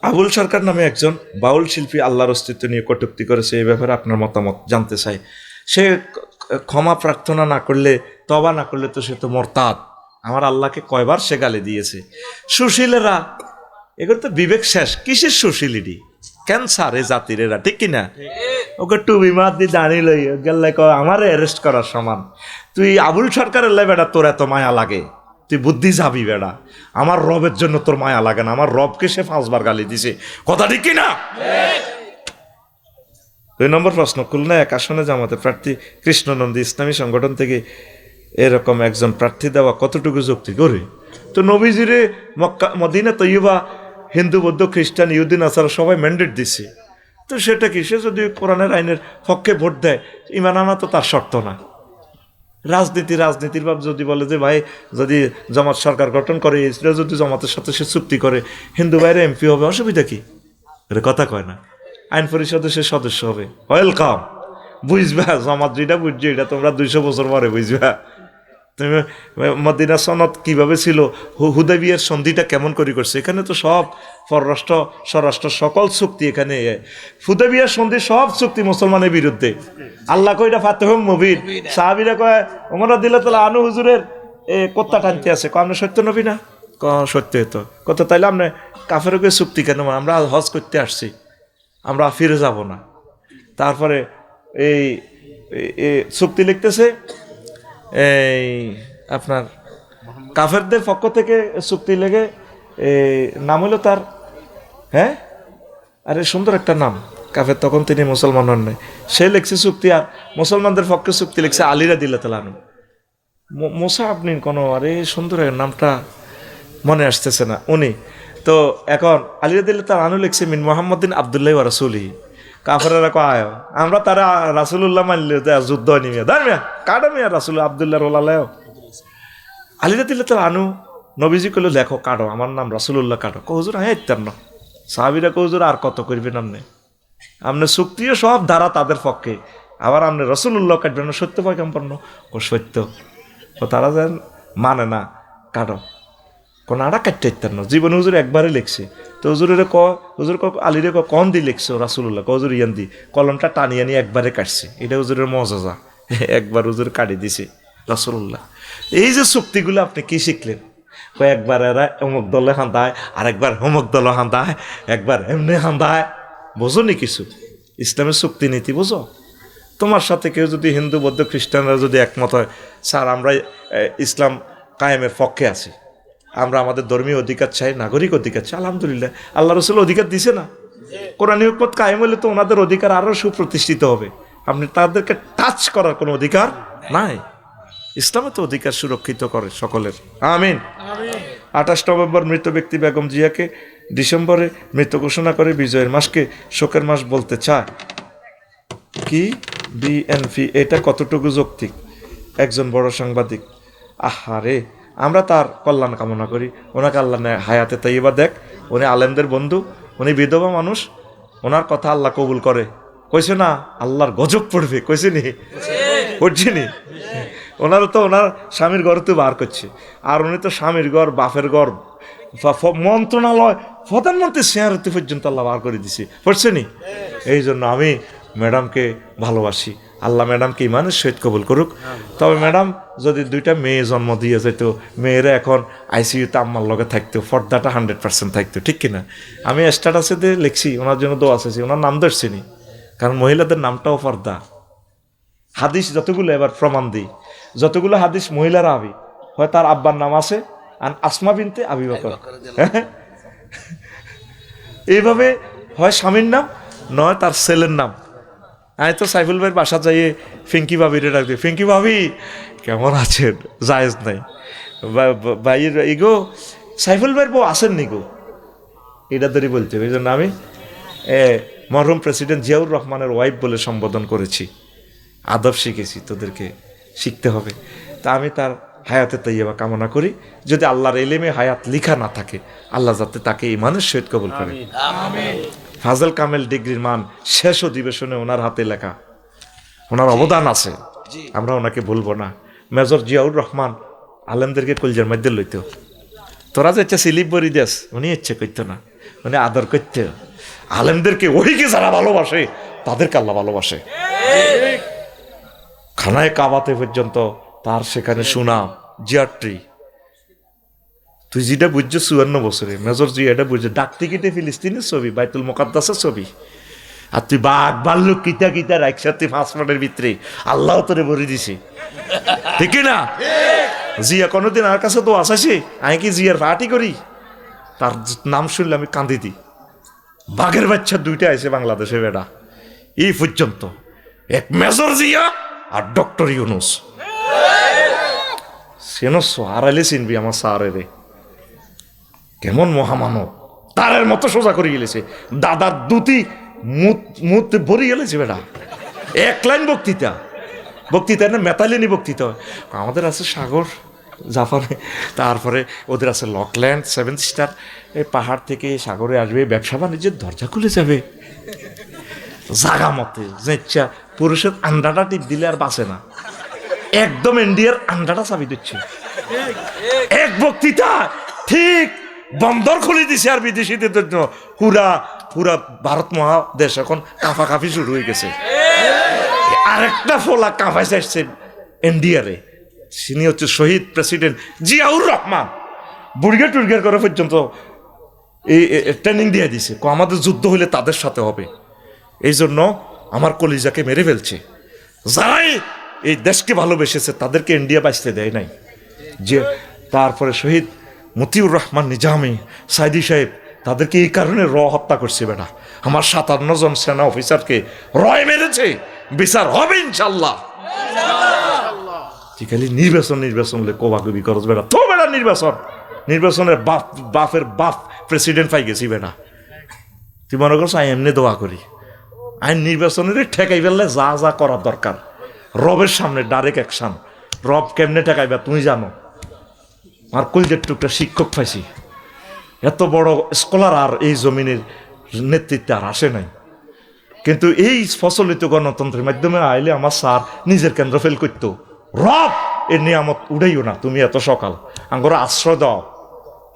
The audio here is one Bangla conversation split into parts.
আবুল সরকার নামে একজন বাউল শিল্পী আল্লাহর অস্তিত্ব নিয়ে কটূক্তি করেছে। এই ব্যাপারে আপনার মতামত জানতে চাই। সে ক্ষমা প্রার্থনা না করলে, তবা না করলে তো সে তো মোরতাদ। আমার আল্লাহকে কয়বার সে গালি দিয়েছে। সুশীলেরা এগুলো তো বিবেক শেষ। কিসের সুশীলিটি? ক্যান্সার এ জাতির এরা, ঠিক কিনা? ওকে টুবি মাত দিয়ে দাঁড়িয়ে লই গেলে আমারে অ্যারেস্ট করার সমান। তুই আবুল সরকারের লাই বেটা, তোর এত মায়া লাগে? তুই বুদ্ধি যাবি বেড়া। আমার রবের জন্য তোর মায়া লাগে না? আমার রবকে সে 5 বার গালি দিছে, কথা ঠিক কিনা? 2 নম্বর প্রশ্ন, খুলনা 1 আসনে জামাতে প্রার্থী কৃষ্ণনন্দী ইসলামী সংগঠন থেকে এরকম একজন প্রার্থী দেওয়া কতটুকু যুক্তি করে? তো নবীজিরে মক্কা মদিনা তৈয়বা হিন্দু বৌদ্ধ খ্রিস্টান ইহুদি নাসারা সবাই ম্যান্ডেট দিছে। তো সেটা কি? সে যদি কোরআনের আইনের পক্ষে ভোট দেয়, ইমান আনা তো তার শর্ত না। রাজনীতির ভাব যদি বলে যে ভাই যদি জামাত সরকার গঠন করে, ইসরায়েল যদি জামাতের সাথে সে চুক্তি করে, হিন্দু ভাইরা এমপি হবে, অসুবিধা কি? এটা কথা কয় না। আইন পরিষদে সে সদস্য হবে, ওয়েলকাম। বুঝবা জামাত যেটা বুঝছো এটা তোমরা 200 বছর পরে বুঝবা। তুমি মদিনা সনদ কিভাবে ছিল, হুদাইবিয়ার সন্ধিটা কেমন করে করছে, এখানে তো সব পররাষ্ট্র স্বরাষ্ট্র সকল চুক্তি এখানে। হুদাইবিয়ার সন্ধি সব চুক্তি মুসলমানের বিরুদ্ধে। আল্লাহ কইটা ফাতেহুম মুবিন। সাহাবীরা কয় ওমর রাদিয়াল্লাহু তাআলা আনহু হুজুরের কোত্তা টানতে আছে, কয় আপনি সত্য নবী না? সত্য তো কত, তাইলে আপনি কাফেরকে চুক্তি কেন? আমরা হজ করতে আসছি, আমরা ফিরে যাব না। তারপরে এই চুক্তি লিখতেছে, এই আপনার কাফেরদের পক্ষ থেকে চুক্তি লেগে নাম হলো তার, হ্যাঁ আরে সুন্দর একটা নাম, কাফের তখন তিনি মুসলমান হন নাই, সে লিখছে চুক্তি। আর মুসলমানদের পক্ষে চুক্তি লিখছে আলী রাদিয়াল্লাহু তাআলা আনহু। মোসা আপনি কোনো, আরে সুন্দর নামটা মনে আসতেছে না উনি। তো এখন আলী রাদিয়াল্লাহু তাআলা আনহু লিখছে মিন মুহাম্মাদিন আবদুল্লাহি ওয়া রাসূলিহি। কাফেররা কয় আমরা তারা রাসূলুল্লাহ মানলে যুদ্ধ নিমিয়া ধর্মিয়া কাটা মিয়া রাসূল আবদুল্লাহর ওলালাও। আলী রাদিয়াল্লাহু তাআলা আনহু নবীজি কইলো লেখো কাটো, আমার নাম রাসূলুল্লাহ কাটো। হুজুর হ্যাঁ ইত্যান্ন সাহাবীরা হুজুর আর কত করবেন আপনি চুক্তিও সব ধারা তাদের পক্ষে, আবার আপনি রাসূলুল্লাহ কাটবেন, সত্য পয়গম্বর ও সত্য। ও তারা যেন মানে না, কাটো কোন আড়া কাটতে ইত্যান্ন। জীবন হুজুর একবারে লিখছে। তো হুজুরের হুজুর আলীরে কন দিয়ে লিখছো রাসূলুল্লাহ, হুজুর ইয়ান দি কলমটা টানিয়ে নিয়ে একবারে কাটছে। এটা হুজুরের মজাজা, একবার হুজুর কাটি দিছে রাসূলুল্লাহ। এই যে চুক্তিগুলো আপনি কি শিখলেন? একবার এরা অমুক দলে হান্দায়, আরেকবার অমুক দল হান্দায়, একবার এমনি হান্দায়। বোঝো নি কিছু? ইসলামের চুক্তি নীতি বোঝো? তোমার সাথে কেউ যদি হিন্দু বৌদ্ধ খ্রিস্টানরা যদি একমত হয়, স্যার আমরা ইসলাম কায়েমের পক্ষে আছি, আমরা আমাদের ধর্মীয় অধিকার চাই, নাগরিক অধিকার চাই, আলহামদুলিল্লাহ আল্লাহ রসুল অধিকার দিছে না? কোরআনী হুকুমত কায়েম হলে তো ওনাদের অধিকার আরও সুপ্রতিষ্ঠিত হবে। আপনি তাদেরকে টাচ করার কোনো অধিকার নাই। ইসলামে তো অধিকার সুরক্ষিত করে সকলের। আমিন। 28 নভেম্বর মৃত ব্যক্তি বেগম জিয়াকে ডিসেম্বরে মৃত ঘোষণা করে বিজয়ের মাসকে শোকের মাস বলতে চায় কি বিএনপি? এটা কতটুকু যৌক্তিক? একজন বড় সাংবাদিক। আহারে, আমরা তার কল্যাণ কামনা করি, ওনাকে আল্লাহ হায়াতে তাইয়্যিবা দেখ। উনি আলেমদের বন্ধু, উনি বিধবা মানুষ, ওনার কথা আল্লাহ কবুল করে। কইছে না আল্লাহর গজব পড়বে, কইছে নি? পড়ছি নি? ওনারও তো ওনার স্বামীর ঘর তো বার করছে, আর উনি তো স্বামীর ঘর বাপের ঘর মন্ত্রণালয় প্রধানমন্ত্রী চেয়ারতে পর্যন্ত আল্লাহ বার করে দিছে, পড়ছে নি? এই জন্য আমি ম্যাডামকে ভালোবাসি, আল্লাহ ম্যাডামকে ইমানের সহিত কবুল করুক। তবে ম্যাডাম যদি 2টা মেয়ে জন্ম দিয়ে যেত, মেয়েরা এখন আইসিইউতে আম্মার লগে থাকতো, পর্দাটা 100% থাকতো, ঠিক কিনা? আমি স্ট্যাটাসে দিয়ে লিখছি ওনার জন্য দোয়া চাইছি, ওনার নাম ধরছি নি, কারণ মহিলাদের নামটাও পর্দা। হাদিস যতগুলো এবার প্রমাণ দিই, যতগুলো হাদিস মহিলারা আবি হয়, তার আব্বার নাম আছে আর আসমা বিনতে আবি বকর, এইভাবে হয় স্বামীর নাম, নয় তার ছেলের নাম। আমি তো সাইফুল ভাইয়ের বাসা যাইয়ে ফিঙ্কি ভাবিরে ডাক দিই, ফিঙ্কি ভাবি কেমন আছেন? জায়েজ নাই ভাইয়ের ইগো, সাইফুল ভাইয়ের বউ আসেন নি গো, এটা ধরে বলতে হবে। এই জন্য আমি মরহুম প্রেসিডেন্ট জিয়াউর রহমানের ওয়াইফ বলে সম্বোধন করেছি। আদব শিখেছি, তোদেরকে শিখতে হবে। তা আমি তার হায়াতে তাইয়্যিবা কামনা করি। যদি আল্লাহর ইলমে হায়াত লিখা না থাকে, আল্লাহ যাতে তাকে ইমানের সহিত কবুল করে। ফাজল কামেল ডিগ্রির মান শেষ অধিবেশনে ওনার হাতে লেখা, ওনার অবদান আছে, আমরা ওনাকে ভুলবো না। মেজর জিয়াউর রহমান আলেমদেরকে কলজের মধ্যে লইতো, তোরা যে ইচ্ছা স্লিপ বরি দেস, উনি ইচ্ছে করতো না। মানে আদর করতে। আলেমদেরকে ওহিকে যারা ভালোবাসে তাদেরকে আল্লাহ ভালোবাসে। খানায় কাবাতে পর্যন্ত তার সেখানে সুনাম, জিয়াট্রি। তুই যেটা বুঝছো 54 বছরে মেজর জি এটা বুঝছো, ডাক টিকিটে ফিলিস্তিনের ছবি, বাইতুল মুকাদ্দাসের ছবি, আর তুই বাঘ ভাল্লুক কিতা কিতা একসাথে পাসপোর্টের ভিতরে আল্লাহ তোরে ভরে দিছে, ঠিক না? জিয়া কোনোদিন আর কাছে তো আসাসি, আমি কি জিয়ার পার্টি করি? তার নাম শুনলে আমি কান্দি দিই। বাঘের বাচ্চা দুইটা আছে বাংলাদেশে বেটা এই পর্যন্ত, এক মেজর জিয়া আর ডক্টর ইউনুস। সেনস হারাইলে চিনবি আমার স্যারে রে, কেমন মহামানব, তারের মতো সোজা করে গেলেছে, দাদার দুটি মুখ ভরে গেলেছে বেটা। এক লাইন বক্তৃতা না মেতালিনী বক্তৃতা। আমাদের আছে সাগর জাপানে, তারপরে ওদের আছে লকল্যান্ড, 7 স্টার, এই পাহাড় থেকে সাগরে আসবে, ব্যবসা বাণিজ্যের দরজা খুলে যাবে জাগা মতে, যে ইচ্ছা পুরুষের আন্ডাটা টিপ দিলে আর বাঁচে না, একদম ইন্ডিয়ার আন্ডাটা চাবি দিচ্ছে। এক বক্তৃতা ঠিক বন্দর খুলে দিছে আর বিদেশিদের জন্য। পুরা পুরা ভারত মহাদেশ এখন কাঁফাকাঁফি শুরু হয়ে গেছে। আরেকটা ফোলা কাঁফাইছে আসছে ইন্ডিয়ারে, তিনি হচ্ছে শহীদ প্রেসিডেন্ট জিয়াউর রহমান। বুড়িয়া টুড়িয়ার করে পর্যন্ত এই ট্রেনিং দিয়ে দিছে, আমাদের যুদ্ধ হলে তাদের সাথে হবে। এই জন্য আমার কলিজাকে মেরে ফেলছে। যারাই এই দেশকে ভালোবেসেছে তাদেরকে ইন্ডিয়া বাঁচতে দেয় নাই। যে তারপরে শহীদ মতিউর রহমান নিজামী, সাইদি সাহেব, তাদেরকে এই কারণে হত্যা করছে বেটা। আমার 57 জন সেনা অফিসারকে রয় মেরেছে, বিচার হবে ইনশাল্লাহ। খালি নির্বাচন কোবাকুবি করছ বেটা, তো বেটা নির্বাচনের বাপের বাপ প্রেসিডেন্ট পাই গেছি বেটা। তুই মনে করছো আমি এমনি দোয়া করি? আইন নির্বাচনের ঠেকাই ফেললে যা যা করার দরকার, রবের সামনে ডাইরেক্ট অ্যাকশন। রব কেমনে ঠেকাইবা তুমি জানো। আর কলজের টুকটা শিক্ষক পাইছি, এত বড় স্কলার আর এই জমিনের নেতৃত্বে আর আসে নাই। কিন্তু এই প্রচলিত গণতন্ত্রের মাধ্যমে আইলে আমার স্যার নিজের কেন্দ্র ফেল করতো। রব এর নিয়ামত উড়াইও না, তুমি এত সকাল আঙ্গরা আশ্রয় দাও।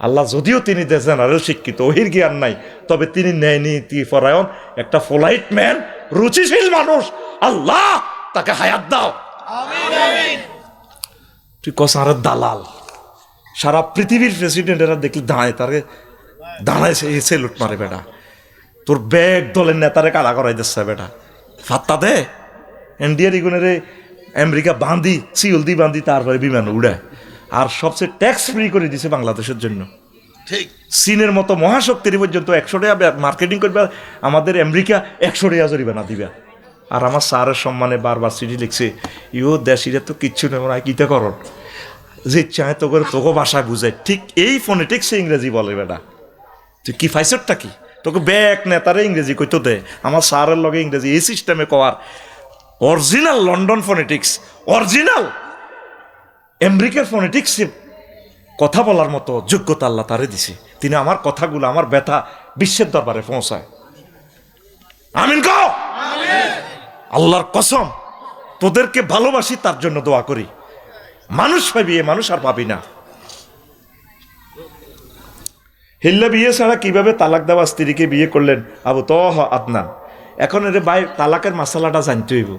আল্লাহ যদিও তিনি জেনারেল শিক্ষিত, ওহির জ্ঞান নাই, তবে তিনি ন্যায় নীতি পরায়ণ, একটা পোলাইট ম্যান, রুচিশীল মানুষ। আল্লাহ তাকে হায়াত দাও। তুই কসার দালাল, সারা পৃথিবীর প্রেসিডেন্টেরা দেখলে দাঁড়ায় সেলুট মারে বেটা। তোর ব্যাগ দলের নেতারে কালা করাই দিচ্ছে বেটা, ফাত্তা দে। ইন্ডিয়ার ইগুনের আমেরিকা বাঁধি, সিউলদি বাঁধি, তারপরে বিমান উড়ায়। আর সবচেয়ে ট্যাক্স ফ্রি করে দিছে বাংলাদেশের জন্য। চীনের মতো মহাশক্তির পর্যন্ত 100 টাকা মার্কেটিং করবে, আমাদের আমেরিকা 100 টাকা জরিমানা দিবে। আর আমার স্যারের সম্মানে বারবার চিঠি লিখছে, ইও দেশিরা তো কিচ্ছু নেব না, কিতে করন যে চায় তো করে তোকে ভাষায় বুঝায়। ঠিক এই ফোনেটিক্সে ইংরেজি বলে বেটা। তুই কি ফাইসরটা কি, তোকে ব্যাক নেতারে ইংরেজি কইতো দে। আমার স্যারের লগে ইংরেজি এই সিস্টেমে কওয়ার অরিজিনাল লন্ডন ফোনেটিক্স, অরিজিনাল আমেরিকার ফোনেটিক্সে কথা বলার মতো যোগ্যতা আল্লাহ তারে দিছে। তিনি আমার কথাগুলো, আমার ব্যথা বিশ্বের দরবারে পৌঁছায়। আমিন কও। আল্লাহর কসম, তোদেরকে ভালোবাসি, তার জন্য দোয়া করি। মানুষ পাবি, এ মানুষ আর পাবি না। হিল্লা বিয়ে ছাড়া কিভাবে তালাক দেওয়া স্ত্রীকে বিয়ে করলেন আবু তহ আদনান? এখন এর ভাই তালাকের মশালাটা জানতে হইব।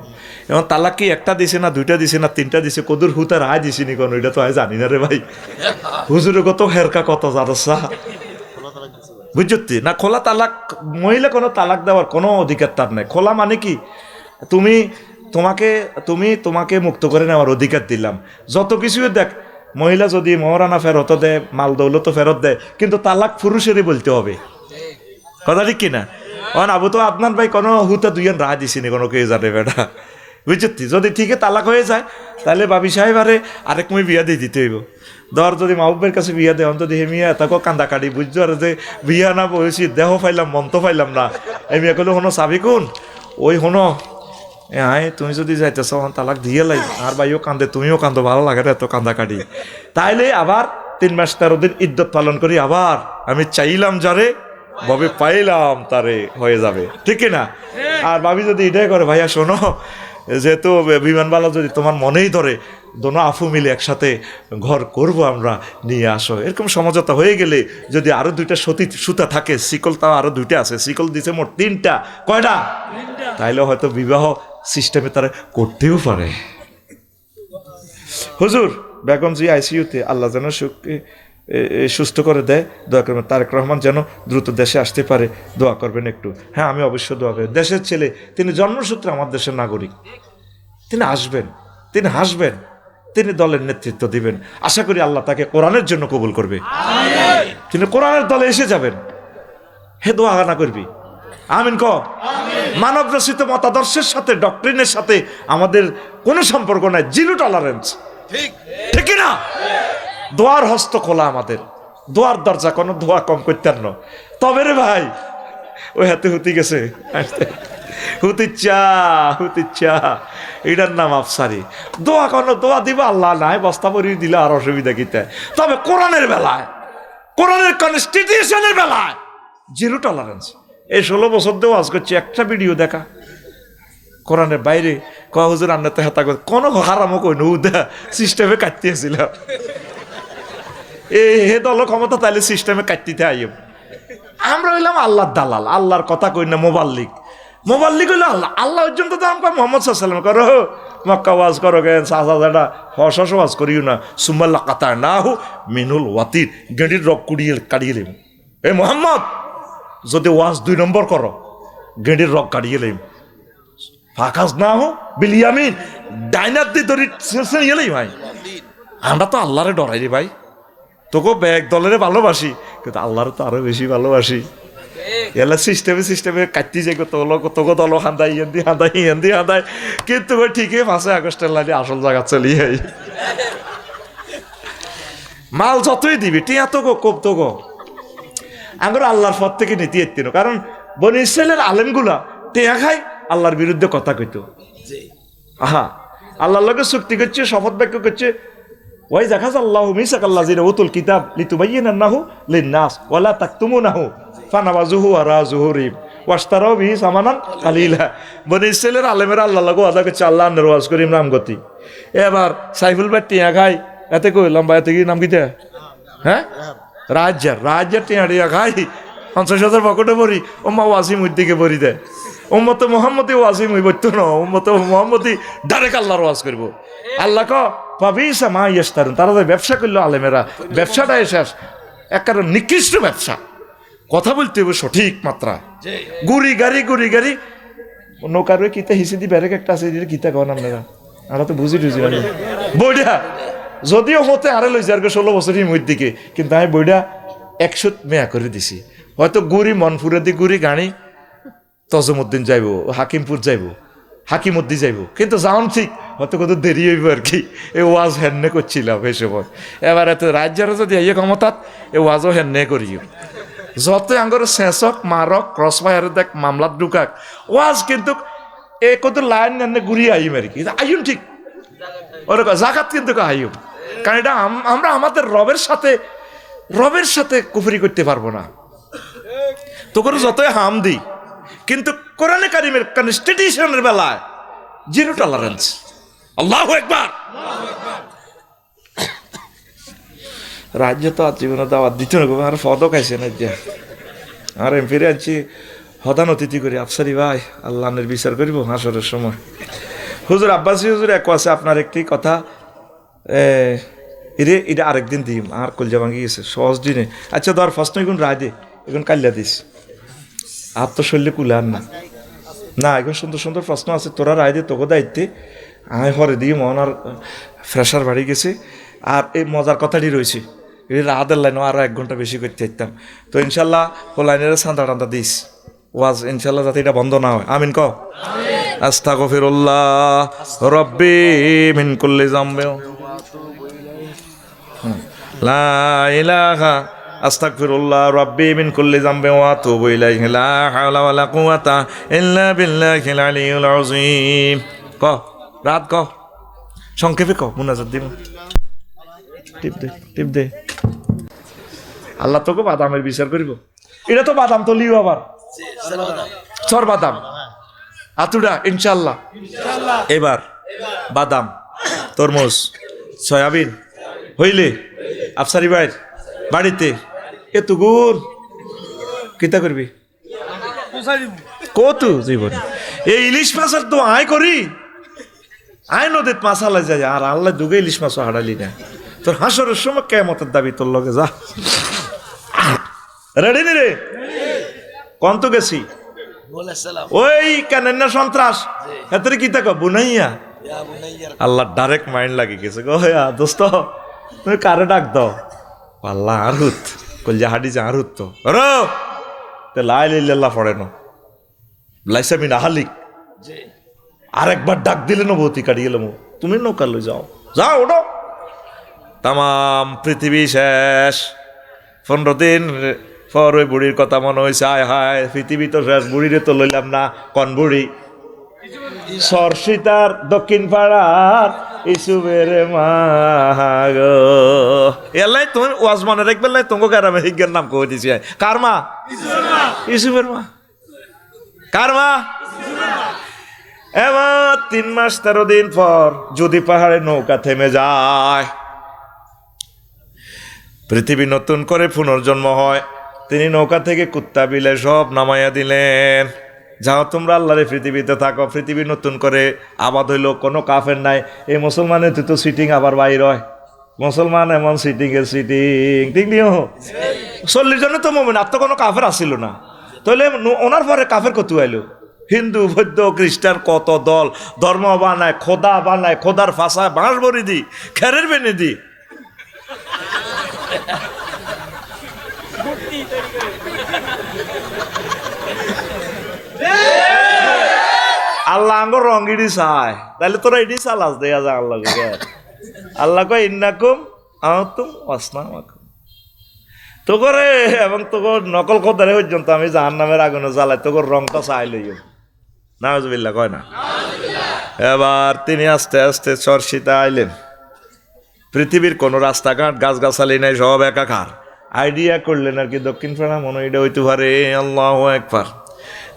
এবং তালাক কি একটা দিছে না, 2টা দিছে না, 3টা দিছে, কদুর হুতার আয় দিছি নি কোন, ওইটা তো আয় জানি না রে ভাই। হুজুরে কত হেরকা কত জারসা বুঝছি না। খোলা তালাক, মহিলা কোনো তালাক দেওয়ার কোনো অধিকার তার নাই। খোলা মানে কি, তোমাকে মুক্ত করে নেওয়ার অধিকার দিলাম। যত কিছু দেখ, মহিলা যদি মহারানা ফেরত দেয়, মাল দৌলত ফেরত দেয়, কিন্তু তালাক পুরুষেরই বলতে হবে। কথা ঠিক কিনা? আবু তো আপনার ভাই কোনো হুতা 2 রায় দিছিনি কোনো, কে জানে বেটা বুঝছি। যদি ঠিক তালাক হয়ে যায়, তাহলে বাবি সাহেব আরে আরেক মেয়ে বিয়া দিয়ে দিতে হইব। ধর যদি মাহবুবের কাছে বিয়া দেয়, অন্তত হেমিয়া তাকে কান্দা কাটি বুঝছো। আর যে বিয়া না বসি, দেহ পাইলাম মন তো পাইলাম না, হেমিয়া কইলো হনো চাবি কোন, ওই হনো তুমি যদি যাইতেছ তালাক দিয়ে লাই। আর ভাইও কান্দে, তুমিও কান্দো, ভালো লাগে এত কান্দা কাটি। তাইলে আবার 3 মাস 13 দিন ইদ্যত পালন করি, আবার আমি চাইলাম যারে ভাবে পাইলাম তারে হয়ে যাবে, ঠিক না? আর ভাবি যদি এটাই করে, ভাইয়া শোনো যেহেতু বিমানবালা যদি তোমার মনেই ধরে দোনো আফু মিলে একসাথে ঘর করব আমরা, নিয়ে আসো। এরকম সমঝোতা হয়ে গেলে যদি আরো 2টা সুতা থাকে, শিকল তাও আরো 2টা আছে, শিকল দিছে মোট 3টা, কয়টা? তাইলে হয়তো বিবাহ সিস্টেমে তারা করতেও পারে। হুজুর বেগম জি আইসিইউতে, আল্লাহ যেন সুস্থ করে দেয়, দোয়া করবেন। তারেক রহমান যেন দ্রুত দেশে আসতে পারে, দোয়া করবেন একটু। হ্যাঁ, আমি অবশ্যই দোয়া করি। দেশের ছেলে, তিনি জন্মসূত্রে আমার দেশের নাগরিক, তিনি আসবেন, তিনি হাসবেন, তিনি দলের নেতৃত্ব দিবেন। আশা করি আল্লাহ তাকে কোরআনের জন্য কবুল করবে, তিনি কোরআনের দলে এসে যাবেন। হে দোয়া না করবি, আমিন ক। মানব রচিত মতাদর্শের সাথে, ডক্ট্রিনের সাথে আমাদের কোনো সম্পর্ক নাই, জিরো টলারেন্স, ঠিক না? দোয়ার হস্ত খোলা আমাদের, দোয়ার দরজা, কোনো দোয়া কম করতেন না। তবে রে ভাই, ওই হাতে হুতি গেছে, হুতিচ্ছা এটার নাম আফসারি। দোয়া কোনো দোয়া দিব আল্লাহ নাই, বস্তা ভরি দিলে আর অসুবিধা কিতে। তবে কোরআনের বেলায়, কোরআনের কনস্টিটিউশনের বেলায় জিরো টলারেন্স। এই 16 বছর দিয়ে ওয়াজ করছি, একটা ভিডিও দেখা কোরআনের বাইরে কয় হুজুর আন্নাতে হাতা করে কোনো হারামও কই নৌদা সিস্টেমে কাটতেছিলাম। হে দল ক্ষমতা তাইলে সিস্টেমে কাটতে আইব। আমরা হইলাম আল্লাহর দালাল, আল্লাহর কথা কই না, মোবাল্লিক হইলো আল্লাহ। আল্লাহ পর্যন্ত তো আমরা মোহাম্মদ সাল্লাল্লাহু করো, মক্কা ওয়াজ করো কেন, সাজা হস ওয়াজ করিও না। সুম্মাল্লা কাতা না হু মিনুল ওয়াতির, গেঁডির রক কাটিয়ে লিম। এ মোহাম্মদ, যদি ওয়াজ 2 নম্বর করো, গেঁডির রক কাটিয়ে লিম। ফাঁকাজ না হো বিলিয়ামিন, ডাইনার দিয়ে ধরি ছেড়ে ভাই। আমরা তো আল্লাহরে ডরাই রে ভাই। তোকে ব্যাগ দলের ভালোবাসি, কিন্তু আল্লাহর তো আরো বেশি ভালোবাসি। এলা সিস্টেমে কাটতে যাই, তোকে দল হাঁদাই হাঁদাই, কিন্তু ঠিকই 5 আগস্টের লাইনে আসল জায়গা চলি যাই। মাল যতই দিবি টিয়া তো গো কোপ তো গো, আমরা আল্লাহর পথ থেকে নীতি এত্তিনো। কারণ বনি ইসরাইলের আলেমগুলা টিয়া খাই, আল্লাহর বিরুদ্ধে কথা কইতো। আহা, আল্লাহর লগে চুক্তি করছে, শপথ বাক্য করছে, ওয়াই জাখাযাল্লাহু মিসাকাল্লাযিনা উতুল কিতাব লিতুবায়্যিনান্নাহু লিন-নাস ওয়া লা তাকতুমুনাহু ফানাবাযুহু ওয়ারা যুহুরিহিম ওয়াশতারাউ বিহি সামানান কালিলা। বনি ইসরাইলের আলেমেরা আল্লাহর লগে ওয়াদা করছে, আল্লাহর ওয়াজ করিম নাম গতি। এবার সাইফুল ভাই টিয়া খাই, এতে কইলাম ভাই, এতে কি নাম কিতা? হ্যাঁ, রাজ্জার টিয়া খাই 50,000 পকেটে ভরি, ওমা ওয়াসিম উদ দিকে ভরি দেয়। উম্মতে মুহাম্মদি ওয়াসিম হইব তো না, উম্মতে মুহাম্মদি ডাইরেক্ট আল্লাহর ওয়াজ করব। আল্লাহ ক পাবিসা মা ইস্তারুন, তারা যে ব্যবসা করলো আলেমেরা, ব্যবসাটাই শেষ, একেবারে নিকৃষ্ট ব্যবসা। কথা বলতে হবে সঠিক মাত্রা। গুড়ি গাড়ি নৌকার কিতা হিসে দি ব্যারেক একটা আছে, কিতা কন আপনারা, আমরা তো বুঝি না বইটা। যদিও হতে আরে লইছে আর 16 বছরই মধ্যে দিকে, কিন্তু আমি বইটা 100 মেয়া করে দিছি। হয়তো গুড়ি মনপুরে দি গুড়ি গাড়ি তজমুদ্দিন যাইব, হাকিমপুর যাইব, হাকিমুদ্দি যাইব, কিন্তু যাওন ঠিক হয়তো কত দেরি হইব আর কি। এই ওয়াজ হেন্নে করছিলাম এই সময়। এবার এত রাজ্যের যদি এই ক্ষমতাত এই ওয়াজও হেন্নে করিও, যত আঙ্গর শেষক মারক ক্রস ফায়ারে দেখ মামলাত ঢুকাক ওয়াজ, কিন্তু এ কত লাইন এনে ঘুরিয়ে আইম আর কি, আইম ঠিক ওরকম জাকাত কিন্তু আইম। কারণ এটা আমরা আমাদের রবের সাথে কুফরি করতে পারবো না। তো করে যতই হাম দিই, কিন্তু কোরআনে কারিমের কনস্টিটিউশনের বেলায় জিরো টলারেন্স। আল্লাহু আকবার। রাজ্য তো আজীবনে দাওয়াত দিত না, আর পদক খাইছে না যে, আর এমপিরে আনছি হদান অতিথি করি। আফসারি ভাই, আল্লাহনের বিচার করিব হাসরের সময়। হুজুর আব্বাসী হুজুর এক আছে, আপনার একটি কথা এটা আরেকদিন দিম, আর কলজা ভাঙি গেছে সহজ দিনে। আচ্ছা ধর ফার্স্ট এখন রায় দে, এখন কাল্লা দিস, আর তো শরীরে কুলার না এখন সুন্দর সুন্দর প্রশ্ন আছে, তোরা রায় দে, তোকে দায়িত্বে আমি হরে দিয়ে মন আর ফ্রেশার বাড়ি গেছে। আর এই মজার কথাটি রয়েছে, এই রাতের লাইনও আরও 1 ঘন্টা বেশি করতে চাইতাম। তো ইনশাল্লাহ ও লাইনের সান্দা টান্দা দিস ওয়াজ, ইনশাল্লাহ যাতে এটা বন্ধ না হয়। আমিন ক। আস্তাগফিরুল্লাহ রব্বি মিন কুল্লি যামবিন লা ইলাহা আস্তাগফিরুল্লাহ রাব্বি মিন কুল্লি যামবিন ওয়া আতুবু ইলাইহি লা হাওলা ওয়ালা কুওয়াতা ইল্লা বিল্লাহিল আলিয়্যিল আযীম। ক রাত ক, সংক্ষেপে ক, মুনাজাত দিব। টিপ দে। আল্লাহ তোকে বাদামের বিচার করিব। এটা তো বাদাম তো লিও আবার চর বাদাম, আতুডা ইনশাল্লাহ। এবার বাদাম, তরমুজ, সয়াবিন হইলে আফসারি ভাই বাড়িতে এত গুণ কিতা করবি কত জীবন। এই ইলিশ মাছের তো আয় করি, আয় নদীত মাছ হালাই যায়, আর আল্লাহ দুগে ইলিশ মাছও হারালি না। তোর হাসরের সময় কেমতের দাবি তোর লগে যা। রেডি নি রে? কন্ত গেছি ওই কেন সন্ত্রাস এত কি তাক বুনাইয়া আল্লাহ ডাইরেক্ট মাইন্ড লাগি গেছে গো। দোস্ত তুমি কারে ডাক দাও? আল্লাহ আরহুত কলজা হাডি যে আরহুত তো রো তে লাই লাইল্লাহ পড়ে না লাইসামিন আহালিক। আরেকবার ডাক দিলে না ভৌতি কাটি গেলাম, তুমি নৌকা লই যাও, যাও ওঠো। তাম পৃথিবী শেষ। 15 দিন পর ওই বুড়ির কথা মনে হয়েছে, আয় হায় পৃথিবী তো শেষ, বুড়িরে তো লইলাম না। কন বুড়ি? সরসিতার দক্ষিণ পাড়ার ইসুবের মা গো। এলাই তুমি ওয়াজ মনে রাখবে না, তোমাকে গ্রামে হিজ্ঞের নাম কয়ে দিছি। কার মা? ইসুবের মা। কার মা? এবার 3 মাস 13 দিন পর যদি পাহাড়ে নৌকা থেমে যায়, পৃথিবী নতুন করে পুনর্জন্ম হয়। তিনি নৌকা থেকে কুত্তা বিলে সব নামাইয়া দিলেন, যাও তোমরা আল্লাহরে পৃথিবীতে থাকো। পৃথিবী নতুন করে আবাদ হইল, কোনো কাফের নাই। এই মুসলমানের তো সিটিং আবার বাইর হয়, মুসলমান এমন সিটিং এর সিটিং ঠিক নিও। 40 জনে তো মোমেন, আর তো কোনো কাফের আসিল না। তাহলে ওনার পরে কাফের কত আইলো? হিন্দু, বৌদ্ধ, খ্রিস্টান কত দল ধর্ম বানায়, খোদা বানায়, খোদার ফাঁসায় বাঁশ বড়ি দি, খেরের বেনে দি। আল্লাহ আঙ্গর রঙিডি চায়, তাহলে তোরা এটি চালাস দেয়া যা আল্লাহ। আল্লাহ কয় ইন্নাকুম আনতুম ওয়াসনামাকুম। তো করে এবং তোর নকল খোদারে পর্যন্ত আমি জাহান্নামের আগুনে জ্বালাই, তোর রংটা চাই লইও। নাউজুবিল্লাহ কয় না? এবার তিনি আস্তে আস্তে চর্চিতা আইলেন। পৃথিবীর কোনো রাস্তাঘাট গাছগাছালি নাই, সব একাকার। আইডিয়া করলেন আর কি দক্ষিণ পাড়া মনে এটা হইতে পারে। আল্লাহু আকবার।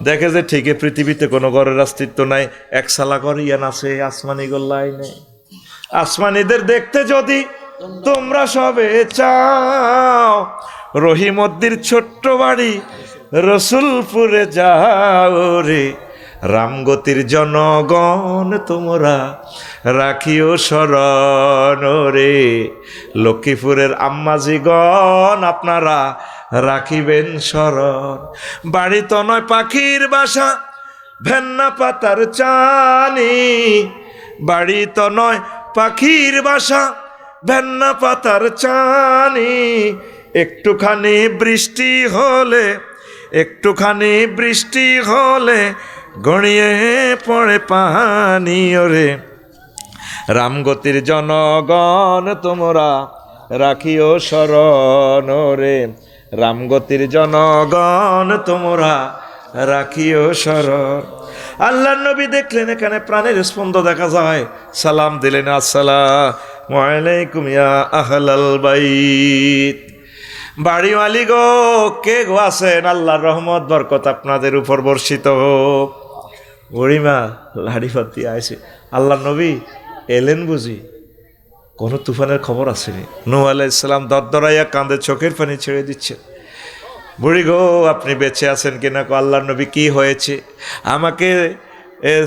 দেখে যে ঠিকই পৃথিবীতে কোনো ঘরের অস্তিত্ব নাই, একসালা ঘর ইয়ান আছে, আসমানি গোল্লাই নেই। আসমানিদের দেখতে যদি তোমরা সবে চাও, রহিমদ্দির ছোট্ট বাড়ি রসুলপুরে যাও রে। রামগতির জনগণ তোমরা রাখিও শরণ রে। লক্ষ্মীপুরের আম্মাজিগণ আপনারা রাখিবেন শরণ। বাড়ি তো নয় পাখির বাসা, ভেন্না পাতার চানি। বাড়ি তো নয় পাখির বাসা, ভেন্না পাতার চানি। একটুখানি বৃষ্টি হলে, একটুখানি বৃষ্টি হলে গড়িয়ে পড়ে পানি ওরে। রামগতির জনগণ তোমরা রাখিও শরণ রে। রামগতির জনগণ তোমরা রাখিও শরণ। আল্লাহ নবী দেখলেন এখানে প্রাণের স্পন্দ দেখা যায়, সালাম দিলেন, আসসালামু আলাইকুম ইয়া আহলাল বাইত। বাড়িওয়ালি গো, কে গো আছেন? আল্লাহর রহমত বরকত আপনাদের উপর বর্ষিত হোক। বুড়িমা লাড়ি ফাতি আইছে। আল্লাহ নবী এলেন বুঝি? কোনো তুফানের খবর আসেনি। নূহ আলাইহিস সালাম দরদরাইয়া কাঁদে, চোখের পানি ছেড়ে দিচ্ছে। বুড়ি গো, আপনি বেঁচে আছেন কিনা? আল্লাহ নবী কি হয়েছে? আমাকে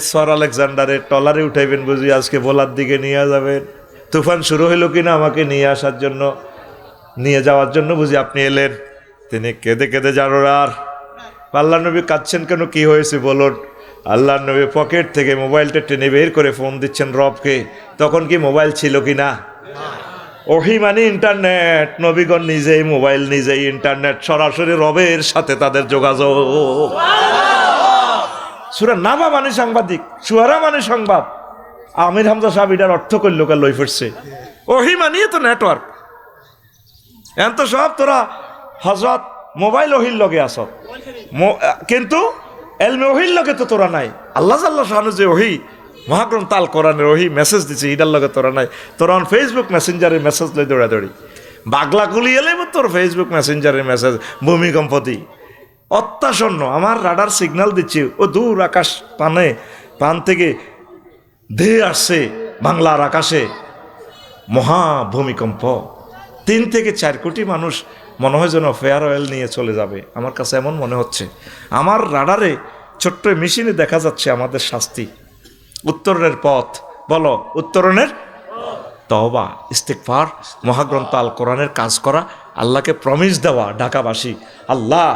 সর আলেকজান্ডারের টলারে উঠাইবেন বুঝি, আজকে ভোলার দিকে নিয়ে যাবেন। তুফান শুরু হইল কিনা আমাকে নিয়ে আসার জন্য, নিয়ে যাওয়ার জন্য বুঝি আপনি এলেন। তিনি কেঁদে কেঁদে জানোয়ার। আল্লাহ নবী কাঁদছেন কেন, কি হয়েছে বলুন? আল্লাহ নবী পকেট থেকে মোবাইলটা টেনে বের করে ফোন দিচ্ছেন রবকে। তখন কি মোবাইল ছিল কি না? ওহি মানে ইন্টারনেট। নবীগণ নিজেই মোবাইল, নিজেই ইন্টারনেট, সরাসরি রবের সাথে তাদের যোগাযোগ। সূরা নাবা মানে সাংবাদিক, সুহারা মানে সংবাদ। আমির হামজা সাহেব এটার অর্থ করল কা লই ফিরছে। ওহি মানিয়ে তো নেটওয়ার্ক। এখন তো সব তোরা হযরত মোবাইল ওহির লগে আস, কিন্তু এলমে ওহির লগে তো তোরা নাই। আল্লাহ জাল্লাহ শানু যে ওহি মহাগ্রন্থ আল কোরআনের ওহি মেসেজ দিচ্ছে, এটার লগে তোরা নাই। তোরা ফেসবুক মেসেঞ্জারের মেসেজ লই দৌড়াদৌড়ি। বাগলা গুলি এলে তোর ফেসবুক মেসেঞ্জারের মেসেজ ভূমিকম্প দি। অত্যাসন্ন। আমার রাডার সিগন্যাল দিচ্ছে ও দূর আকাশ পান থেকে ধেয়ে আসছে বাংলার আকাশে মহা ভূমিকম্প। 3 থেকে 4 কোটি মানুষ মনে হয় যেন ফেয়ার অয়েল নিয়ে চলে যাবে। আমার কাছে এমন মনে হচ্ছে। আমার রাডারে ছোট্ট মেশিনে দেখা যাচ্ছে আমাদের শাস্তি, উত্তরণের পথ। বলো, উত্তরণের তওবা, ইস্তিগফার, মহাগ্রন্থ আল কোরআনের কাজ করা, আল্লাহকে প্রমিস দেওয়া ঢাকাবাসী, আল্লাহ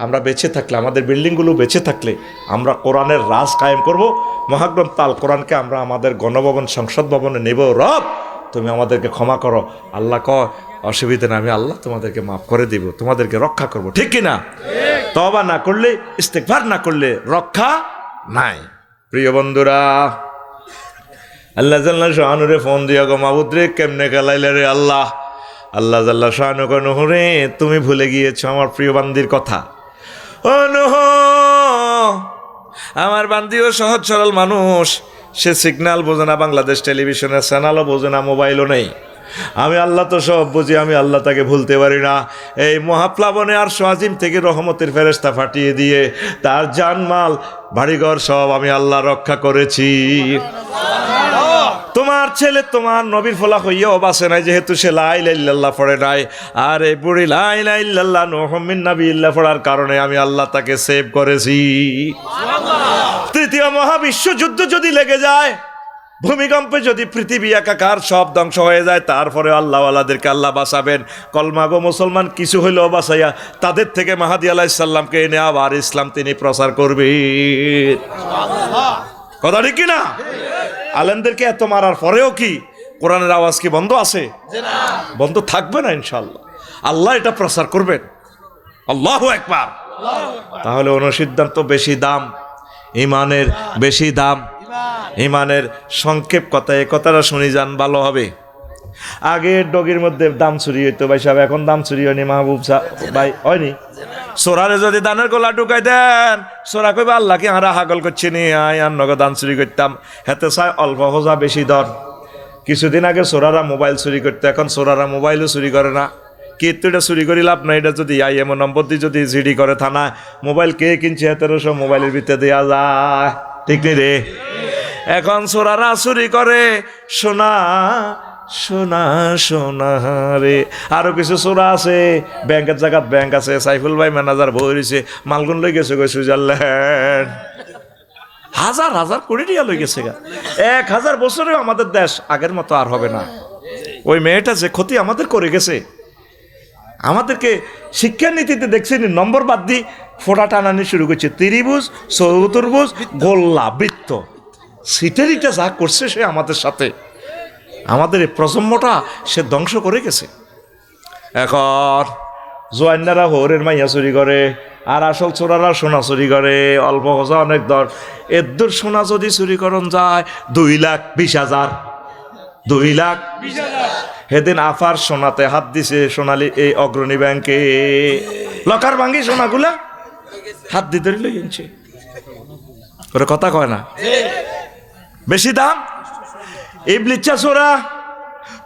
আমরা বেঁচে থাকলে, আমাদের বিল্ডিংগুলো বেঁচে থাকলে আমরা কোরআনের রাজ কায়েম করব, মহাগ্রন্থ আল কোরআনকে আমরা আমাদের গণভবন সংসদ ভবনে নেব। রব তুমি আমাদেরকে ক্ষমা করো। আল্লাহ কয় অসুবিধা না, আমি আল্লাহ তোমাদেরকে মাফ করে দিব, তোমাদেরকে রক্ষা করব। ঠিক কিনা? তওবা না করলে, ইস্তিগফার না করলে রক্ষা নাই। প্রিয় বন্ধুরা, আল্লাহ জাল্লা শানুরে ফোন দিয়া গো মাবুদ রে কেমনে খেলাইলে রে আল্লাহ। আল্লাহ জাল্লা শানু গো নূহ রে তুমি ভুলে গিয়েছো আমার প্রিয় বান্দির কথা। ও নূহ, আমার বান্দিও সহজ সরল মানুষ, সে সিগন্যাল বোঝে না, বাংলাদেশ টেলিভিশনের চ্যানেলও বোঝে না, মোবাইলও নেই। আমি আল্লাহ তো সব বুঝি, আমি আল্লাহ তাকে ভুলতে পারি না। এই মহাপ্লাবনে আর আজিম থেকে রহমতের ফেরেশতা ফাটিয়ে দিয়ে তার জানমাল বাড়িঘর সব আমি আল্লাহ রক্ষা করেছি। তোমার ছেলে তোমার নবীর ফলা হইয়াও বাসে নাই, যেহেতু সে লা ইলাহা ইল্লাল্লাহ পড়ে নাই। আর এই বুড়ি লা ইলাহা ইল্লাল্লাহ নূহুম মিন নাবিয়্যিল্লাহ পড়ার কারণে আমি আল্লাহ তাকে সেভ করেছি। তৃতীয় মহাবিশ্বযুদ্ধ যদি লেগে যায়, ভূমিকম্পে যদি পৃথিবী একাকার সব ধ্বংস হয়ে যায়, তারপরে আল্লাহওয়ালাদেরকে আল্লাহ বাঁচাবেন। কলমাগো মুসলমান কিছু হইলেও বাঁচাইয়া তাদের থেকে মাহাদি আলাইহিস সালামকে এনে আবার ইসলাম তিনি প্রচার করবেন। কথা ঠিক কিনা? আলেমদেরকে এত মারার পরেও কি কোরআনের আওয়াজ কি বন্ধ আছে? বন্ধ থাকবে না ইনশাআল্লাহ। আল্লাহ এটা প্রচার করবেন। আল্লাহু আকবার। তাহলে অনুসিদ্ধান্ত বেশি দাম, ইমানের বেশি দাম। ইমানের সংক্ষেপ কথা, এই কথাটা শুনি যান ভালো হবে। আগে ডগির মধ্যে দাম চুরি হইতো ভাই সাহেব, এখন দাম চুরি হয়নি মাহবুব ভাই, হয়নি? সোরারে যদি দানের গোলা ঢুকাই দেন, সোরা কইবা আল্লাহকে হারা হাগল করছে নি, আয় আর নগদ দান চুরি করতাম। হেতে চাই অল্প হোজা বেশি দর। কিছুদিন আগে সোরারা মোবাইল চুরি করতো, এখন সোরারা মোবাইলও চুরি করে না। কিন্তু এটা চুরি করি লাভ নাই, এটা যদি আইএমও নম্বর দিয়ে যদি জিডি করে থানায়, মোবাইল কে কিনছে হেতেরও সব মোবাইলের ভিতরে দেওয়া যায়। ঠিক নেই রে? এখন সোরারা চুরি করে সোনা সোনা সোনা রে। আরো কিছু চোরা আছে, ব্যাংকের জায়গাত ব্যাংক আছে, সাইফুল ভাই ম্যানেজার বই রয়েছে, মালগুন লই গেছে গো সুইজারল্যান্ড, হাজার হাজার কোটি টাকা লই গেছে গা। 1000 বছরেও আমাদের দেশ আগের মতো আর হবে না। ওই মেয়েটা যে ক্ষতি আমাদের করে গেছে, আমাদেরকে শিক্ষা নীতিতে দেখছেন নম্বর বাদ দিয়ে ফোটা টানানি শুরু করছে, ত্রিভুজ, চতুর্ভুজ, গোল্লা, বৃত্ত, সিটেরিটা যা করছে সে আমাদের সাথে, আমাদের এই প্রজন্মটা সে ধ্বংস করে গেছে। এখন জোয়ান্নারা হরের মাইয়া চুরি করে, আর আসল চোরারা সোনা চুরি করে, অল্প হোজা অনেক দর। এর সোনা যদি চুরি করন যায় 2,20,000, 2,20,000। সেদিন আফার সোনাতে হাত দিছে সোনালী এই অগ্রণী ব্যাংকে, লকার ভাঙ্গি সোনাগুলা হাত দিতে লই আনছে। ওরা কথা কয় না, বেশি দাম। ইবলিচ্ছা চোরা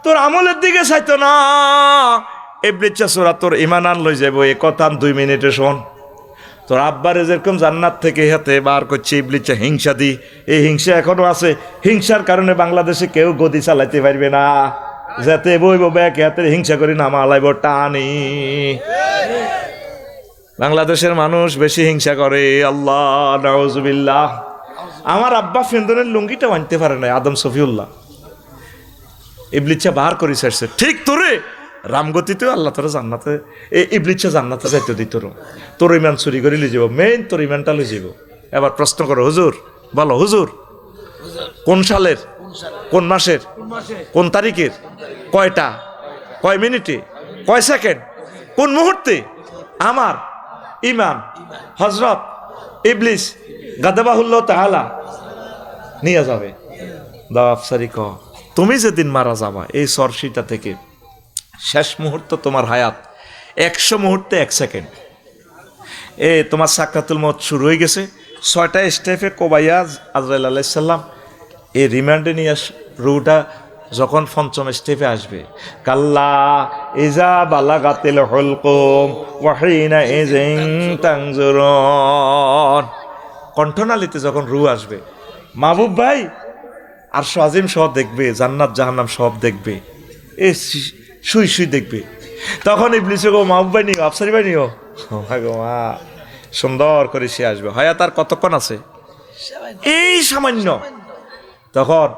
তোর আমলের দিকে চাইতো না, ইবলিচ্ছা চোরা তোর ইমান আন লই যাবো। এ কথা 2 মিনিটে শোন। তোর আব্বারে যেরকম জান্নাত থেকে হাতে বার করছে ইবলিচ্ছা হিংসা দি, এই হিংসা এখনো আছে। হিংসার কারণে বাংলাদেশে কেউ গদি চালাইতে পারবে না। যাতে বইব ব্যাগ হাতে হিংসা করি না মালাইব টানি। বাংলাদেশের মানুষ বেশি হিংসা করে, আল্লাহ নাউজুবিল্লাহ। আমার আব্বা ফেন্দনের লুঙ্গিটা আনতে পারে না, আদম সফিউল্লাহ ইবলিচ্ছা বার করে ছাড়ছে। ঠিক তোরে রামগতিতেও আল্লাহ তোরা জান্নাতে, এই ইবলিচ্ছা জান্নাতে যাইতে দিত। তোর ইমান চুরি করে লিয়ে যাব, মেইন তোর ইমানটা লিয়ে যাব। এবার প্রশ্ন করো, হুজুর বলো, হুজুর কোন সালের, কোন মাসের, কোন তারিখের, কয়টা, কয় মিনিটে, কয় সেকেন্ড, কোন মুহূর্তে আমার ইমান হজরত ইবলিস গাদাবাহুল্লাহ তাআলা নিয়ে যাবে? দাও আফসারি ক, তুমি যেদিন মারা যাবা এই সরসিটা থেকে শেষ মুহূর্ত তোমার হায়াত 100 মুহূর্তে 1 সেকেন্ড। তোমার সাকরাতুল মউত শুরু হয়ে গেছে। 6টা স্টেপে কোবাইয়া আজরাইল আলাইহিস সালাম এই রিমান্ডে নিয়ে রুটা যখন পঞ্চম স্টেপে আসবে, কাল্লা ইজা বালাগাতিল হুলকুম ওয়া হিনা ইযিন তানজুরুন, কণ্ঠনালীতে যখন রু আসবে, মাহবুব ভাই আর আজিম সব দেখবে, জান্নাত জাহান্নাম সব দেখবে, এ শুই শুই দেখবে। তখন ইবলিসে গো মাহবুব ভাই নিও, আফসারি ভাই নিও, গো মা সুন্দর করে সে আসবে। হয়তো আর কতক্ষণ আছে, এই সামান্য। তখন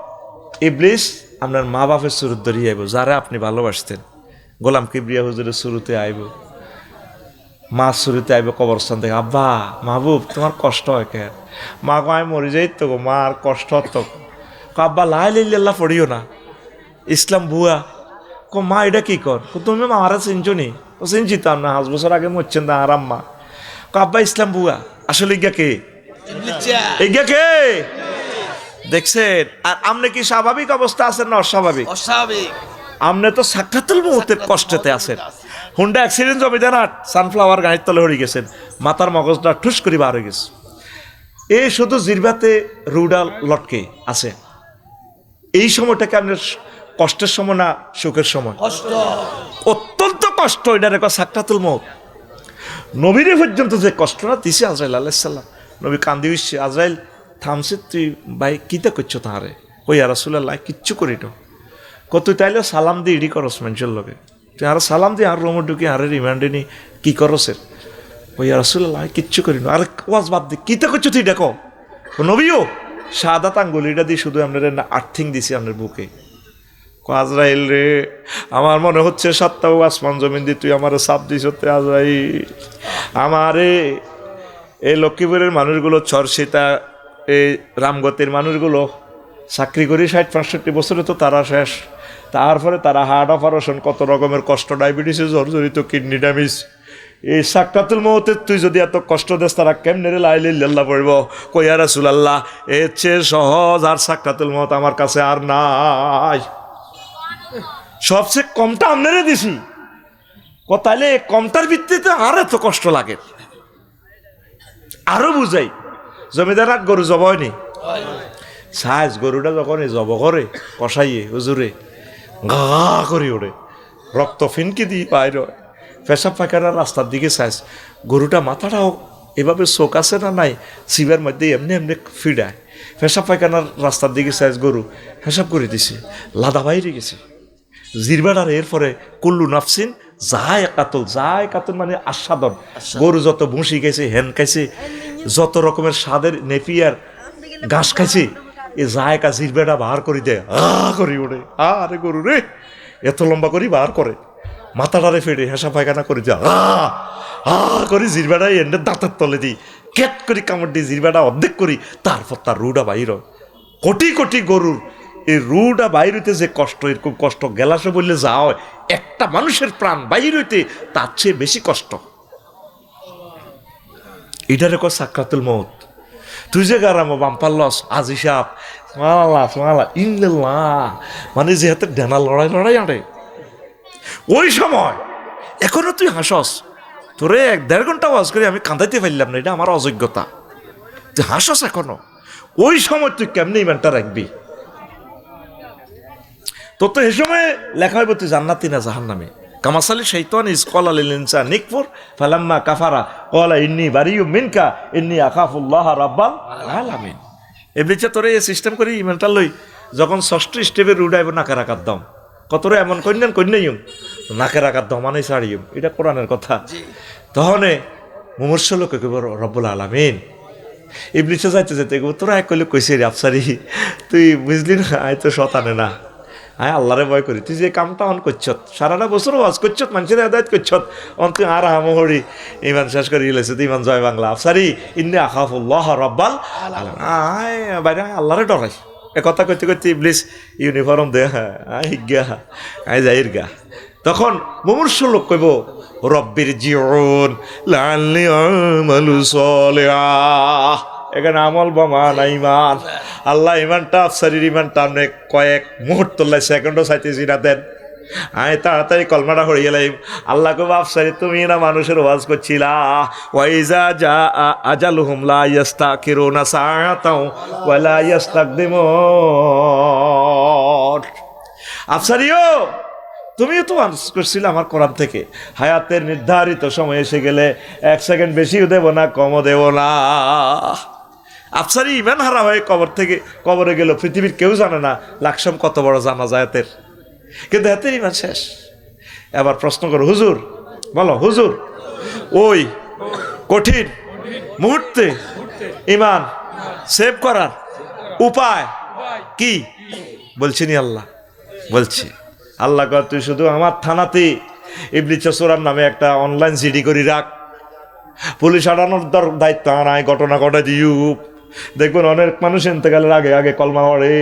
ইবলিস আপনার মা বাপের সুরত ধরিয়ে আইব, যারা আপনি ভালোবাসতেন। গোলাম কিবরিয়া হুজুরের শুরুতে আইব, মা শুরুতে আইব কবরস্থান থেকে, আব্বা মাহবুব তোমার কষ্ট হয় কেন? মা গো আমি মরে যাই তো গো, মা আর কষ্ট হতো। আব্বা লা ইলাহা ইল্লাল্লাহ পড়িও না, ইসলাম ভুয়া। মা এটা কি কর? তুমি মামারা চিনছো নি? ও চিনছিতাম না, 5 বছর আগে মরছেন না আর আম্মা। আব্বা ইসলাম ভুয়া। আসলে ইজ্ঞা কে? ইজ্ঞা কে? দেখছেন? আর আমনে কি স্বাভাবিক অবস্থা আছেন না অস্বাভাবিক? অস্বাভাবিক। আমনে তো সাক্ষাতুল মউতের কষ্টতে আছেন। হুন্ডা অ্যাক্সিডেন্ট জমিতে না সানফ্লাওয়ার গাড়ির তলে হয়ে গেছেন, মাথার মগজটা ঠুস করে বার হয়ে গেছে। এই শুধু জিরবাতে রুডা লটকে আছে। এই সময়টাকে আপনার কষ্টের সময় না সুখের সময়? কষ্ট, অত্যন্ত কষ্ট। এটা রেখা সাক্ষাতুল মউত। নবীরে পর্যন্ত যে কষ্টটা দিছে আজরাইল আলাইহিস সালাম, নবী কান্দি উঠছে, আজরাইল থামছে, তুই ভাই কিতা করছো তাহারে? কই ইয়া রাসূলুল্লাহ কিচ্ছু করি তো। কত তাইলে সালাম দিয়ে ইডি করস মানুষের লগে, তুই আর সালাম দিয়ে আর রোমে ঢুকি আরে রিমান্ডে নি কি করস? কই ইয়া রাসূলুল্লাহ কিচ্ছু করি না। আরে ওয়াজ বাদ দি, কিতা করছো তুই দেখো। নবীও শাহাদাত আঙ্গুলিটা দিয়ে শুধু আপনার আর্থিং দিছি আপনার বুকে। আজরাইল রে, আমার মনে হচ্ছে সাতটা আসমান জমিন দিয়ে তুই আমার সাপ দিস। আজরাইল আমারে, এই লক্ষ্মীপুরের মানুষগুলো, চরসিতা এই রামগতির মানুষগুলো চাকরি করি 60-65 বছরে তো তারা শেষ। তারপরে তারা হার্ট অপারেশন, কত রকমের কষ্ট, ডায়াবেটিসে জর্জরিত, কিডনি ড্যামেজ। এই সাকরাতুল মউতে তুই যদি এত কষ্ট দেস, তারা কেমনে রে লা ইলাহা ইল্লাল্লাহ পড়ব? কই ইয়া রাসূলুল্লাহ এর চেয়ে সহজ আর সাকরাতুল মউত আমার কাছে আর নাই। সবচেয়ে কমটা আপনারে দিছি, তাইলে কমটার ভিত্তিতে আর এত কষ্ট লাগে। আরো বুঝাই, জমিদার আর গরু জব হয়নি, সাইজ গরুটা যখন জব করে কষাইয়ে হুজুরে গা করে ওড়ে, রক্ত ফিনকি দিয়ে বাইর হয়, পেশাব পায়খানার রাস্তার দিকে সাইজ, গরুটা মাথাটাও এভাবে চোখ আছে না নাই, শিবের মধ্যে এমনি এমনি ফিডায়, পেশাব পায়খানার রাস্তার দিকে সাইজ, গরু পেশাব করে দিছে, লাদা বাইরে গেছে। জিরবাডার এরপরে কুল্লু নাফসিন যায় কাতল মানে আস্বাদন। গরু যত ভুসি খাইছে, হেন খাইছে, যত রকমের স্বাদের নেপিয়ার ঘাস খাইছে, এ জায়গা জিরবেটা বার করে দেয়, করি ওঠে। আরে গরু রে এত লম্বা করি বার করে, মাথাটারে ফেটে হেসা পায়খানা করে দেয়, করি জিরবেটা এনে দাঁতের তলে দিই, কেট করি কামড় দিই, জিরবেটা অর্ধেক করি, তারপর তার রুটা বাইর হয়। কোটি কোটি গরুর এই রুটা বাইর হইতে যে কষ্ট, এরকম কষ্ট গেলাসে বললে যা হয়, একটা মানুষের প্রাণ বাইর হইতে তার চেয়ে বেশি কষ্ট। এটারে কয় সাকরাতুল মউত। তুই যে গারাম বাম্পার লস আজ হিসাব ইল্লাল্লাহ, মানে যে হাতে ডেনা লড়াই আড়ে ওই সময়। এখনো তুই হাসস, তোরে 1-1.5 ঘন্টা ওয়াজ করি আমি কাঁদাইতে পারলাম না, এটা আমার অযোগ্যতা। তুই হাসস এখনো, ওই সময় তুই কেমনি ইমানটা রাখবি? তোর তো এই সময় লেখা হইব তুই জান্নাতি না জাহান্নামী। কামাসালি শৈতান ইজ ক্বালা লিল ইনসানি নিকফুর ফালাম্মা কাফারা ক্বালা ইন্নী বারিয়্যুম মিনকা ইন্নী আখাফুল্লাহ রাব্বাল আলামিন। এমনিতে তোরে এই সিস্টেম করি ইমানটা লই, যখন 6ষ্ঠ স্টেপে রুডাইব নাকের আকার দাম, কতরে এমন কন্যাইম নাকের আকার দাম মানে ছাড়িম, এটা কোরআনের কথা। তহনে মুমূর্ষ লোকে কইব রব্বুল আলামিন। ইবলিসে যাইতে যেতে তোরা এক কইলে কইছে রে আফসারি, তুই বুঝলি না আয় তো শতানে না, আয় আল্লাহরে ভয় করি। তুই যে কামটা অন করছত, সারাটা বছর ওয়াজ করছত, মানুষের আদায়ত করছত, অন তুই আর হামহরি ইমান শেষ করে গেলেছে, তুই ইমান জয় বাংলা। আফসারি ইন্নী আখাফুল্লাহ রাব্বাল আলামিন, আয় বাইরে আল্লাহরে ডরাই। এ কথা কইতে কইতে ইবলিস ইউনিফর্ম দে, আয় গা আয় যাইর গা। তখন মুমূর্ষ লোক কইব রব্বির জিউন লাআল্লি আমালু সলিহা। এখানে আমল বামা না ইমান। আল্লাহ ইমানটা আফসারির ইমানটা আপনি কয়েক মুহূর্ত সেকেন্ডও চাইতেছি না দেন, আয় তাড়াতাড়ি কলমাটা হরিয়ে লাইম। আল্লাহ কব আফসারি তুমি না মানুষের ওয়াজ করছিলা, ওয়াইজা যা আজালুহুম লা ইস্তাখিরুনা সাআতাও ওয়া লা ইস্তাকদিমুন। আফসারিও তুমিও তো আনস করছিলে আমার কোরআন থেকে, হায়াতের নির্ধারিত সময় এসে গেলে 1 সেকেন্ড বেশিও দেব না, কমও দেব না। আফসারি ইমান হারা হয়ে কবরে গেল, পৃথিবীর কেউ জানে না লাকসাম কত বড় জানাজা এতের, কিন্তু এতের ইমান শেষ। এবার প্রশ্ন করো, হুজুর বলো, হুজুর ওই কঠিন মুহূর্তে ইমান সেভ করার উপায় কি? বলছিনি আল্লাহ, বলছি আল্লাহ কর তুই শুধু আমার থানাতে ইবলিস চোরার নামে একটা অনলাইন সিডি করি রাখ, পুলিশ আড়ানোর দায়িত্ব নাই, ঘটনা ঘটে দিউ। দেখবেন অনেক মানুষ ইন্তেকালের আগে আগে কলমা পড়ে,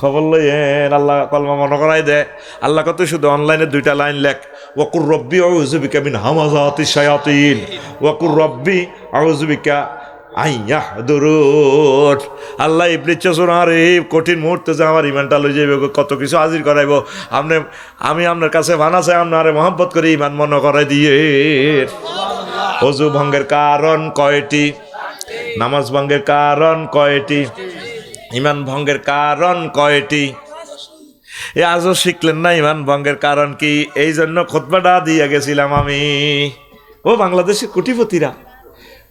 খবর লইয়েন, আল্লাহ কলমা মনে করাই দে। আল্লাহ কত শুধু অনলাইনে 2টা লাইন লেখ, ওয়াকুর রব্বি আউযু বিকা মিন হামাযাতিশ শায়াতিন, ওয়াকুর রব্বি আউযু বিকা আইয়াহদুরুন। আল্লাহ ইবলিস চোরার এই কঠিন মুহূর্তে যে আমার ইমানটা লই যাইব, কত কিছু হাজির করাইব, আমি আপনার কাছে বানাছে আপনারে মহব্বত করে ইমান মনে করাই দিয়ে। ওযু ভঙ্গের কারণ কয়টি? নামাজ ভঙ্গের কারণ কয়টি? ইমান ভঙ্গের কারণ কয়টি? এ আজও শিখলেন না ইমান ভঙ্গের কারণ কি? এই জন্য খুতবাটা দিয়ে গেছিলাম আমি। ও বাংলাদেশের কোটিপতিরা,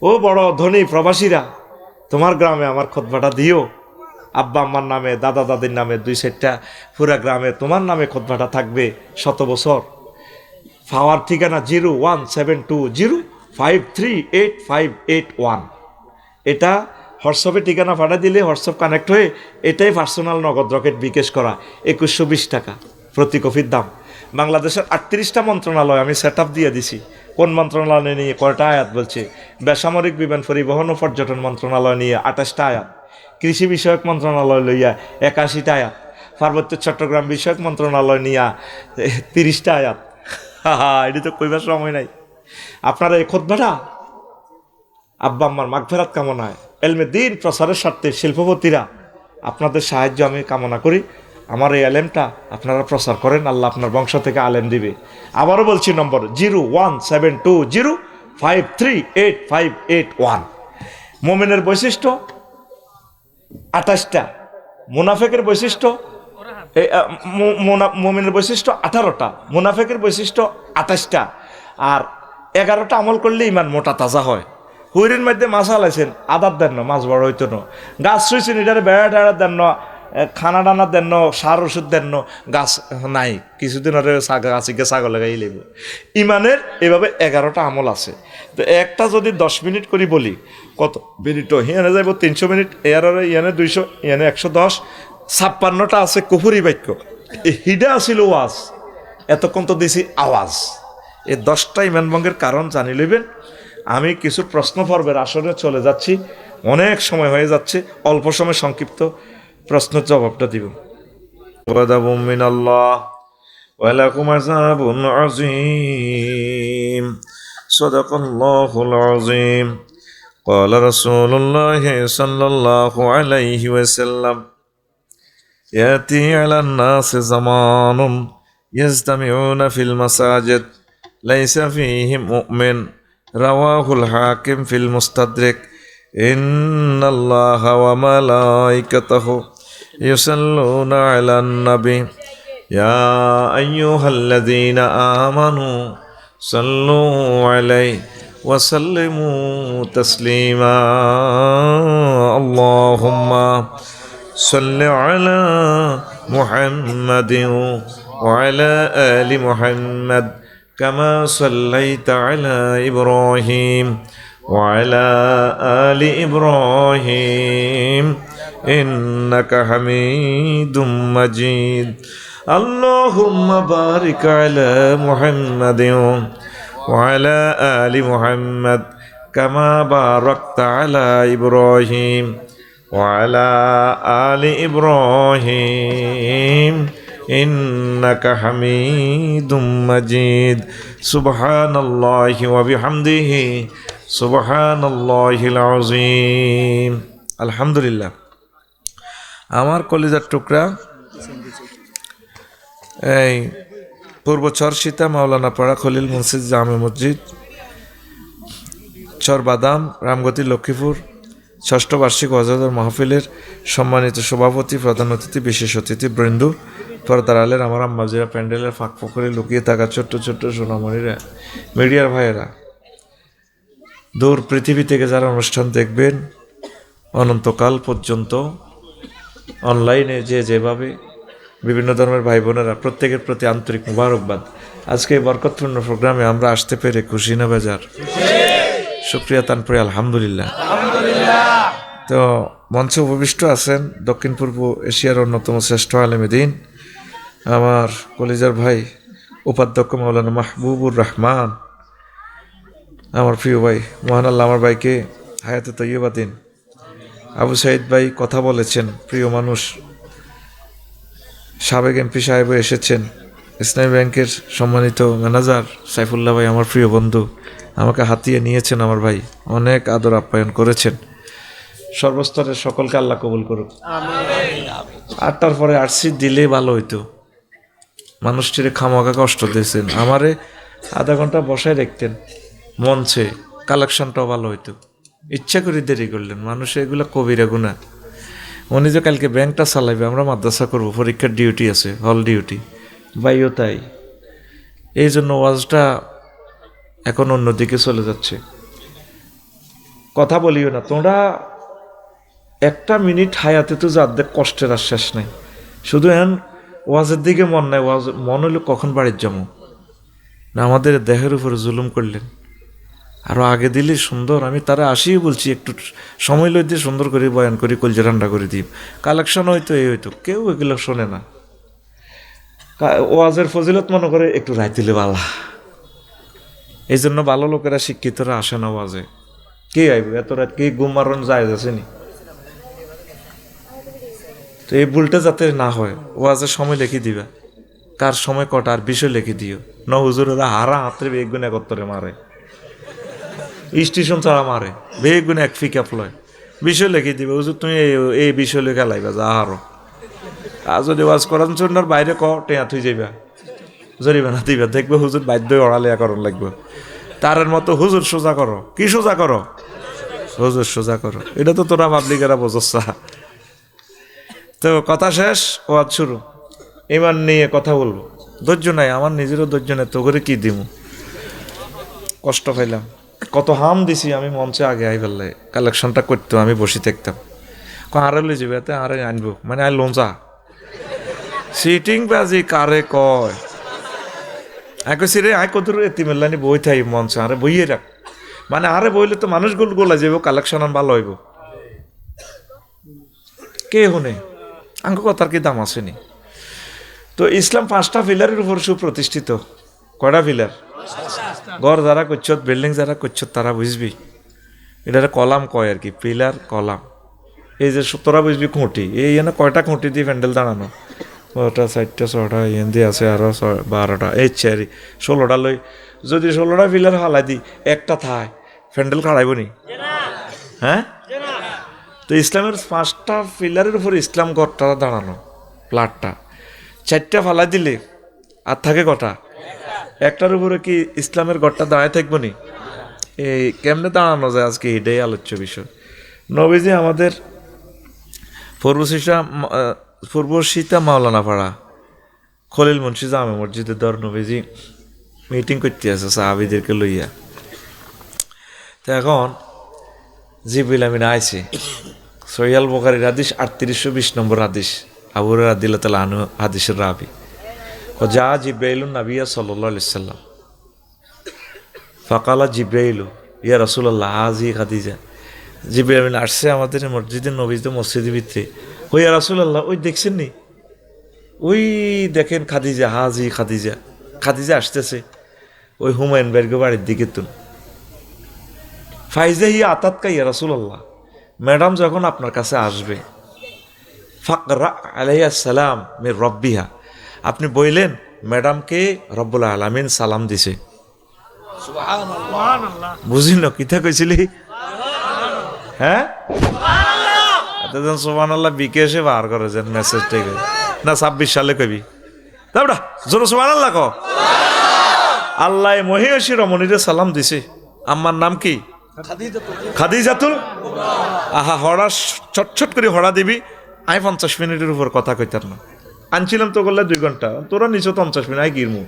ও বড় ধনী প্রবাসীরা, তোমার গ্রামে আমার খুতবাটা দিও। আব্বা আম্মার নামে, দাদা দাদির নামে 2 সেটটা, পুরা গ্রামে তোমার নামে খুতবাটা থাকবে 100 বছর। পাওয়ার ঠিকানা 01720538581। এটা হোয়াটসঅ্যাপে ঠিকানা পাঠা দিলে হোয়াটসঅ্যাপ কানেক্ট হয়ে এটাই পার্সোনাল নগদ রকেট বিকাশ করা, 2120 টাকা প্রতি কপির দাম। বাংলাদেশের 38টা মন্ত্রণালয় আমি সেট আপ দিয়ে দিছি। কোন মন্ত্রণালয় নিয়ে কয়টা আয়াত বলছে? বেসামরিক বিমান পরিবহন ও পর্যটন মন্ত্রণালয় নিয়ে 28টা আয়াত, কৃষি বিষয়ক মন্ত্রণালয় লইয়া 81টা আয়াত, পার্বত্য চট্টগ্রাম বিষয়ক মন্ত্রণালয় নিয়া 30টা আয়াত। এটি তো কইবার সময় নাই। আপনারা এই খুতবাটা আব্বা আম্মার মাগফিরাত কামনায়, এলমে দ্বীন প্রসারের স্বার্থে শিল্পপতিরা আপনাদের সাহায্য আমি কামনা করি। আমার এই আলেমটা আপনারা প্রচার করেন, আল্লাহ আপনার বংশ থেকে আলেম দিবে। আবারও বলছি নম্বর 01720538581। মোমেনের বৈশিষ্ট্য 28টা, মুনাফেকের বৈশিষ্ট্য মোমেনের বৈশিষ্ট্য 18টা, মুনাফেকের বৈশিষ্ট্য 28টা, আর 11টা আমল করলে ইমান মোটা তাজা হয়। হুইরের মধ্যে মাছ হালাইছেন, আদার দেন না, মাছ বড় হইতো না। গাছ শুয়েছেন, এটারে বেড়া টেড়া দেন না, খানা ডানা দেন না, সার ওষুধ দেন না, গাছ নাই, কিছুদিন ওরে গাছিকে ছাগল লাগাই লেব। ইমানের এভাবে 11টা আমল আছে। তো একটা যদি 10 মিনিট করি বলি, কত মিনিট? হিয়ানে যাইব 300 মিনিট, ইয়ানে 200, ইয়ানে 110, 56টা আছে কুফুরি বাক্য। হিডা আসিল ওয়াজ, এতক্ষণ তো দিছি আওয়াজ। এই 10টা ইমান ভঙ্গের কারণ জানি লইবেন। আমি কিছু প্রশ্ন পর্বের আসরে চলে যাচ্ছি, অনেক সময় হয়ে যাচ্ছে, অল্প সময় সংক্ষিপ্ত প্রশ্নের জবাবটা দিব। ওয়াদাবুম মিনাল্লাহ ওয়া লাকুম আযাবুন আযীম। সাদাকাল্লাহুল আযীম। قال رسول الله صلى الله عليه وسلم يأتي على الناس زمان يجتمعون في المساجد ليس فيهم مؤمن رواه الحاكم في المستدرك إن الله وملائكته يصلون على النبي يا أيها الذين آمنوا صلوا عليه وسلموا تسليما اللهم صل على محمد وعلى آل محمد كما صليت على إبراهيم وعلى آل إبراهيم إنك حميد مجيد اللهم بارك على محمد وعلى آل محمد كما باركت على إبراهيم وعلى آل إبراهيم إنك حميد مجيد سبحان الله وبحمده سبحان الله العظيم الحمد لله আমার কলিজার টুকরা এই পূর্ব চরসিতা মাওলানা পাড়া খলিল মসজিদ জামে মসজিদ চরবাদাম রামগতি লক্ষ্মীপুর ষষ্ঠ বার্ষিক ওয়াজের মাহফিলের সম্মানিত সভাপতি, প্রধান অতিথি, বিশেষ অতিথি বৃন্দ, পর্দার আলের আমার আম্মাজিরা, প্যান্ডেলের ফাঁক ফকরে লুকিয়ে থাকা ছোট্ট ছোট্ট সোনামণিরা, মিডিয়ার ভাইয়েরা, দূর পৃথিবী থেকে যারা অনুষ্ঠান দেখবেন, অনন্তকাল পর্যন্ত অনলাইনে যেভাবে বিভিন্ন ধর্মের ভাই বোনেরা, প্রত্যেকের প্রতি আন্তরিক মুবারকবাদ। আজকে এই বরকতপূর্ণ প্রোগ্রামে আমরা আসতে পেরে খুশি না বেজার? শুকরিয়া তানপুরে আলহামদুলিল্লাহ। তো মঞ্চে উপবিষ্ট আছেন দক্ষিণ পূর্ব এশিয়ার অন্যতম শ্রেষ্ঠ আলেমে দ্বীন, আমার কলিজার ভাই উপাধ্যক্ষ মাওলানা মাহবুবুর রহমান, আমার প্রিয় ভাই, মহান আল্লাহ আমার ভাইকে হায়াতে তৈয়বা দিন। আবু সাইদ ভাই কথা বলেছেন, প্রিয় মানুষ, সাবেক এমপি সাহেবও এসেছেন, ইসলামী ব্যাংকের সম্মানিত ম্যানেজার সাইফুল্লাহ ভাই আমার প্রিয় বন্ধু, আমাকে হাতিয়ে নিয়েছেন আমার ভাই, অনেক আদর আপ্যায়ন করেছেন। সর্বস্তরের সকলকে আল্লাহ কবুল করুক। আটটার পরে আরসি দিলে ভালো হইতো, মানুষটিরে খামাখা কষ্ট দিয়েছেন, আমারে আধা ঘন্টা বসায় রাখতেন মঞ্চে, কালেকশনটাও ভালো হইতো। ইচ্ছা করে দেরি করলেন, মানুষ এগুলো কবিরা গুণা। উনি যে কালকে ব্যাংকটা চালাইবে, আমরা মাদ্রাসা করবো, পরীক্ষার ডিউটি আছে, হল ডিউটি, ভাইও তাই। এই জন্য ওয়াজটা এখন অন্যদিকে চলে যাচ্ছে। কথা বলিও না তোমরা, একটা মিনিট হায়াতে তো যাদের কষ্টের আর শেষ নাই। শুধু এখন ওয়াজের দিকে মন নাই, ওয়াজ মন হইলো কখন বাড়ির যাবো না। আমাদের দেহের উপরে জুলুম করলেন, আরও আগে দিলে সুন্দর। আমি তারা আসিও বলছি একটু সময় লই দিয়ে সুন্দর করে বয়ান করি, কলজে ঠান্ডা করে দিই, কালেকশন হয়তো এই হইতো, কেউ এগুলো শোনে না। ওয়াজের ফজিলত মনে করে একটু রায় দিলে বালা, এই জন্য ভালো লোকেরা শিক্ষিতরা আসে না ওয়াজে। কে আইব এত রাত, কে ঘুম মারণ যায় আসেনি? তো এই ভুলটা যাতে না হয়, ওয়াজের সময় লিখে দিবা, কার সময় কটা আর বিষয় লিখে দিও। ন হুজুরেরা হারা হাতরে বেগুন একত্তরে মারে, স্টেশন ছাড়া মারে, বেগুন এক ফিকাপ লয়, বিষয় লিখে দিবে। হুজুর তুমি এই বিষয় লিখে লাইবা যা আরো, আর যদি ওয়াজ করার জন্য বাইরে টেয়া থুই যাইবা, জরিমানা দিবা, দেখবে হুজুর বাধ্য অড়ালিয়া করণ লাগবে। তারের মতো হুজুর সোজা করো, কি সোজা করো? হুজুর সোজা করো। এটা তো তোরা পাবলিকেরা বোঝা। তো কথা শেষ, ওয়াজ শুরু। ইমান নিয়ে কথা বলবো, ধৈর্য নাই আমার, নিজেরও ধৈর্য নেই, তো করে কি দিব, কষ্ট পাইলাম। কত হাম দিছি আমি মঞ্চে, আগে আই ফেললে কালেকশনটা করতো, আমি বসে থাকতাম, আরে লই যাবে এতে, আরে আনবো, মানে আই লোঞ্চা সিটিং বাজি কারে কয়। কইছি রে আয় কত এতিমেল্লানি বই থাই মঞ্চে, আরে বইয়ে রাখ, মানে আরে বইলে তো মানুষগুলো গোলা যাব, কালেকশন ভালো হইব। কে শুনে আঙ্ক কথার কি দাম আসেনি? তো ইসলাম 5টা পিলারের উপর সুপ্রতিষ্ঠিত। কয়টা পিলার? ঘর যারা করছ, বিল্ডিং যারা করছ, তারা বুঝবি এটা কলাম কয় আর কি, পিলার কলাম। এই যে তোরা বুঝবি খুঁটি, এই এনে কয়টা খুঁটি দিয়ে প্যান্ডেল দাঁড়ানো, 5টা 4টা 6টা এন দিয়ে আছে, আরো 12টা, এই 16টা লই। যদি 16টা পিলার হালাই দি একটা থায়, প্যান্ডেল খাড়াইব নি? হ্যাঁ। তো ইসলামের 5টা পিলারের উপর ইসলাম ঘরটা দাঁড়ানো, প্লাটটা। 4টা ফালাই দিলে আর থাকে কটা? একটার উপরে কি ইসলামের ঘরটা দাঁড়ায় থাকবো নি? এই কেমনে দাঁড়ানো যায়, আজকে এটাই আলোচ্য বিষয়। নবীজি আমাদের পূর্বশীতা মাওলানা পাড়া খলিল মুন্সি জামে মসজিদের দর নবীজি মিটিং করতে আছে সাহাবীদেরকে লইয়া। তো এখন জিবরিল আমিন আইছে, সহিহ বুখারীর হাদিস 3820 নম্বর হাদিস, আবু হুরায়রা রাদিয়াল্লাহু তাআলা আনহু হাদিসের রাবি। যা জিব্রাইলুন নবিয়্যা সাল্লাল্লাহু আলাইহি সাল্লাম ফাকালা জিব্রাইলু ইয়া রাসূলুল্লাহ হাযি খাদিজা। জিবরিল আমিন আসছে আমাদের মসজিদের, নবীদের মসজিদের ভিতরে। ওই ইয়া রাসূলুল্লাহ, ওই দেখছেন নি, ওই দেখেন খাদিজা, হাজি খাদিজা, খাদিজা আসতেছে ওই হুমায়ুন বেরগো বাড়ির দিকে। তুন ফাইজা হি আতাতকা ইয়া রাসূলুল্লাহ, ম্যাডাম যখন আপনার কাছে আসবে, ফাকরা আলাইহিস সালাম মির রব্বিহা, আপনি বললেন ম্যাডামকে রব্বুল আলামিন সালাম দিছে। সুবহানাল্লাহ। বুঝি না কিতা কইছিলি? হ্যাঁ, এতজন সুবহানাল্লাহ বিকেশে বার করেছেন মেসেজটা না, 26 সালে কবি দাবড়া জোর সুবহানাল্লাহ ক। আল্লাহ মহিষী রমণীরে সালাম দিছে। আম্মার নাম কি? খাদিজাতুল আহা হড়া ছটছট করে হড়া দিবি। আমি 50 মিনিটের উপর কথা কইতার না, আনছিলাম তো করলে 2 ঘন্টা, তোরা নিচে 50 মিনিট আই গিরমু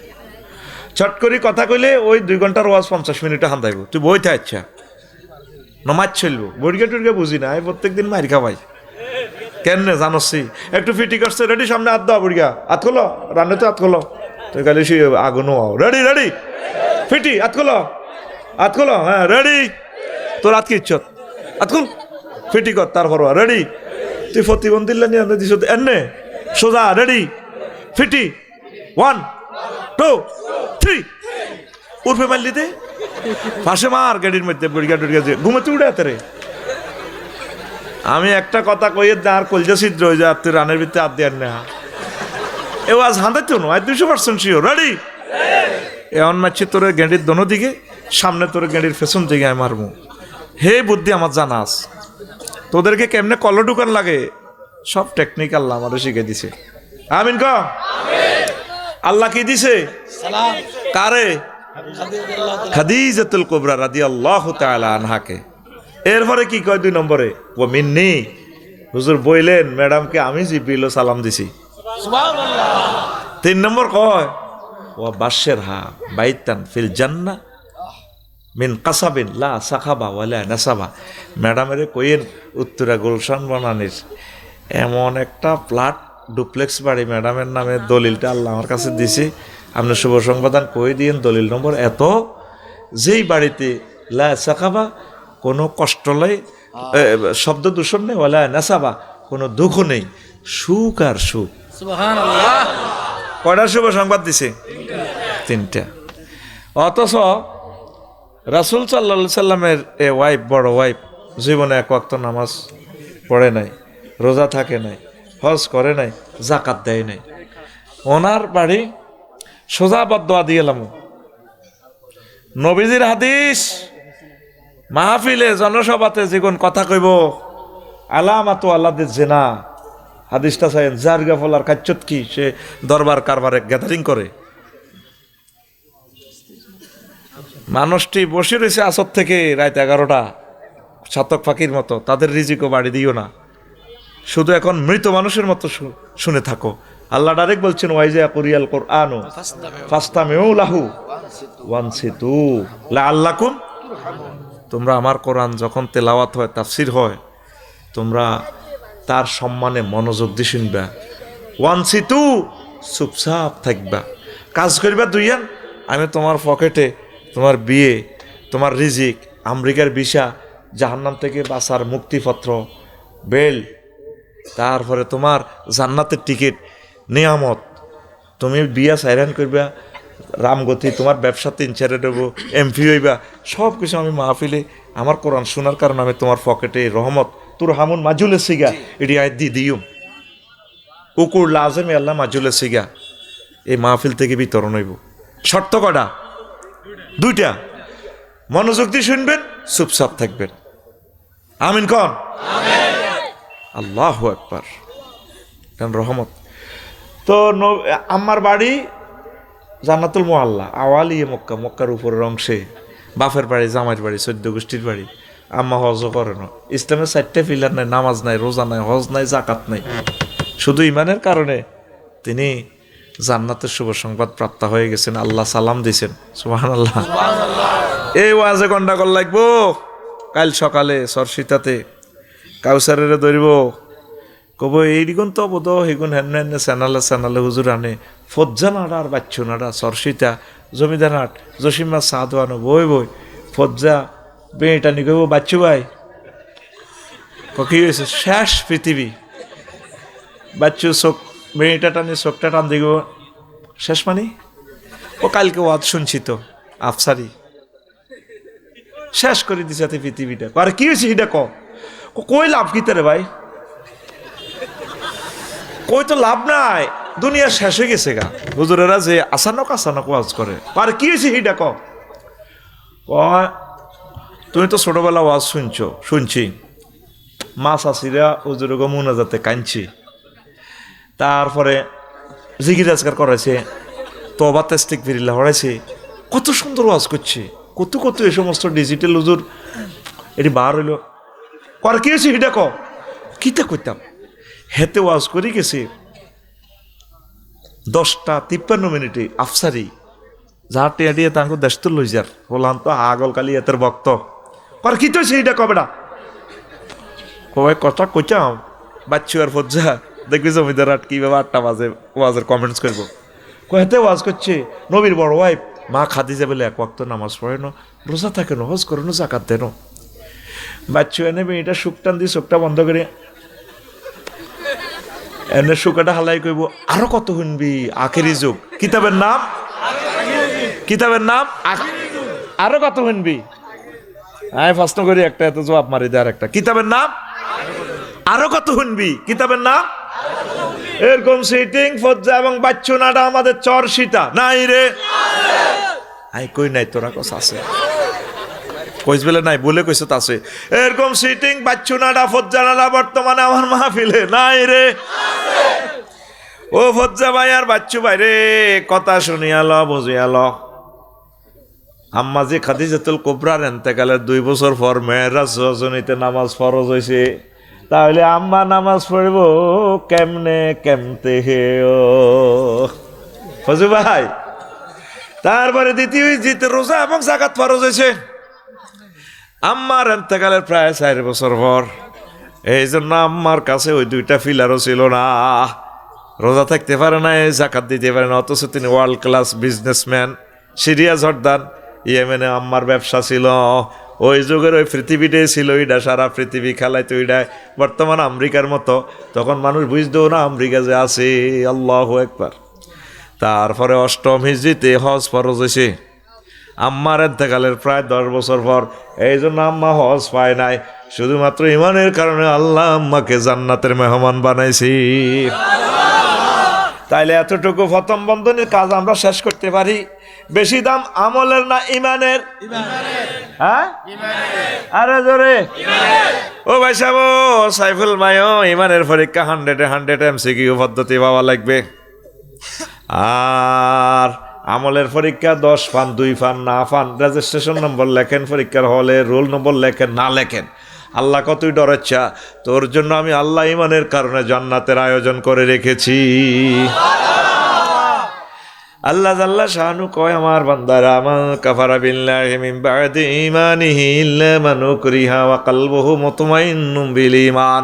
ছট করে কথা কইলে ওই 2 ঘন্টার ওয়াজ 50 মিনিটে হান্দাইব। তুই বইতে আচ্ছা নমাজ চলবো বর্গে টুর্গে বুঝি না, আমি প্রত্যেকদিন মার খাওয়াই কেন জানসি। একটু ফিটি করছে, রেডি সামনে হাত দাও বুড়িয়া, হাত খোলো রান্না তো হাত খোলো, তুই খালি সে আগুনও রেডি রেডি ফিটি হাত খোলো হ্যাঁ রেডি, তোর হাত কি ইচ্ছত হাত খুল ফিটি কর, তারপর রেডি। তুই প্রতিবন্ধী নিয়ে দিস এনে সোজা রেডি ফিটি 1 2 3 উর্ফে মারলি দে পাশে মার গাড়ির মধ্যে বুড়িয়া টুড়িয়া যে ঘুমাতে উড়ে হাতে রে। আমি একটা কথা কইয়ে আর কলজা ছিদ্র হয়ে যায়, তুই রানের ভিতরে হাত দেয়ার না এ আজ হাঁদাইতো না 200% শিওর রেডি। এমন মারছি তোর গেঁড়ির দোনো দিকে, সামনে তোর গেঁড়ির পেছন দিকে আমি মারবো। হে বুদ্ধি আমার জানা আছে, তোদেরকে কেমনে কল ঢুকান লাগে সব টেকনিক আল্লাহ আমাদের শিখে দিছে। আমিন ক আল্লাহ কি দিছে কারে? খাদিজাতুল কুবরা রাদিয়াল্লাহু তাআলা আনহাকে। এরপরে কি কয় 2 নম্বরে ও মিন্নি, হুজুর বইলেন ম্যাডামকে আমি জিবরিল সালাম দিছি। সুবহানাল্লাহ। 3 নম্বর কয় ও বাশশির হা বাইতান ফিল জান্নাহ মিন কাসাবিন লা সাখাবা ওয়ালা নাসাবা। ম্যাডামের কইেন উত্তরা গুলশান বনানির এমন একটা ফ্ল্যাট ডুপ্লেক্স বাড়ি ম্যাডামের নামে দলিলটা আল্লাহ আমার কাছে দিছি, আপনি শুভ সংবাদান কই দিয়েন দলিল নম্বর এত, যেই বাড়িতে লা সাখাবা কোনো কষ্ট নেই, শব্দ দূষণ নেই, ওয়ালা নাসাবা কোনো দুঃখ নেই, সুখ আর সুখ। সুবহানাল্লাহ। কয়টা শুভ সংবাদ দিছে? 3টা। অথচ রাসূল সাল্লাল্লাহু আলাইহি সাল্লামের এ ওয়াইফ, বড় ওয়াইফ, জীবনে 1 ওয়াক্ত নামাজ পড়ে নাই, রোজা থাকে নাই, হজ করে নাই, যাকাত দেয় নাই। ওনার বাড়ি সোজা বদদোয়া দিয়ে এলাম। নবীজির হাদিস মাহফিলে জনসভাতে যেগুন কথা কইব আলামাতু আল্লাদের জেনা, হাদিসটা চাইন যার গাফলার কাচ্চত কি সে দরবার কারবারে গ্যাদারিং করে। মানুষটি বসে রয়েছে আসর থেকে রাত 11টা ছাতক ফাঁকির মতো, তাদের রিজিকও বাড়ি দিও না, শুধু এখন মৃত মানুষের মতো শুনে থাকো। আল্লাহ ডাইরেক্ট বলছেন ওয়াইজা কুরিয়াল কোরআন ফাস্তামিউ লাহু ওয়ানসিতু লাআল্লাকুম, তোমরা আমার কোরআন যখন তেলাওয়াত হয়, তাফসির হয়, তোমরা তার সম্মানে মনোযোগ দিয়ে শুনবা। ওয়ানসিতু চুপচাপ থাকবা, কাজ করবা দুইয়ান। আমি তোমার পকেটে তোমার বিয়ে, তোমার রিজিক, আমেরিকার ভিসা, জাহান্নাম থেকে বাঁচার মুক্তিপত্র, বেল, তারপরে তোমার জান্নাতের টিকিট, নিয়ামত, তুমি বিয়া সাইরান করবা, রামগতি, তোমার ব্যবসা 3-4 দেবো, এমপি হইবা, সব কিছু আমি মাহফিলে আমার কোরআন শোনার কারণে আমি তোমার পকেটে রহমত তোর হামুন মাজুলে সিগা এটি আয় দি দিউম উকুর লাজেমে আল্লাহ মাজুলে সিগা এই মাহফিল থেকে বিতরণ হইব। শর্ত কটা? 2টা। মনোযোগ দিয়ে শুনবেন, চুপচাপ থাকবেন। আমিন কন আল্লাহু আকবার। রহমত তো আমার বাড়ি জান্নাতুল মুআল্লা, আওয়ালিয়ে মক্কা, মক্কার উপরের অংশে। বাপের বাড়ি, জামাইয়ের বাড়ি, 14 গোষ্ঠীর বাড়ি। আম্মা হজও করে না। ইসলামের 4টে পিলার নাই, নামাজ নাই, রোজা নাই, হজ নাই, জাকাত নাই, শুধু ইমানের কারণে তিনি জান্নাতের শুভ সংবাদ প্রাপ্ত হয়ে গেছেন। আল্লাহ সালাম দিয়েছেন। সুবহানাল্লাহ। এই ওয়াজে গন্ডাগোল লাগবো। কাল সকালে সরসিতাতে কাউসারের ধরিব, কব এইগুন তো বোধ হেগুন হেন হেন স্যানালে হুজুর আনে ফজ্জা নাড়া আর বাচ্চু নাড়া সরসিতা জমিদার হাট জসিমা সাধু আনো বই বই ফজ্জা বেটা নি কব বাচ্চু ভাই কি হয়েছে শেষ পৃথিবী। বাচ্চু চোখ মেয়েটা টানি চোখটা টান দিব শেষ মানে ও কালকে ওয়াজ শুনছি তো আফসারি শেষ করে দিছে পৃথিবীটা। আর কি হয়েছে সেটা কই লাভ কিতে রে ভাই, কই তো লাভ নাই, দুনিয়া শেষ হয়ে গেছে গা। হুজুরেরা যে আসানক ওয়াজ করে, আর কি হয়েছে সেটা তুমি তো ছোটবেলা ওয়াজ শুনছি মাছ আসিরা হুজুর গো মুনাজাতে কাঁদছি, তারপরে জিকির আজকার করাইছে, তওবা ইস্তিগফার হরাইছে, কত সুন্দর ওয়াজ করছে, কত কত এই সমস্ত ডিজিটাল হুজুর এটি বার হইল কর কি হয়েছে এটা ক কিতা করতাম হেতে ওয়াজ করে গেছে 10:53 আফসারি যার টিয়া দিয়ে তাঙ্কু দেশ তো লই যার বললাম তো আগল কালি এতের ভক্ত কর কি তো সেইটা কবেটা কবে কথা কইতাম বাচ্চু আর ফজ্জা দেখবি জমিদার আট কিভাবে 8টা বাজে ওয়াজের কমেন্টস করবো কয়েতে ওয়াজ করছে নবীর বড় ওয়াইফ মা খাদিজা বলে এক ওয়াক্ত নামাজ পড়ে না রোজা থাকে না হজ করে না জাকাত দেন বাচ্চু এনে এটা সুখ টান দিয়ে চোখটা বন্ধ করে এনে শুকাটা হালাই কইব আরো কত শুনবি আখেরি যুগ কিতাবের নাম আরো কত শুনবি আমি প্রশ্ন করি একটা এত জবাব মারি দেয় আর একটা কিতাবের নাম আরো কত শুনবি কিতাবের নাম এরকম সিটিং ফজ্জা এবং বাচ্চু নাটা আমাদের চর সীতা নাই রে আই কই নাই তোরা কস আছে কইস বলে নাই বলে কইছ আছে এরকম সিটিং বাচ্চু নাটা ফজ্জা নাটা বর্তমানে আমার মাহফিলে নাই রে ও ফজ্জা ভাই আর বাচ্চু ভাই রে কথা শুনিয়াল বুঝিয়াল আম্মা যে খাদিজাতুল কুবরার ইন্তেকালের 2 বছর পর মেরাজ রজনীতে নামাজ ফরজ হয়েছে তাহলে আম্মা নামাজ পড়ব কেমতে হে ও ফজু ভাই তারপরে দ্বিতীয় জিতে রোজা এবং জাকাত ফরজ হয়েছে আম্মার ইন্তেকালের প্রায় 4 বছর পর এই জন্য আম্মার কাছে ওই 2টা ফিলারও ছিল না রোজা থাকতে পারে না জাকাত দিতে পারে না অথচ তিনি world class businessman Syria Jordan ইয়েমেনে আম্মার ব্যবসা ছিল ওই যুগের ওই পৃথিবীটাই ছিল ওইটা সারা পৃথিবী খেলাইতো ওইটা বর্তমান আমেরিকার মতো তখন মানুষ বুঝতেও না আমেরিকা যে আছে আল্লাহু আকবার তারপরে 8ম হিজরিতে হজ ফরজ হয়েছে আম্মার ইন্তেকালের প্রায় 10 বছর পর এই জন্য আম্মা হজ পায় নাই শুধুমাত্র ইমানের কারণে আল্লাহ আম্মাকে জান্নাতের মেহমান বানাইছি তাইলে এতটুকু প্রথম বন্ধনের কাজ আমরা শেষ করতে পারি বেশি দাম আমলের না ইমানের হ্যাঁ আরে জোরে ও ভাই সাহেব সাইফুল ভাইও ইমানের পরীক্ষা 100 MCQ পদ্ধতি পাওয়া লাগবে আর আমলের পরীক্ষা 10 পান 2 পান না পান রেজিস্ট্রেশন নম্বর লেখেন পরীক্ষার হলে রোল নম্বর লেখেন না লেখেন আল্লাহ কতই ডরেচ্ছা তোর জন্য আমি আল্লাহ ইমানের কারণে জান্নাতের আয়োজন করে রেখেছি আল্লাহ জাল্লা শানু কয় আমার বান্দারা মান কাফারা বিল্লাহি মিন বাদি ঈমানিহি ইল্লা মান উকরিহা ওয়া কলবুহু মুতমাইন্নুম বিল ঈমান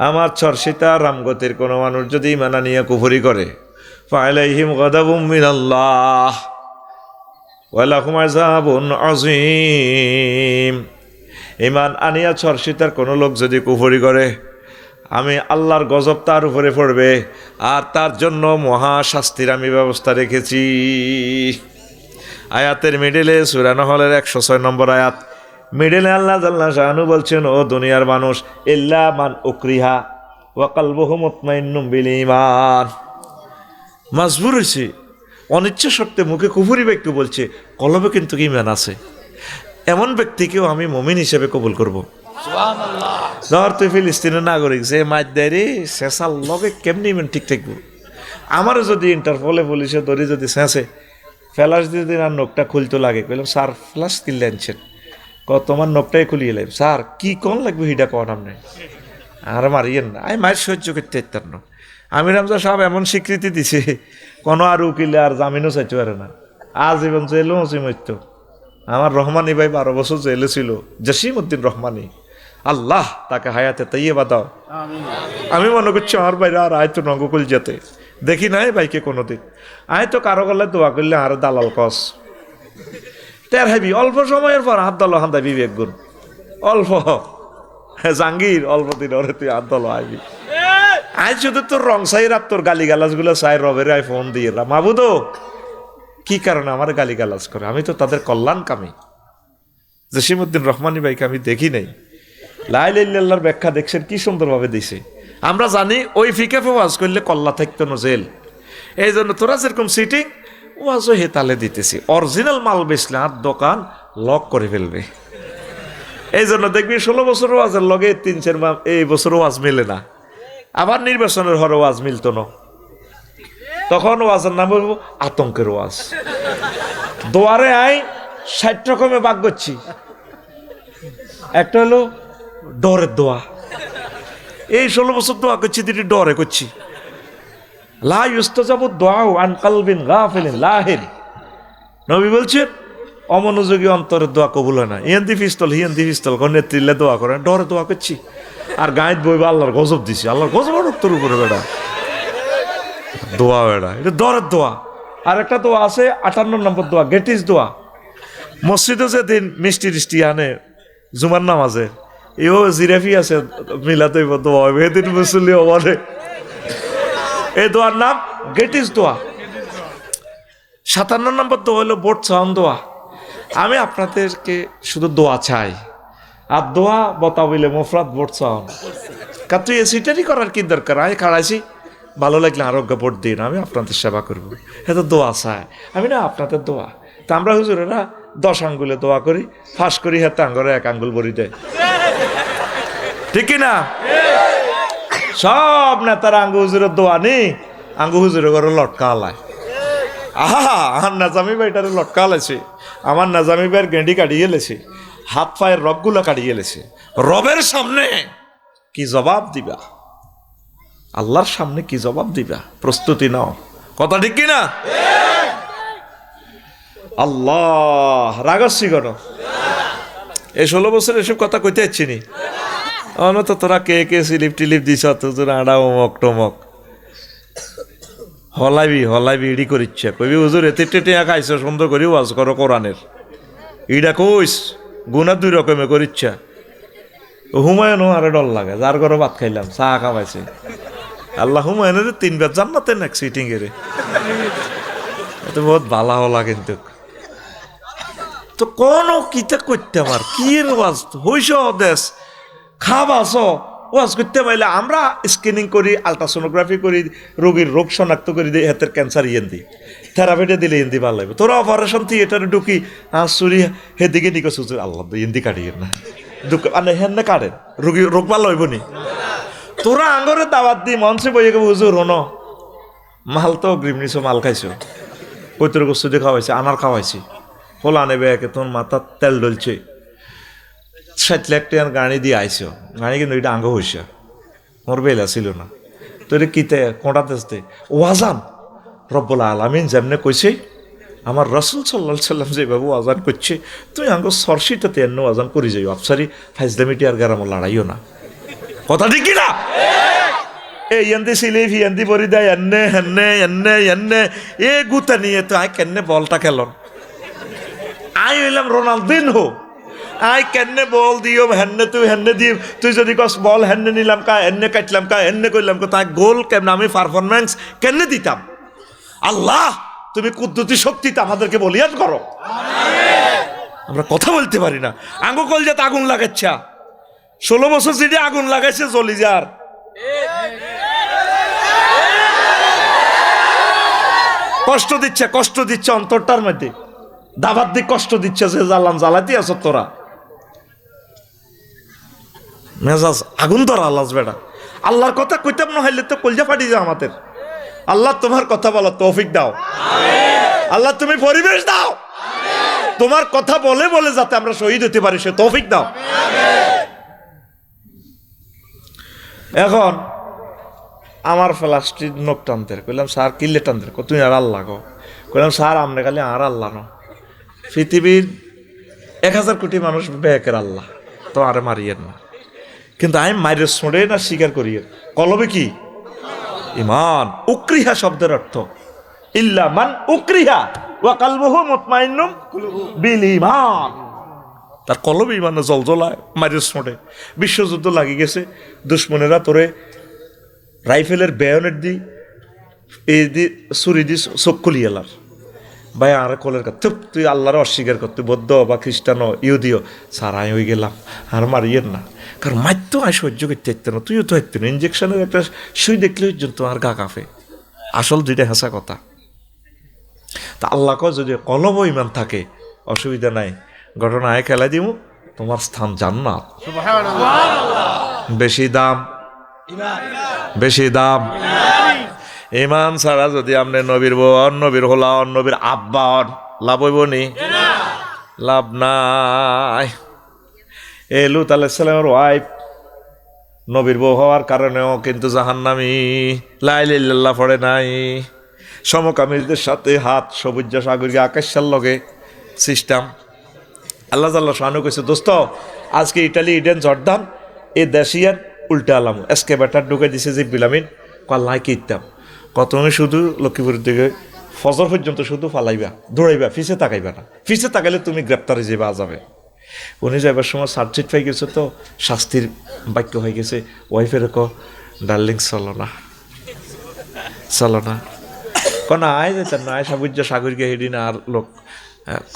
আমার চর্ষিতা রামগতির কোন মানুষ যদি ঈমান নিয়ে কুফরি করে ফালাইহিম গাদাবুম মিনাল্লাহ ওয়া লাহুম আযাবুন আযীম ঈমান আনিয়া চর্ষিতার কোন লোক যদি কুফরি করে আমি আল্লাহর গজব তার উপরে পড়বে আর তার জন্য মহা শাস্তির আমি ব্যবস্থা রেখেছি আয়াতের মিডিলে সূরা নহলের 106 নম্বর আয়াত মিডিলে আল্লাহ জাল্লা শানু বলছেন ও দুনিয়ার মানুষ ইল্লা মান উকরিহা ওয়া কলবুহু মুতমাইন্নুম বিল ঈমান মজবুর হইছে অনিচ্ছা সত্ত্বে মুখে কুফরি ব্যক্তি বলছে কলবে কিন্তু ঈমান আছে এমন ব্যক্তিকেও আমি মুমিন হিসেবে কবুল করব ধর তুই ফিলিস্তিনের নাগরিক যে মাছ দেয় রে শেষার লগে কেমনি ইমান ঠিক থাকবো আমারও যদি ইন্টারপোলে পুলিশে ধরি যদি শেষে ফ্লাশ দিয়ে দিন আর নখটা খুলতে লাগে কইলাম স্যার ফ্লাশ কিনলে আনছেন তোমার নখটাই খুলিয়ে লাইব স্যার কি কোন লাগবে হিটা কন আপনি আর মারিয়েন না আমি মায়ের সহ্য করতে পারতাম না আমি রামজা সাহেব এমন স্বীকৃতি দিছে কোনো আর উকিলে আর জামিনও চাইতে পারে না আজীবন জেলও মরতো আমার রহমানি ভাই 12 বছর জেলে ছিল জসিমউদ্দিন রহমানি আল্লাহ তাকে হায়াতে তাইয়্যিবা দাও আমি মনে করছি আমার বাইরে আর আয়তো নগকুল যেতে দেখি নাই ভাইকে কোনোদিন আয় তো কারো গলে দোয়া করলে আর দালাল কস তের হাবি অল্প সময়ের পর হাত দল হান্দা বিবেক গুণ অল্প জাঙ্গির অল্প দিন ওরে তুই হাত দল আইবি আজ শুধু তোর রং সাই রাত তোর গালি গালাজ গুলো চাই রবের আয় ফোন দিয়ে মাবুদো কি কারণে আমার গালি গালাজ করে আমি তো তাদের কল্যাণ কামি জসিমউদ্দিন রহমানি ভাইকে আমি দেখি নাই লা ইলাহা ইল্লাল্লাহর ব্যাখ্যা দেখছেন কি সুন্দরভাবে দিছে আমরা জানি ওই ফিকাফে ওয়াজ করলে কল্লা থাকতো না জেল এই জন্য তোরা যেরকম সিটিং ওয়াজও হেতালে দিতেছি অরিজিনাল মাল বেচলে আর দোকান লক করে ফেলবে এই জন্য দেখবি 16 বছর ওয়াজের লগে 3-4 মাস এই বছর ওয়াজ মিলে না আবার নির্বাচনের হরে ওয়াজ মিলতো না তখন ওয়াজের নাম বলবো আতঙ্কের ওয়াজ দোয়ারে আই 60 রকমের বাগ করছি একটা হলো ডরের দোয়া, এই 16 বছর দোয়া করছি দিদি ডরে করছি। লা ইউস্তাজাবু দুআউ আন কালবিন গাফিলিন লাহিন, নবী বলছেন অমনোযোগী অন্তরের দোয়া কবুল হয় না। হিয়ান্দি পিস্তল নেত্রিলে দোয়া করে, ডরে দোয়া করছি আর গায়েত বইবা আল্লাহর গজব দিছি, আল্লাহর গজব রক্তর উপরে বেড়া দোয়া বেড়া, এটা ডরের দোয়া। আর একটা দোয়া আছে 58 নম্বর দোয়া, গেটিস দোয়া। মসজিদে যেদিন মিষ্টি টিষ্টি আনে জুমার নামাজে, এও জিরাফি আছে মিলাতে দোয়া হবে, এদিন মুসল্লি বলে এই দোয়ার নাম গেটিস দোয়া। 57 নম্বর দোয়া হলো বোট চাওয়ান দোয়া। আমি আপনাদেরকে শুধু দোয়া চাই, আর দোয়া বতাবিলে মুফরাদ বোট চাওয়ান, কারণ তুই এসিটারই করার কি দরকার? আমি খাড়াইছি, ভালো লাগলে আরোগ্য ভোট দিন, আমি আপনাদের সেবা করবো, এত দোয়া চাই আমি না আপনাদের দোয়া। তা আমরা হুজুরেরা 10 আঙ্গুলে দোয়া করি, ফাঁস করি হাতে আঙ্গুলে 1 আঙ্গুল বড়ি দেয়, ঠিক না? সব নেতারা আঙ্গু হুজুরের দোয়া নেই, আঙ্গু হুজুরের ঘরে লটকা আলায়। আহা, আমার নাজামি ভাইটারে লটকা আলাইছে, আমার নাজামি ভাইয়ের গেঁডি কাটিয়ে এলেছে, হাত পায়ের রগগুলো কাটিয়ে এলেছে। রবের সামনে কি জবাব দিবা? আল্লাহর সামনে কি জবাব দিবা? প্রস্তুতি নাও, কথা ঠিক কিনা? আল্লাহ রাগসি কেন? এই 16 বছর এসব কথা কইতে যাচ্ছি নি, তো তোরা কে কে স্লিপ টিলিপ দিছ, তোরা আড়া অমক টমক হলাইবি ইডি করিচ্ছে, কইবি হুজুর এতে টেটিয়া খাইছ, সুন্দর করি ওয়াজ করো কোরআনের, ইডা কইস গুণা 2 রকমে করিচ্ছা। হুমায়ুনও আরে ডর লাগে, যার ঘরে ভাত খাইলাম চা খাওয়াইছে, আল্লাহ হুমায়ুনের 3 বার জান্নাতে নাক সিটিং এর, এটা বহুত ভালা হলা। কিন্তু তো কোনো কিতা করতে আমার কি ওয়াজ হইস দেশ খাবাস ওয়াজ করতে পারলে আমরা স্ক্যানিং করি, আলট্রাসোনোগ্রাফি করি, রোগীর রোগ শনাক্ত করি দিই, হাতের ক্যান্সার ইয়েন দিই, থেরাপিটা দিলে ইন্দি ভালো লাগবে। তোরা অপারেশন থিয়েটারে ঢুকি চুরি হেদিকে নিকো সুচুর আল্লাহ ইন্দি কাটিয়ে না মানে হেন না কাটেন, রোগী রোগ ভালো হইব নি? তোরা আঙ্গরে দাওয়াত দি মঞ্চে বইয়ে গেবো হুজুর হনো মাল তো অগ্রিম নিছো, মাল খাইছো, পৈতৃক গোস্তুদি খাওয়াইছে, আনার খাওয়াইছি, ফোলা নেবে একে তোর মাথার তেল ডলছে, 60 লাখ টাকার গাড়ি দিয়ে আইসো, গাড়ি কিন্তু এটা আঙ্গ হইসা মোর বেলা ছিল না, তো এটা কিতে কোঁটাতে ওয়াজান রব্বুল আলামিন যেমনে কইছে, আমার রাসূল সাল্লাল্লাহু আলাইহি সাল্লাম যেভাবে ওয়াজান করছে, তুই আঙ্গ সরসিটাতে এন্ন ওয়াজান করি যাইও, আফসারি ফাইজদামিটি আর গারামো লড়াইও না, কথা ঠিক কিনা? এই এন্দি সিলিফ এন্দি বরি দেয় এন্নে হেন্নে এন্নে এন্নে এ গুতা নিয়ে তো আই কেন্নে বলটা খেলন, আই হইলাম রোনালদিনহো, আই কেন্নে বল দিও হেন্নে তুই হেন্নে দিও, তুই যদি কস বল হেন্নে নিলাম কা এন্নে কাটলাম কা এন্নে করলাম কা, তাই গোল কেমন আমি পারফরমেন্স কেন্নে দিতাম? আল্লাহ তুমি কুদ্দুতি শক্তিতে আমাদেরকে বলিয়ান করো, আমরা কথা বলতে পারি না, আঙ্গো কল যাতে আগুন লাগাচ্ছা, 16 বছর যেটা আগুন লাগাইছে জ্বলি যার, কষ্ট দিচ্ছে অন্তরটার মধ্যে, দাবাত দিয়ে কষ্ট দিচ্ছে যে জ্বালান জ্বালাতে আস তোরা, মেজাজ আগুন ধরা আল্লাহ বেটা। আল্লাহর কথা কইতাম না হইলে তো কলজা ফাটি যায় আমাদের। আল্লাহ তোমার কথা বলো তৌফিক দাও, আল্লাহ তুমি পরিবেশ দাও, তোমার কথা বলে বলে যাতে আমরা শহীদ হতে পারি সে তৌফিক দাও। এখন আমার প্লাস্টিক নখ টানতে কইলাম স্যার কিল্লে টানতে, তুমি আর আল্লাহ গো, কইলাম স্যার আমরা খালি আর আল্লাহ ন, পৃথিবীর 1000 কোটি মানুষ বেকের আল্লাহ, তো আরে মারিয়েন না, কিন্তু আমি মাইরের শোনে না স্বীকার করি, কলবে কি ইমান, উকরিহা শব্দের অর্থ ইল্লা মান উকরিহা ওয়া কালবুহু মুতমাইন্নুম বিল ঈমান, তার কলবে ইমানে জলজলায়, মাইরের শোনে। বিশ্বযুদ্ধ লাগি গেছে, দুশ্মনেরা তোরে রাইফেলের বেয়নেট দি এই দি ছুরি দি চোখ খুলি এলার, ভাই আর কলের কথা তুই আল্লাহর অস্বীকার করতে বৌদ্ধ বা খ্রিস্টান ইহুদিও সারাই হয়ে গেলাম আর মারিয়েন না, কারণ মার তো আয় সহ্য করতে থাকতে না, তুইও তো থাকতে না, ইঞ্জেকশনের একটা সুই দেখলে তোমার গা কাঁপে, আসল দুইটা হাসা কথা। তা আল্লাহ কয় যদি কলব ইমান থাকে অসুবিধা নাই, ঘটনা আয় খেলা দিব, তোমার স্থান জান্নাত, বেশি দাম ইমান ছাড়া যদি আপনি নবীর বোন নবীর হলা নবীর আব্বা লাভ হইব নি? লাভ নাই। এ লুত আলাইহিস সালামের ওয়াইফ নবীর বউ হওয়ার কারণেও কিন্তু জাহান্নামী, লা ইলাহা ইল্লাল্লাহ পড়ে নাই। সমকামীদের সাথে হাত সবুজ সাগরকে আকাশের লগে সিস্টেম। আল্লাহ জাল্লা শানু কইছে, দোস্ত আজকে ইটালি, ইডেন, জর্দান এই দেশিয়ার উল্টা আলাম এসকে ব্যাটার ঢুকে দিছে যে বিলামিন কল্লাই কি ইত্যাম কত শুধু লক্ষ্মীপুরের দিকে ফজর পর্যন্ত শুধু ফালাইবা, দৌড়াইবা, ফিসে তাকাইবা না। ফিসে তাকাইলে তুমি গ্রেপ্তারে যাবা যাবে। উনি যাবার সময় সার্জিট পাই গেছে, তো শাস্তির বাক্য হয়ে গেছে। ওয়াইফের ডার্লিং চলো না, চলো না, না আয় যেতেন না, আয় সাবুজ্য সাগরকে হেডি না। আর লোক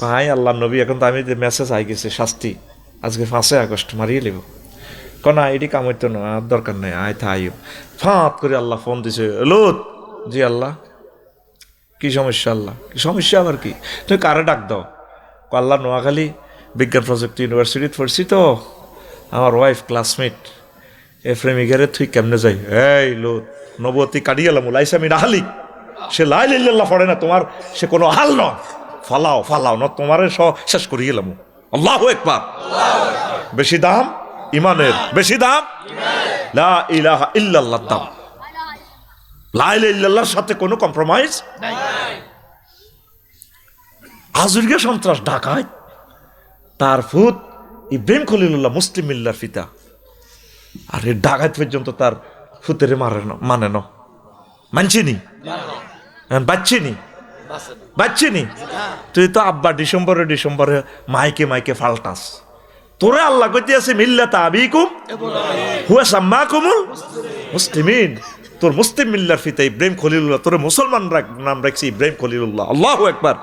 কাই আল্লাহ নবী, এখন তো আমি যে মেসেজ আই গেছে শাস্তি আজকে 5 আগস্ট মারিয়ে নেব। না এটি কাম হইতো না, আর দরকার নেই, আয় থা আইও। ফাঁত করে আল্লাহ ফোন দিছে, লোত জি আল্লাহ কি সমস্যা? আল্লাহ কি সমস্যা আবার কি? তুমি কারে ডাক দাও? আল্লাহ নোয়াখালী বিজ্ঞান প্রযুক্তি ইউনিভার্সিটিতে পড়ছি তো, আমার ওয়াইফ ক্লাসমেট এ প্রেমিকারে তুই কেমনে যাই? এই লোত নবতী কাটিয়ে এলাম লাইসা আমি রাহালি, সে লাই লাইল্লাহ পড়ে না, তোমার সে কোনো হাল নয়, ফালাও ফালাও না, তোমারে শেষ করিয়ে এলাম। আল্লাহু আকবার। বেশি দাম ইমানের, বেশি দাম লা ইলাহা ইল্লাল্লাহ দাম। লা ইলাহা ইল্লাল্লাহর সাথে কোনো কম্প্রোমাইজ নাই। আজুরগে সন্ত্রাস ঢাকায়, তার ফুত ইব্রাহিম খলিলুল্লাহ মুসলিম মিল্লার পিতা, আর এই ডাকাত পর্যন্ত তার ফুতেরে মানে না, মানছিনি বাচ্চিনি বাচ্চিনি। তুই তো আব্বা ডিসেম্বরে মাইকে মাইকে ফাল্টাস। তোরে আল্লাহ কইতে আছে মিল্লাতা আবিকুম হুয়া সাম্মাকুমুল মুসলিমিন। তোর মুসলিম মিল্লার ফিতা ইব্রাহিম খলিলুল্লাহ, তোরে মুসলমান নাম রাখছি ইব্রাহিম খলিলুল্লাহ। আল্লাহু আকবার।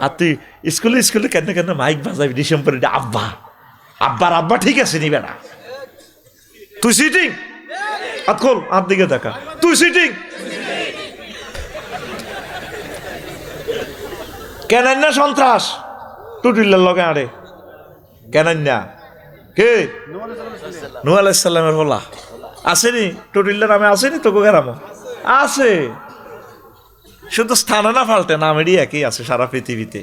আর তুই স্কুলে কেন মাইক বাজাবি ডিসেম্বরে? আব্বা আব্বার আব্বা ঠিক আছে নিবে না। তুই সিটিং হাত খোল, হাত দিকে দেখা, তুই সিটিং কেন না সন্ত্রাস টুটিল্লার লগে আরে কেন না? কে? নূহ আলাইহিস সালামের বলা আসেনি? টুটিল্লার নামে আসেনি? তো গ্রাম আছে, শুধু স্থানে না ফাল্টে, নামেরই একই আছে সারা পৃথিবীতে।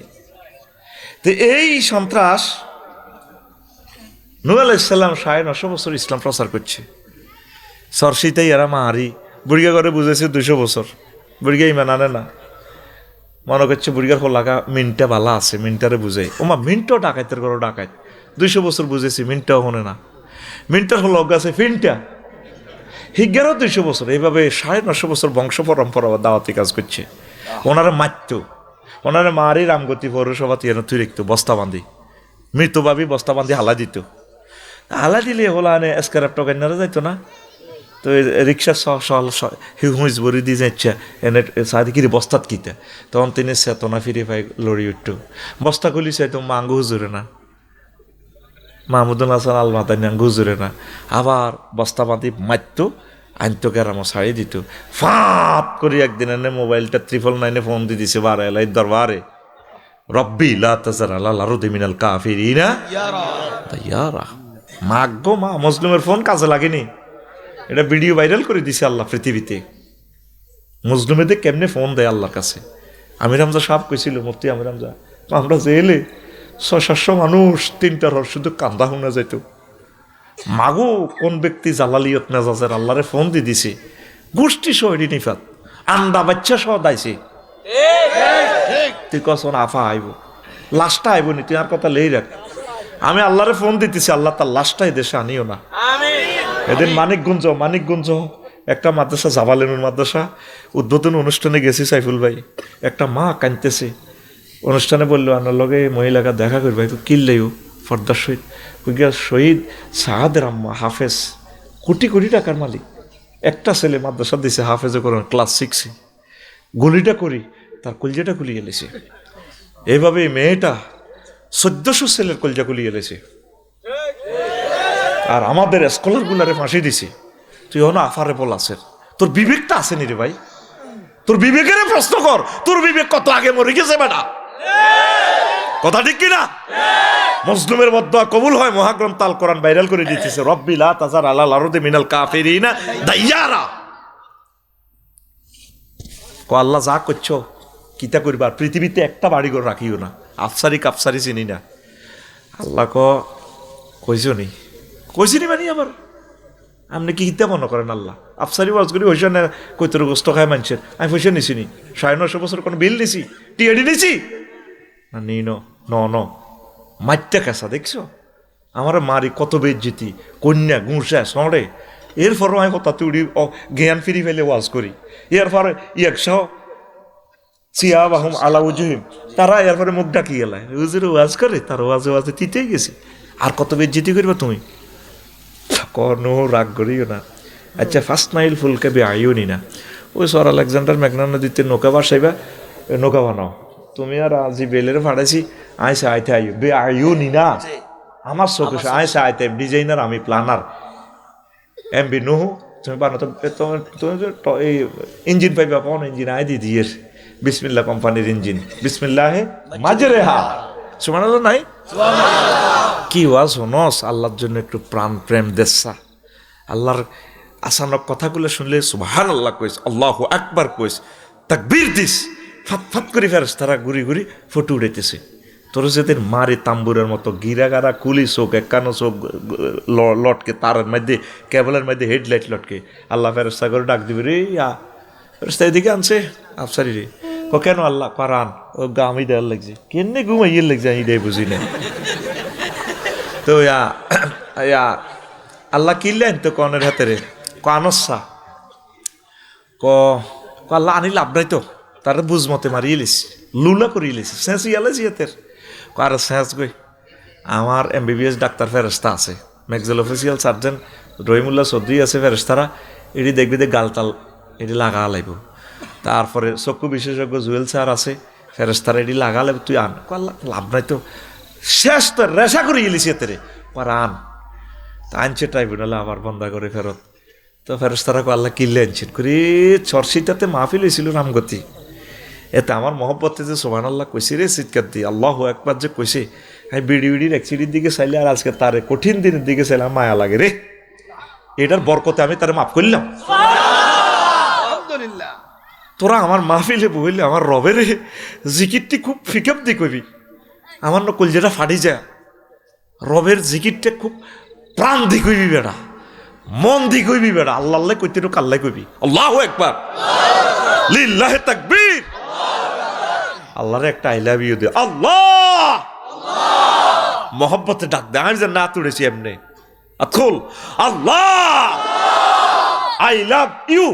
তো এই সন্ত্রাস নূহ আলাইহিস সালাম 950 বছর ইসলাম প্রচার করছে। সরসিতেই এরা মাহারি বুড়িগা করে বুঝেছে 200 বছর, বুড়িগা ইমান আনে না, মনে করছে বুড়িগার লাগা মিনটা বালা আছে, মিনটারে বুঝে ওমা মিনটাও ডাকাইতের ঘর ডাকাইত 200 বছর বুঝেছি, মিনটাও হনে না, মিনটার হল আছে ফিনটা হিজ্ঞারও 200 বছর। এইভাবে 950 বছর বংশ পরম্পরা দাওয়াতি কাজ করছে। ওনারা মারত, ওনারা মারি রামগতি পৌরসভা তিয়ানো তুই রাখতো বস্তা বান্ধি, মৃত্যুভাবী বস্তা বান্ধি হালা দিত। হালা দিলে হলো আনে স্ক্র্যাপ টকাইনারা যাইতো না, তো রিক্সা হুইজ বরি দিয়ে যাচ্ছে এনে সাদিকিরি বস্তাত কিতে, তখন তিনি চেতনা ফিরে পাই লড়ি উঠত। বস্তা খুলি চাই তো মাঙ্গু হুজুরে না, মাহমুদুল হাসান আল মাদানি আঙ্গু হুজুরে না, আবার বস্তা বাঁধি মারতো, আনতো কেরামো ছাড়িয়ে দিত। ফাঁপ করে একদিন এনে মোবাইলটা 999 ফোন দিয়ে দিছে, বারে এলাই দরবারে রব্বি লা তাজার আলাল আরদি মিনাল কাফিরিনা দাইয়ারা। মাগো মা, মুসলিমের ফোন কাজে লাগেনি, এটা ভিডিও ভাইরাল করে দিছে আল্লাহ পৃথিবীতে। মুসলিমেদের কেমনে ফোন দেয় আল্লাহর কাছে। আমির হামজা সাহেব কইছিল, মুফতি আমির হামজা, আমরা জেলে 600-700 মানুষ 3টার হর শুধু কান্দা শোনা যেত। মাগো কোন ব্যক্তি জালালিয়ত মেজাজের আল্লাহরে ফোন দিয়ে দিছে, গোষ্ঠী শহীদ নিফাত আন্দা বাচ্চা সহ দাইছে। তুই কখন আফা আইব, লাশটা আইব নি, তুই আর কথা লেই রাখ। আমি আল্লাহরে ফোন দিতেছি, আল্লাহ তার লাশটাই দেশে আনিও না। এদিন মানিকগঞ্জ একটা মাদ্রাসা, জাবালেনুর মাদ্রাসা উদ্বোধন অনুষ্ঠানে গেছি, সাইফুল ভাই একটা মা কাঁদতেছে। অনুষ্ঠানে বললো আনার লগে মহিলাকে দেখা করবে, কিনলেও ফর্দার শহীদ শহীদ সাহাদের আম্মা হাফেজ, কোটি কোটি টাকার মালিক, একটা ছেলে মাদ্রাসা দিছে হাফেজে করেন ক্লাস 6-এ, গুলিটা করি তার কলজাটা খুলি গেলেছে। এইভাবে মেয়েটা 1400 ছেলের কলজা খুলি গেলেছে, আর আমাদের স্কলার গুলারে ফাঁসি দিছে। তুই হন আফারে বল আছে, তোর বিবেকটা আসেনি রে ভাই, তোর বিবেকের প্রশ্ন কর, তোর বিবেক কত আগে মরে গেছে বেটা, কথা ঠিক কিনা? মুসলিমের বদদোয়া কবুল হয়, মহাগ্রন্থ আল কোরআন ভাইরাল করে দিতেছে রব্বি লা তাজার আলাল আরদি মিনাল কাফিরিনা দাইয়ারা। কো আল্লাহ যা করছো কিতা করবা, পৃথিবীতে একটা বাড়িঘর রাখিও না, আফসারি কাফসারি চিনি না। আল্লাহ কইছো নি কইছি নি মানে আবার আপনি কি হিতে মনে করেন আল্লাহ আফসারি ওয়াজ করি হইছে না কৈতর গোস্ত খায় মানুষের আমি পয়সা নিছি নি 950 বছর কোনো বিল নিছি টিএডি নিছি না নি ন মাইত্যা কেসা দেখছো আমার মারি কত বেজ্জিতি কন্যা গুঁসা সড়ে এরপরও আমি কথা তুড়ি জ্ঞান ফিরি ফেলে ওয়াজ করি এরপরে একশো চিয়া বাহুম আলাউজহিম তারা এরপরে মুখ ডাকি গেলায় হুজুর ওয়াজ করে তার ওয়াজে তিতেই গেছি আর কত বেজ্জিতি করবে তুমি কোনো রাগ করিও না আচ্ছা ফার্স্ট মাইল ফুলকে বে আইও নি না ওই সর আলেকজান্ডার ম্যাগনা নদীতে নৌকা বাসাইবা নৌকা বানাও তুমি আর আজি বেলের ফাড়াইছি আইসা আইতে আইও বে আইও নি না আমার চোখে আইসা আইতে ডিজাইনার আমি প্ল্যানার এমবি নুহু তুমি বানাতো তুমি এই ইঞ্জিন পাইবা পাও ইঞ্জিন আই দিয়ে বিসমিল্লাহ কোম্পানির ইঞ্জিন বিসমিল্লাহ মাঝে হা সুবহানাল্লাহ নাই কি ওয়াজ হনস আল্লাহর জন্য একটু প্রাণ প্রেম দেশা আল্লাহর আসানক কথাগুলো শুনলে সুবহানাল্লাহ কইস আল্লাহু আকবার কইস তাকবীর দিস ফাত করে ফেরেশতারা ঘুরি ঘুরি ফটো উড়াইতেছে তোর যেদিন মারে তাম্বুরের মতো গিরাগারা কুলি চোখ একানো চোখ লটকে তারের মধ্যে কেবলের মধ্যে হেডলাইট লটকে আল্লাহ ফেরেশতা করে ডাক দিবি রে ফেরেশতা এদিকে আনছে আফসারি রে কেন আল্লাহ কোরআন ও গামি দেওয়ার লাগছে কেমনে ঘুমাইয়ে লাগছে আমি এটাই বুঝি না তো আল্লাহ কিনলেন তো কনের হাতে রে কানসা আল্লাহ আনি লাভ নাই তো তার বুঝ মতে মারিয়ে লিছি লুলা করিয়ে লিছি সেঁচ ইয়ালে জিয়াতের আর সেঁচ গই আমার এমবিবিএস ডাক্তার ফেরেশতা আছে ম্যাক্সেল অফিসিয়াল সার্জন রহিমুল্লাহ চৌধুরী আছে ফেরেশতারা এটি দেখবি যে গালতাল এটি লাগা লাইব তারপরে চক্ষু বিশেষজ্ঞ জুয়েল স্যার আছে ফেরেশতারা এটি লাগা লাইব তুই আন লাভ নাই তো শেষ তো রেশা করে ইলিছি এতে আর আন তা আনছে ট্রাইব্যুনালে আবার বন্ধা করে ফেরত তো ফেরেশতারা আল্লাহ কিনলে আনছেন করে চর্চিতাতে মাহফিল হয়েছিল রামগতি এতে আমার মহব্বতে যে সুবহানাল্লাহ কইছি রে চিৎকার দিয়ে আল্লাহু আকবার যে কইছে আমি বিড়ির একচিডির দিকে চাইলে আর আজকে তারে কঠিন দিনের দিকে চাইলে মায়া লাগে রে এটার বরকতে আমি তারে মাফ করলাম আলহামদুলিল্লাহ তোরা আমার মাহফিলে বইলে আমার রবের জিকিরটি খুব ফিকাপ দিয়ে কইবি আমার নকল যেটা ফাটি যায় রবের জিকিরটা খুব প্রাণ দিয়ে কইবি বেড়া মন দিয়ে কইবি বেড়া আল্লাহ আল্লাহ কইতে তো কাল্লাই কইবি আল্লাহু আকবার লিল্লাহি তাকবীর আল্লাহর একটা আই লাভ ইউ দে আল্লাহ মোহব্বতে ডাক দে আমি যে না তুড়েছি এমনি আতকুল আল্লাহ আই লাভ ইউ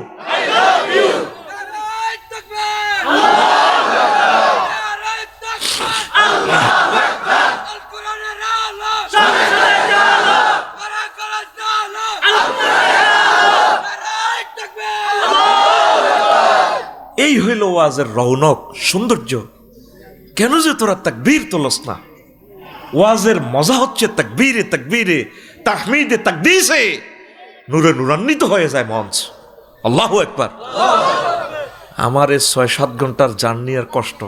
এই হইল ওয়াজের রৌনক সৌন্দর্য কেন যে তোরা তাকবীর তোলস না ওয়াজের মজা হচ্ছে তাকবীরে তাকবীরে তাহমিদে তাকদীসে নূরে নূরান্বিত হয়ে যায় মঞ্চ আল্লাহু আকবার আমার এই 6-7 ঘন্টার জার্নি আর কষ্ট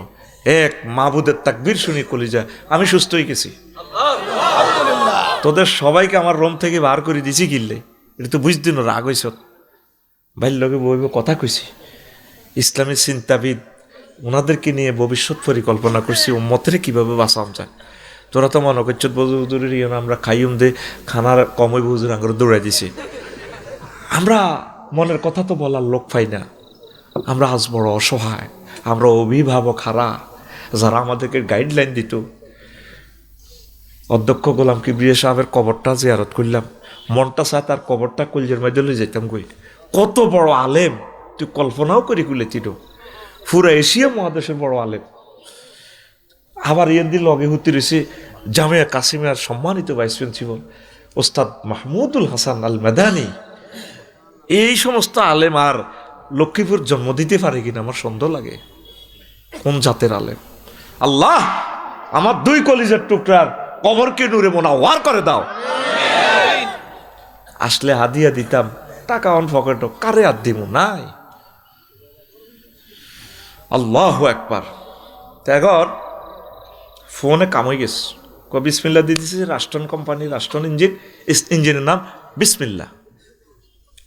এক মাবুদের তাকবীর শুনি কলিজা আমি সুস্থ হয়ে গেছি তোদের সবাইকে আমার রুম থেকে বার করে দিছি কিনলে এটা তো বুঝদিন রাগ হইছ ভাইয়ের লগে বইব কথা কইছি ইসলামী চিন্তাবিদ ওনাদেরকে নিয়ে ভবিষ্যৎ পরিকল্পনা করছি উম্মতের কীভাবে বাঁচাম যায় তোরা তো মনে করছ বজুরের ইয়ে আমরা খাইম দে খানার কমই বুজুর আঙুর দৌড়াই দিছি আমরা মনের কথা তো বলার লোক পাই না আমরা আজ বড় অসহায় আমরা অভিভাবক হারা যারা আমাদেরকে গাইডলাইন দিত অধ্যক্ষ গোলাম কিবরিয়া সাহেবের কবরটা জিয়ারত করলাম মনটা চায় তার কবরটা কলজের মধ্যে লই যেতাম কই কত বড় আলেম তুই কল্পনাও করে কুলেছিল পুরা এশিয়া মহাদেশের বড় আলেম আবার দিন লগে হতে রয়েছে জামিয়া কাসিমিয়ার সম্মানিত ভাইস প্রিন্সিপাল ওস্তাদ মাহমুদুল হাসান আল মাদানী এই সমস্ত আলেম আর লক্ষ্মীপুর জন্ম দিতে পারে কিনা আমার সন্দেহ লাগে কোন জাতের আলেম আল্লাহ আমার 2 কলিজার টুকরার কবরকে নূরে মোনাওয়ার করে দাও আসলে হাদিয়া দিতাম টাকা অন পকেট কারে আর দিব নাই আল্লাহু আকবার এখন ফোনে কাম হয়ে গেছে বিসমিল্লা দিয়ে দিয়েছে রাষ্ট্রন কোম্পানি রাষ্ট্রন ইঞ্জিনের নাম বিসমিল্লা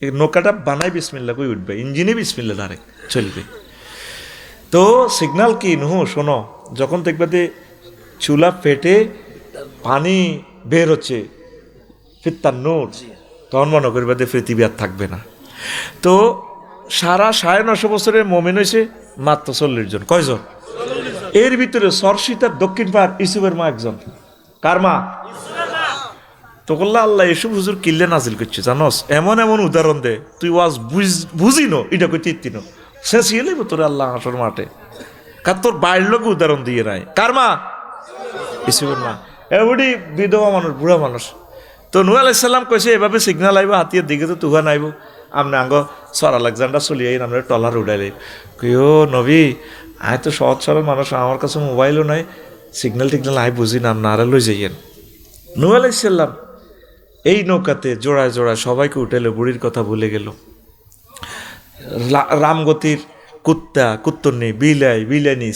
এই নৌকাটা বানাই বিসমিল্লা কই উঠবে ইঞ্জিনে বিসমিল্লা ডাইরেক্ট চলবে তো সিগনাল কি নহু শোনো যখন দেখবে যে চুলা পেটে পানি বের হচ্ছে ফিত্তার নূর, তখন মনে করবে যে পৃথিবী আর থাকবে না। তো সারা 950 বছরের মোমেন হয়েছে মাত্র 40 জন। কয়জন? এর ভিতরে সরসিতার দক্ষিণ পাড় ইসুফের মা একজন। কার মা? তো বললা আল্লাহ এসব হুজুর কিল্লে নাজিল করছে জানোস, এমন এমন উদাহরণ দে তুই ওয়াজ বুঝিনো এটা কই তিত্তিনো শেষ হইলে তোর আল্লাহ আসর মাঠে, কার তোর বাইরের লোক উদাহরণ দিয়ে নাই। কার মা? ইসুফের মা। এবারই বিধবা মানুষ, বুড়া মানুষ। তো নূহ আলাইহিস সালাম কইছে এভাবে সিগনাল আইব, হাতিয়ার দিকে তো তুহা নাইব, আপনি আঙ্গ সর আলেকজান্ডার চলিয়ে আমরা টলার উঠাইলে কেউ নবী আয় তো সহজ সরল মানুষ, আমার কাছে মোবাইলও নাই, সিগন্যাল টিগনাল আয় বুঝি না, আপনারা লই যাইয়েন। নূহ আলাইহিস সালাম এই নৌকাতে জোড়ায় জোড়ায় সবাইকে উঠাইল, বুড়ির কথা ভুলে গেল। রামগতির কুত্তা কুত্তরনি, বিলাই বিলানি,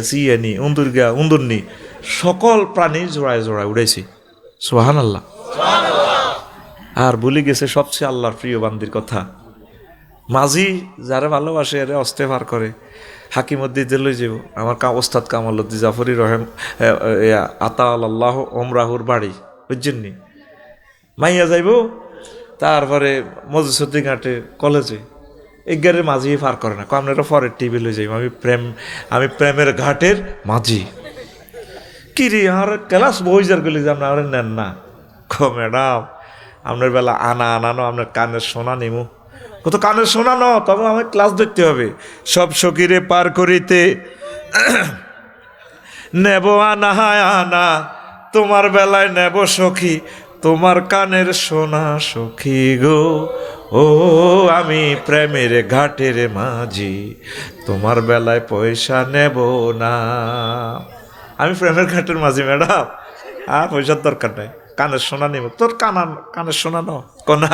সিয়ানি, উন্দুরগা উন্দুরনি, সকল প্রাণী জোড়ায় জোড়ায় উড়াইছি। সুবহানাল্লাহ। আর ভুলে গেছে সবচেয়ে আল্লাহর প্রিয় বান্দির কথা। মাঝি যারা ভালোবাসে এরা অস্তে পার করে, হাকিমুদ্দিন লই যাব আমার ওস্তাদ কামালউদ্দিন জাফরি রহেম আতা আল্লাহ ওমরাহুর বাড়ি, বুঝছেননি? মাইয়া যাইব, তারপরে মজুসুদ্দি ঘাটে কলেজে এগারে মাঝি পার করে না, আপনারা পরের টিভি লই যাইব, আমি প্রেমের ঘাটের মাঝি। কি রে আর ক্লাস বইজার গেলে যে আপনার নেন না, ম্যাডাম আপনার বেলা আনানো আপনার কানের সোনা নিমু, কত কানের সোনা ন, তবে আমাকে ক্লাস দেখতে হবে। সব সকিরে পার করিতে নেব আনা, তোমার বেলায় নেব সখী তোমার কানের সোনা সখী গো, ও আমি প্রেমের ঘাটের মাঝি, তোমার বেলায় পয়সা নেব না। আমি প্রেমের ঘাটের মাঝি ম্যাডাম, আর পয়সার দরকার নাই, কানের সোনা নিব। তোর কানের সোনা ন কনা,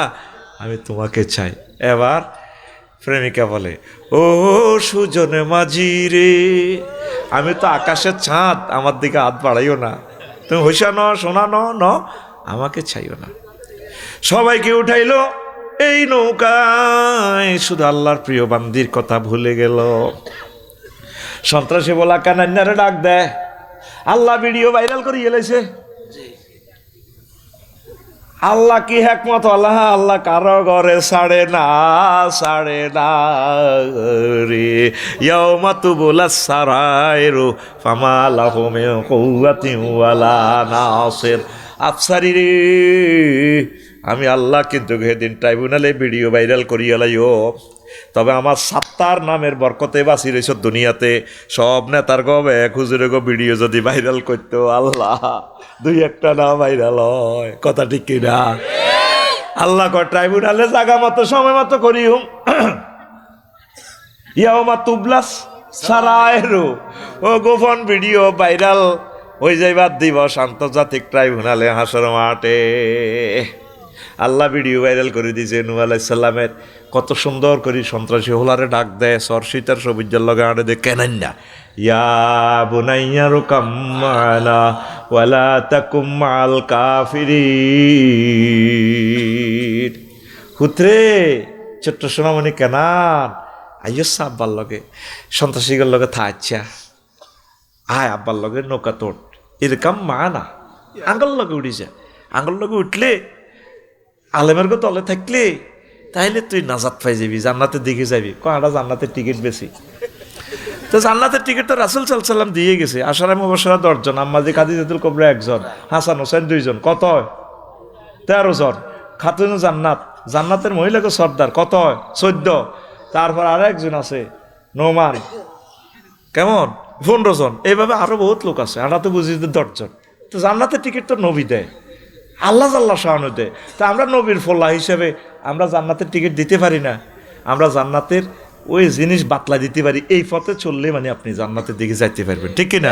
আমি তোমাকে চাই। এবার প্রেমিকা বলে, ও সুজনে মাঝি রে, আমি তো আকাশের চাঁদ, আমার দিকে হাত বাড়াইও না, তুমি হইসা ন সোনা ন আমাকে চাইও না। সবাইকে উঠাইলো এই নৌকায়, শুধু আল্লাহর প্রিয় বান্দির কথা ভুলে গেল। সন্ত্রাসী বলা কানান্নারে ডাক দেয়, আল্লাহ ভিডিও ভাইরাল করে এলাইছে। আল্লাহ কি হেকমত, আল্লাহ কারো ঘরে ছাড়ে না রে, ইয়াউমা তুবুলাস সারাইরু ফামা লাহু মিন কুওয়াতিন ওয়ালা নাসির। আফসারি রে, আমি আল্লাহ কিন্তু সেদিন ট্রাইব্যুনালে ভিডিও ভাইরাল করিয়া লাইও, তবে আমার সাত্তার নামের বরকতে বাঁচি রয়েছ দুনিয়াতে। সব নেতার গবে হুজুরে গো ভিডিও যদি ভাইরাল করতো, আল্লাহ দুই একটা না ভাইরাল হয়, কথা ঠিক কিনা? আল্লাহ কয় ট্রাইব্যুনালে জায়গা মতো সময় মতো করিও, ইয়াউমা তুবলাস সারাইরু, ও গোপন ভিডিও ভাইরাল হয়ে যাইবার দিবস আন্তর্জাতিক ট্রাইব্যুনালে হাসর মাঠে। আল্লাহ ভিডিও ভাইরাল করে দিয়েছে নূহ আলাইহিস সালামের, কত সুন্দর করে সন্ত্রাসী হোলারে ডাক দেয়, সরসিতার সবুজের লগে আড়ে দেয় কেনেন না, ইয়া বুনাইয়া রুকাম মা'ানা ওয়ালা তাকুম মা'আল কাফিরিন। হুতরে ছোট্ট সোনামণি কেনান আইয়স আব্বার লগে, সন্ত্রাসীদের লগে থাকছা, আয় আব্বার লগে নৌকা তোট, এরকম মা'ানা আঙ্গল লগে উঠি যা, আঙ্গল লগে উঠলে আলেমের গো তলে থাকলে তাইলে তুই নাজাত পাই যাবি, জান্নাতের দিকে যাবি। কয়টা জান্নাতের টিকিট বেশি, তো জান্নাতের টিকিট তো রাসূল সাল্লাল্লাহু আলাইহি ওয়াসাল্লাম দিয়ে গেছে। আশারে মুবাশশারা 10 জন, আম্মাজি খাদিজাতুল কুবরা 1 জন, হাসান হোসেন 2 জন, কত 13 জন। খাতুন জান্নাতের মহিলাকে সর্দার কত 14। তারপর আর একজন আছে নোমান, কেমন 15 জন। এইভাবে আরো বহুত লোক আছে, আমরা তো বুঝি 10 জন। তো জান্নাতের টিকিট তো নবী দেয়, আল্লাহ শাহানু দেয়। তা আমরা নবীর ফল্লা হিসেবে আমরা জান্নাতের টিকিট দিতে পারি না? আমরা জান্নাতের ওই জিনিস বাতলা দিতে পারি, এই পথে চললে মানে আপনি জান্নাতের দিকে যাইতে পারবেন, ঠিক কিনা?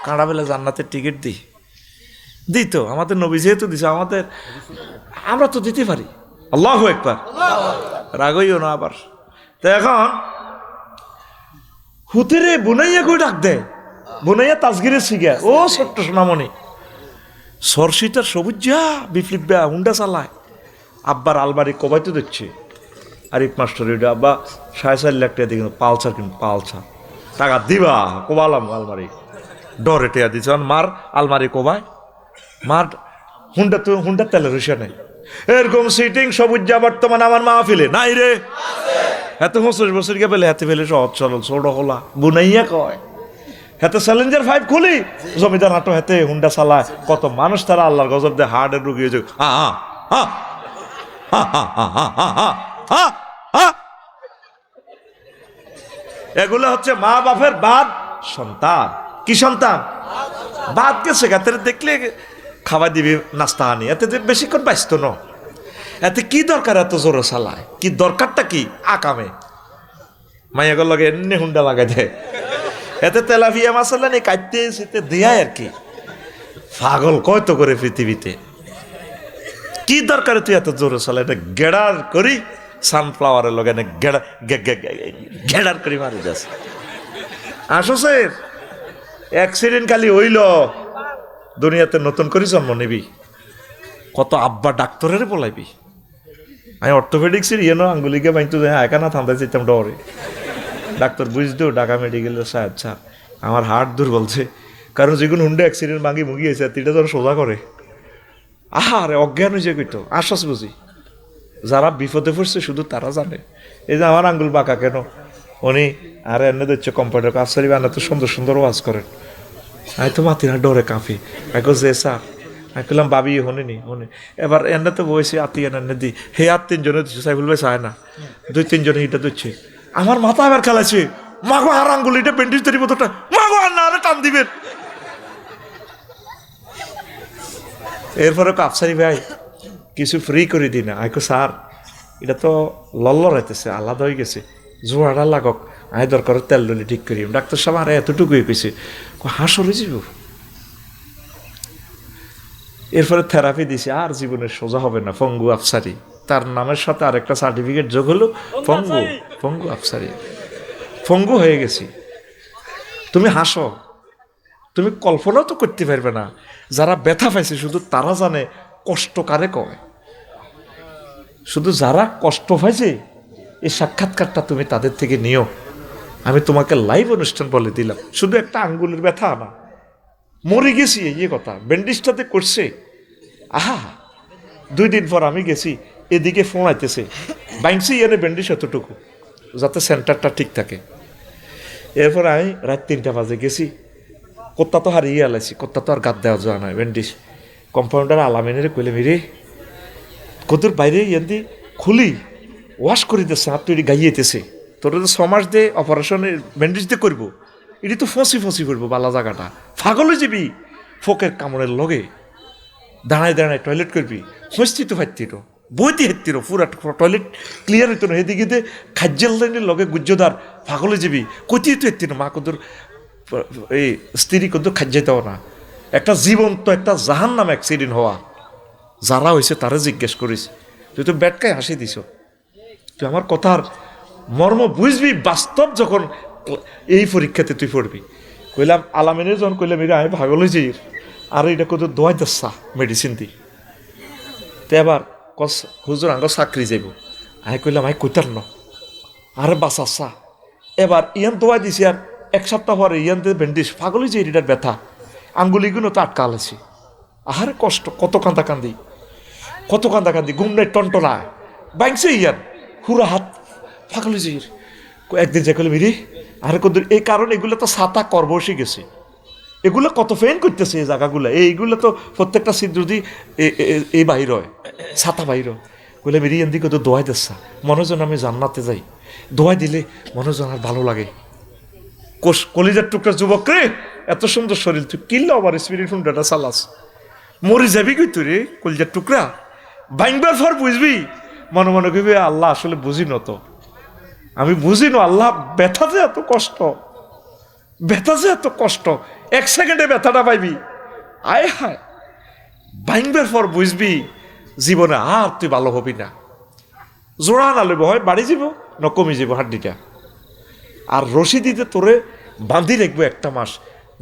কাঁড়া বেলা জান্নাতের টিকিট দিই তো আমাদের নবী যেহেতু দিছে, আমরা তো দিতে পারি। আল্লাহু আকবার, রাগইও না আবার। তো এখন হুতেরে বুনাইয়া কই ডাক দেয়, বুনাইয়া তাজগিরের শিখা, ও ছোট্ট সোনামণি সরসিটার সবুজ যা বিপ্লব হুন্ডা চালায়, আব্বার আলমারি কবাইতে দিচ্ছে। আরিফ মাস্টার এটা আব্বা 4.5 লাখ টাকা দিয়ে পালসার কিন, পালসার টাকা দিবা কোবালাম আলমারি, ডরে টেয়া দিচ্ছে মার আলমারি কোবায়, মার হুন্ডা তেলের রসিয়া নেই। এরকম সিটিং সবুজ যা বর্তমান আমার মাহফিলে নাই রে। এত 25 কে পেলে হাতে ফেলে সহজ সরল ছোট হলা বুনাইয়া কয় হাতে চ্যালেঞ্জার 5 খুলি জমিদার হাঁটো হাতে হুন্ডা চালায়, কত মানুষ তারা আল্লাহর গজব দিয়ে হার্টের রুগী হয়ে যায়। এগুলো হচ্ছে মা বাপের বাদ সন্তান। কি সন্তান? বাদ গেছে গাতে দেখলে খাবার দিবি নাস্তা আনি, এতে বেশিক্ষণ ব্যস্ত ন। এতে কি দরকার এত জোরে চালায়? কি দরকারটা কি? আকামে মাইয়াগর লগে এমনি হুন্ডা লাগাই দেয়। এতে তেলাপিয়া মাসালা নেই কাটতে শীতে দেয় আর কি। পাগল কয়তো করে পৃথিবীতে। কি দরকার তুই এত জোরে চালায়? এটা গেড়ার করি সানফ্লাওয়ারের লগে গেড়ার করি মারি যাচ্ছে। আসছে অ্যাক্সিডেন্ট খালি হইল দুনিয়াতে নতুন করে জন্ম নিবি, কত আব্বা ডাক্তারের বলাইবি। আমি অর্থোপেডিক্সের আঙ্গুলিকে বাইতো একানা থামতে যেতাম ডরে। ডাক্তার বুঝতো ঢাকা মেডিকেলের সাহেব স্যার আমার হার্ট দুর্বলছে, কারণ যেগুলো হুন্ডে অ্যাক্সিডেন্ট ভাঙি মুগি হয়েছে তিনটা ধর সোজা করে। আরে অজ্ঞান হয়েছে কইতো আশ্বাস বুঝি। যারা বিপদে পড়ছে শুধু তারা জানে। এই যে আমার আঙ্গুল বাঁকা কেন, উনি আর এনে দিচ্ছে কম্পিউটার কাজ সারি বানা তো সুন্দর সুন্দর ওয়াজ করেন। আমি তো মাতিরা ডরে কাঁপি। আমি যে স্যার আমি কইলাম বাবি হনে এবার এনে তো বসে আত্মীয় এনে দি হে আর 3 জনে দিচ্ছে, সাইফুল ভাই চায় না 2-3 জনে এটা দিচ্ছে। আমার মাথা এবার খেলাছে, মাগো আর আঙ্গুল এটা ব্যান্ডেজ তৈরি মতোটা মাগো আর না আরে টান দিবেন। এরপরে কাপসারি ভাই কিছু ফ্রি করে দিই না। আইকো স্যার এটা তো লল্ল রাইতেছে আলাদা হয়ে গেছে, জোয়ারা লাগক আয় দরকার তেল ডলি ঠিক করি। ডাক্তার সাহেব আরে এতটুকুই কইছে, হাসরে যাব। এরপরে থেরাপি দিছে, আর জীবনের সোজা হবে না। ফঙ্গু আফসারি তার নামের সাথে আরেকটা সার্টিফিকেট যোগ হলো, ফঙ্গু আফসারি। ফঙ্গু হয়ে গেছি। তুমি হাসো, তুমি কল্পনাও তো করতে পারবে না। যারা ব্যথা পাইছে শুধু তারা জানে কষ্ট কারে কয়। শুধু যারা কষ্ট পাইছে এই সাক্ষাৎকারটা তুমি তাদের থেকে নিও। আমি তোমাকে লাইভ অনুষ্ঠান বলে দিলাম। শুধু একটা আঙ্গুলের ব্যথা না, মরে গেছি এই কথা ব্যান্ডেজটাতে করছে। 2 দিন পর আমি গেছি, এদিকে ফোন আইতেছে বাইংসি এনে ব্যান্ডেজ এতটুকু যাতে সেন্টারটা ঠিক থাকে। এরপর আমি রাত 3টা বাজে গেছি, কোত্তা তো হারিয়ে আলাইছি, কোত্তা তো আর গাদ দেওয়া যায় না ব্যান্ডেজ। কম্পাউন্ডার আলামিনের কইলে মেরে কতর বাইরে ইয়ান্দি খুলি ওয়াশ করে দিচ্ছে, হাত তৈরি গাইয়েতেছে। তোর তো 6 মাস দিয়ে অপারেশনের ব্যান্ডেজ দিয়ে করবো, এটি তো ফসি করবো বালা জায়গাটা। ফাগলে যাবি ফোকের কামড়ের লগে দাঁড়ায় টয়লেট করবি, হস্তি তো ফাইতির বইতে হেতির পুরা টয়লেট ক্লিয়ার হইতো না। এদিকে খাজ্জাল লাইনের লগে গুজ্জদার ফাগলে যাবি কতি তো হেতির মা কদর এই স্ত্রী কদর খাজ্জাইতেও না। একটা জীবন্ত একটা জাহান্নাম অ্যাক্সিডেন্ট হওয়া। যারা হয়েছে তারা জিজ্ঞেস করিস, তুই তো ব্যাটকায় হাসি দিছ। তুই আমার কথার মর্ম বুঝবি বাস্তব যখন এই পরীক্ষাতে তুই পড়বি। কইলাম আলামিনের যখন কইলাম এরা আমি ভাগল হয়েছি আর এটা কত দোয়াই দাসা মেডিসিন দি। তো এবার কস হুজুর আঙ্গ চাকরি যাইব। আমি কইলাম আমি কইতার ন আরে বাসা। এবার ইয়ান দোয়াই দিছি, আর 1 সপ্তাহ পরে ইয়ান ব্যান্ডেজ পাগল হয়েছে এটার ব্যথা আঙ্গুলিগুলো তো আটকা আলাইছি। আহারে কষ্ট, কত কান্দা কান্দি ঘুম নাই টনটনায় বাইংছে ইয়ান হুরা হাত ফাঁকলে যে একদিন যে কলে মিরি আরে কত। এই কারণ এগুলো তো ছাতা কর বসে গেছে, এগুলো কত ফেন করতেছে এই জায়গাগুলো। এইগুলো তো প্রত্যেকটা ছিদ্র দিয়ে এই বাহির হয়, ছাতা বাহির হয়। কইলে মিরি এন দিকে তো দোয়াই দিচ্ছা মনোজন আমি জান্নাতে যাই, দোয়াই দিলে মনোজন আর ভালো লাগে। কলিজার টুকরা যুবক রে, এত সুন্দর শরীর, তুই কিনলে আবার স্পিরিট হুন্ডাটা চালাস, মরে যাবি কই তুই রে কলিজার টুকরা। ভাঙবার পর বুঝবি মনে কইবি আল্লাহ আসলে বুঝি না তো, আমি বুঝি না আল্লাহ ব্যথা যে এত কষ্ট 1 সেকেন্ডে ব্যথাটা পাইবি। আয় হায় ভাঙবার পর বুঝবি জীবনে আর তুই ভালো হবি না। জোড়া না লইব, হয় বাড়ি যাব না কমে যাব হাড্ডিটা। আর রশি দিতে তোরে বাঁধি রাখবো 1টা মাস,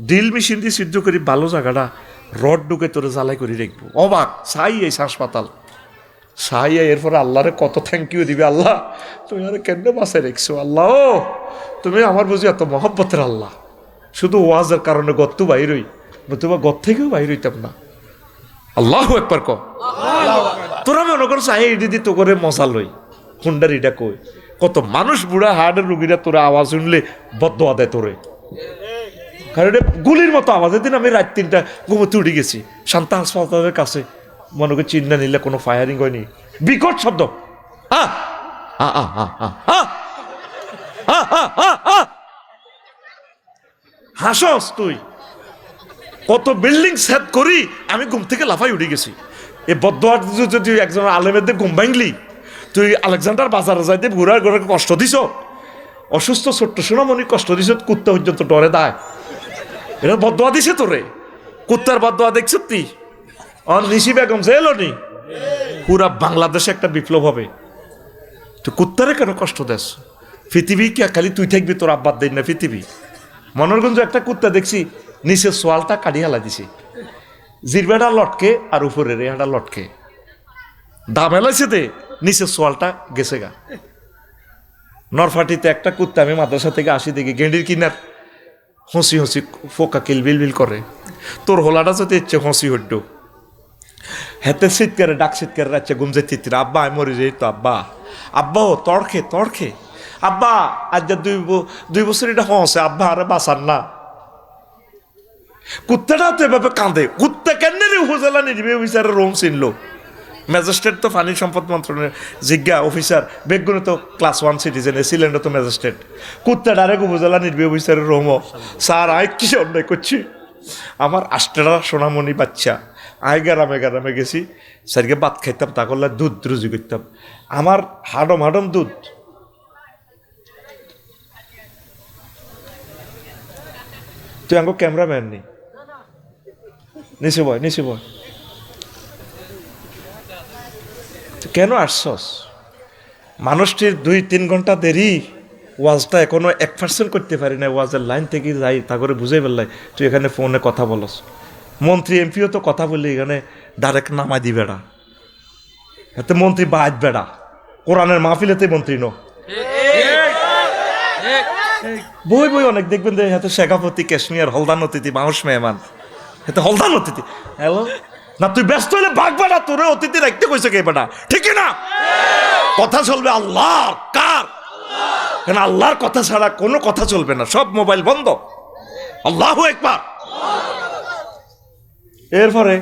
ড্রিল মেশিন দিয়ে সিদ্ধ করি ভালো জায়গাটা রড ঢুকে তোরে জ্বালাই করে রাখবো। অবাক সাই এই হাসপাতাল সাই। এরপরে আল্লাহরে কত থ্যাংক ইউ দিবি, আল্লাহ তুমি আর কেন বাসায় রেখছো, আল্লাহ ও তুমি আমার বুঝি এত মহব্বতের আল্লাহ। শুধু ওয়াজের কারণে গত্তু বাইরই, নতুবা গত থেকেও বাইর হইতাম না। আল্লাহু আকবার ক। তোরা মনে করছ এই দিদি তো করে মশা লই হুন্ডার এটা কই, কত মানুষ বুড়া হার্টের রুগীরা তোরা আওয়াজ শুনলে বদদোয়া দেয় তোরে, কারণ এটা গুলির মতো আওয়াজ। এদিন আমি রাত 3টা ঘুমোতে উঠে গেছি শান্তা হাসপাতালের কাছে, মনে করি চিন্তা নিলে কোনো ফায়ারিং হয়নি, বিকট শব্দ, হাসস তুই, কত বিল্ডিং সেট করি আমি ঘুম থেকে লাফাই উঠে গেছি। এ বদদোয়া যদি একজন আলেমেদের ঘুম ভাঙলি, তুই আলেকজান্ডার বাজারে যাইতে ঘুরার ঘরে কষ্ট দিছ, অসুস্থ ছোট্ট সোনামণি কষ্ট দিছ, কুত্তা পর্যন্ত ডরে দায়, এটা বদদোয়া দিছে তোরে, কুত্তার বদদোয়া দেখছ তুই। আর নিশি বেগম জেলো নি, পুরা বাংলাদেশে একটা বিপ্লব হবে, তুই কুত্তারে কেন কষ্ট দেস? পৃথিবী কে খালি তুই থাকবি, তোর আব্বার দেন না পৃথিবী। মনোরগঞ্জ একটা কুত্তা দেখছি নিচের সোয়ালটা কাটি হালা দিছে, জিরবেটা লটকে আর উপরের এহাটা লটকে, দাম এলাইছে দে নিচের সোয়ালটা গেছে গা। নরফাটিতে একটা কুত্তা আমি মাদ্রাসা থেকে আসি দেখি গেন্ডির কিনার হসি হসি ফোকা কিলবিল বিল করে, তোর হোলাটা যদি ইচ্ছে হসি হড্ডু হেতে শীতকারে ডাক শীতকারে রাচ্ছে ঘুম যাই চিত্র, আব্বা আমি মরি যাই তো আব্বা, আব্বা ও তড়খে আব্বা আজ যা 2 বছর এটা হসে আব্বা আরে বাঁচান না। কুত্তাটা তো এভাবে কাঁদে, কুত্তা কেন রে উপজেলা নির্বাহী অফিসারের রুম চিনলো, ম্যাজিস্ট্রেট তো পানি সম্পদ মন্ত্রণালয়ের জিজ্ঞা অফিসার, বেগুনে তো ক্লাস 1 সিটিজেন, এসিল্যান্ড তো ম্যাজিস্ট্রেট, কুত্তা ডাইরেক্ট উপজেলা নির্বাহী অফিসারের রুমও, স্যার আয় কি অন্যায় করছি, আমার 8টা সোনামণি বাচ্চা, আয় গ্রামে গেছি স্যারকে ভাত খাইতাম, তা করলে দুধ রুজি করতাম, আমার হাডম দুধ, তুই আঙ্গো ক্যামেরাম্যান নেই, নিচে বয় কেন আসছস? মানুষটির 2-3 ঘন্টা দেরি, ওয়াজটা এখনো 1% করতে পারি না, ওয়াজের লাইন থেকে যাই তা করে বুঝাই পারলাই, তুই এখানে ফোনে কথা বলস, মন্ত্রী এমপিও তো কথা বললি এখানে ডাইরেক্ট নামাই দি বেড়া, এতে মন্ত্রী বাদ বেড়া, কোরআনের মাহফিলেতে মন্ত্রী নো বই অনেক দেখবেন যে হাতে শেখাপতি কাশ্মীর হলদান অতিথি বাউস মেহমান, হাতে হলদান অতিথি, হ্যালো না তুই ব্যস্ত হলে ভাগ বেড়া, তোরে অতিথি রাখতে কইছে কে বেটা, ঠিক না? কথা চলবে আল্লাহ কার, কেন আল্লাহর কথা ছাড়া কোনো কথা চলবে না, সব মোবাইল বন্ধ, আল্লাহু আকবার। এরপরে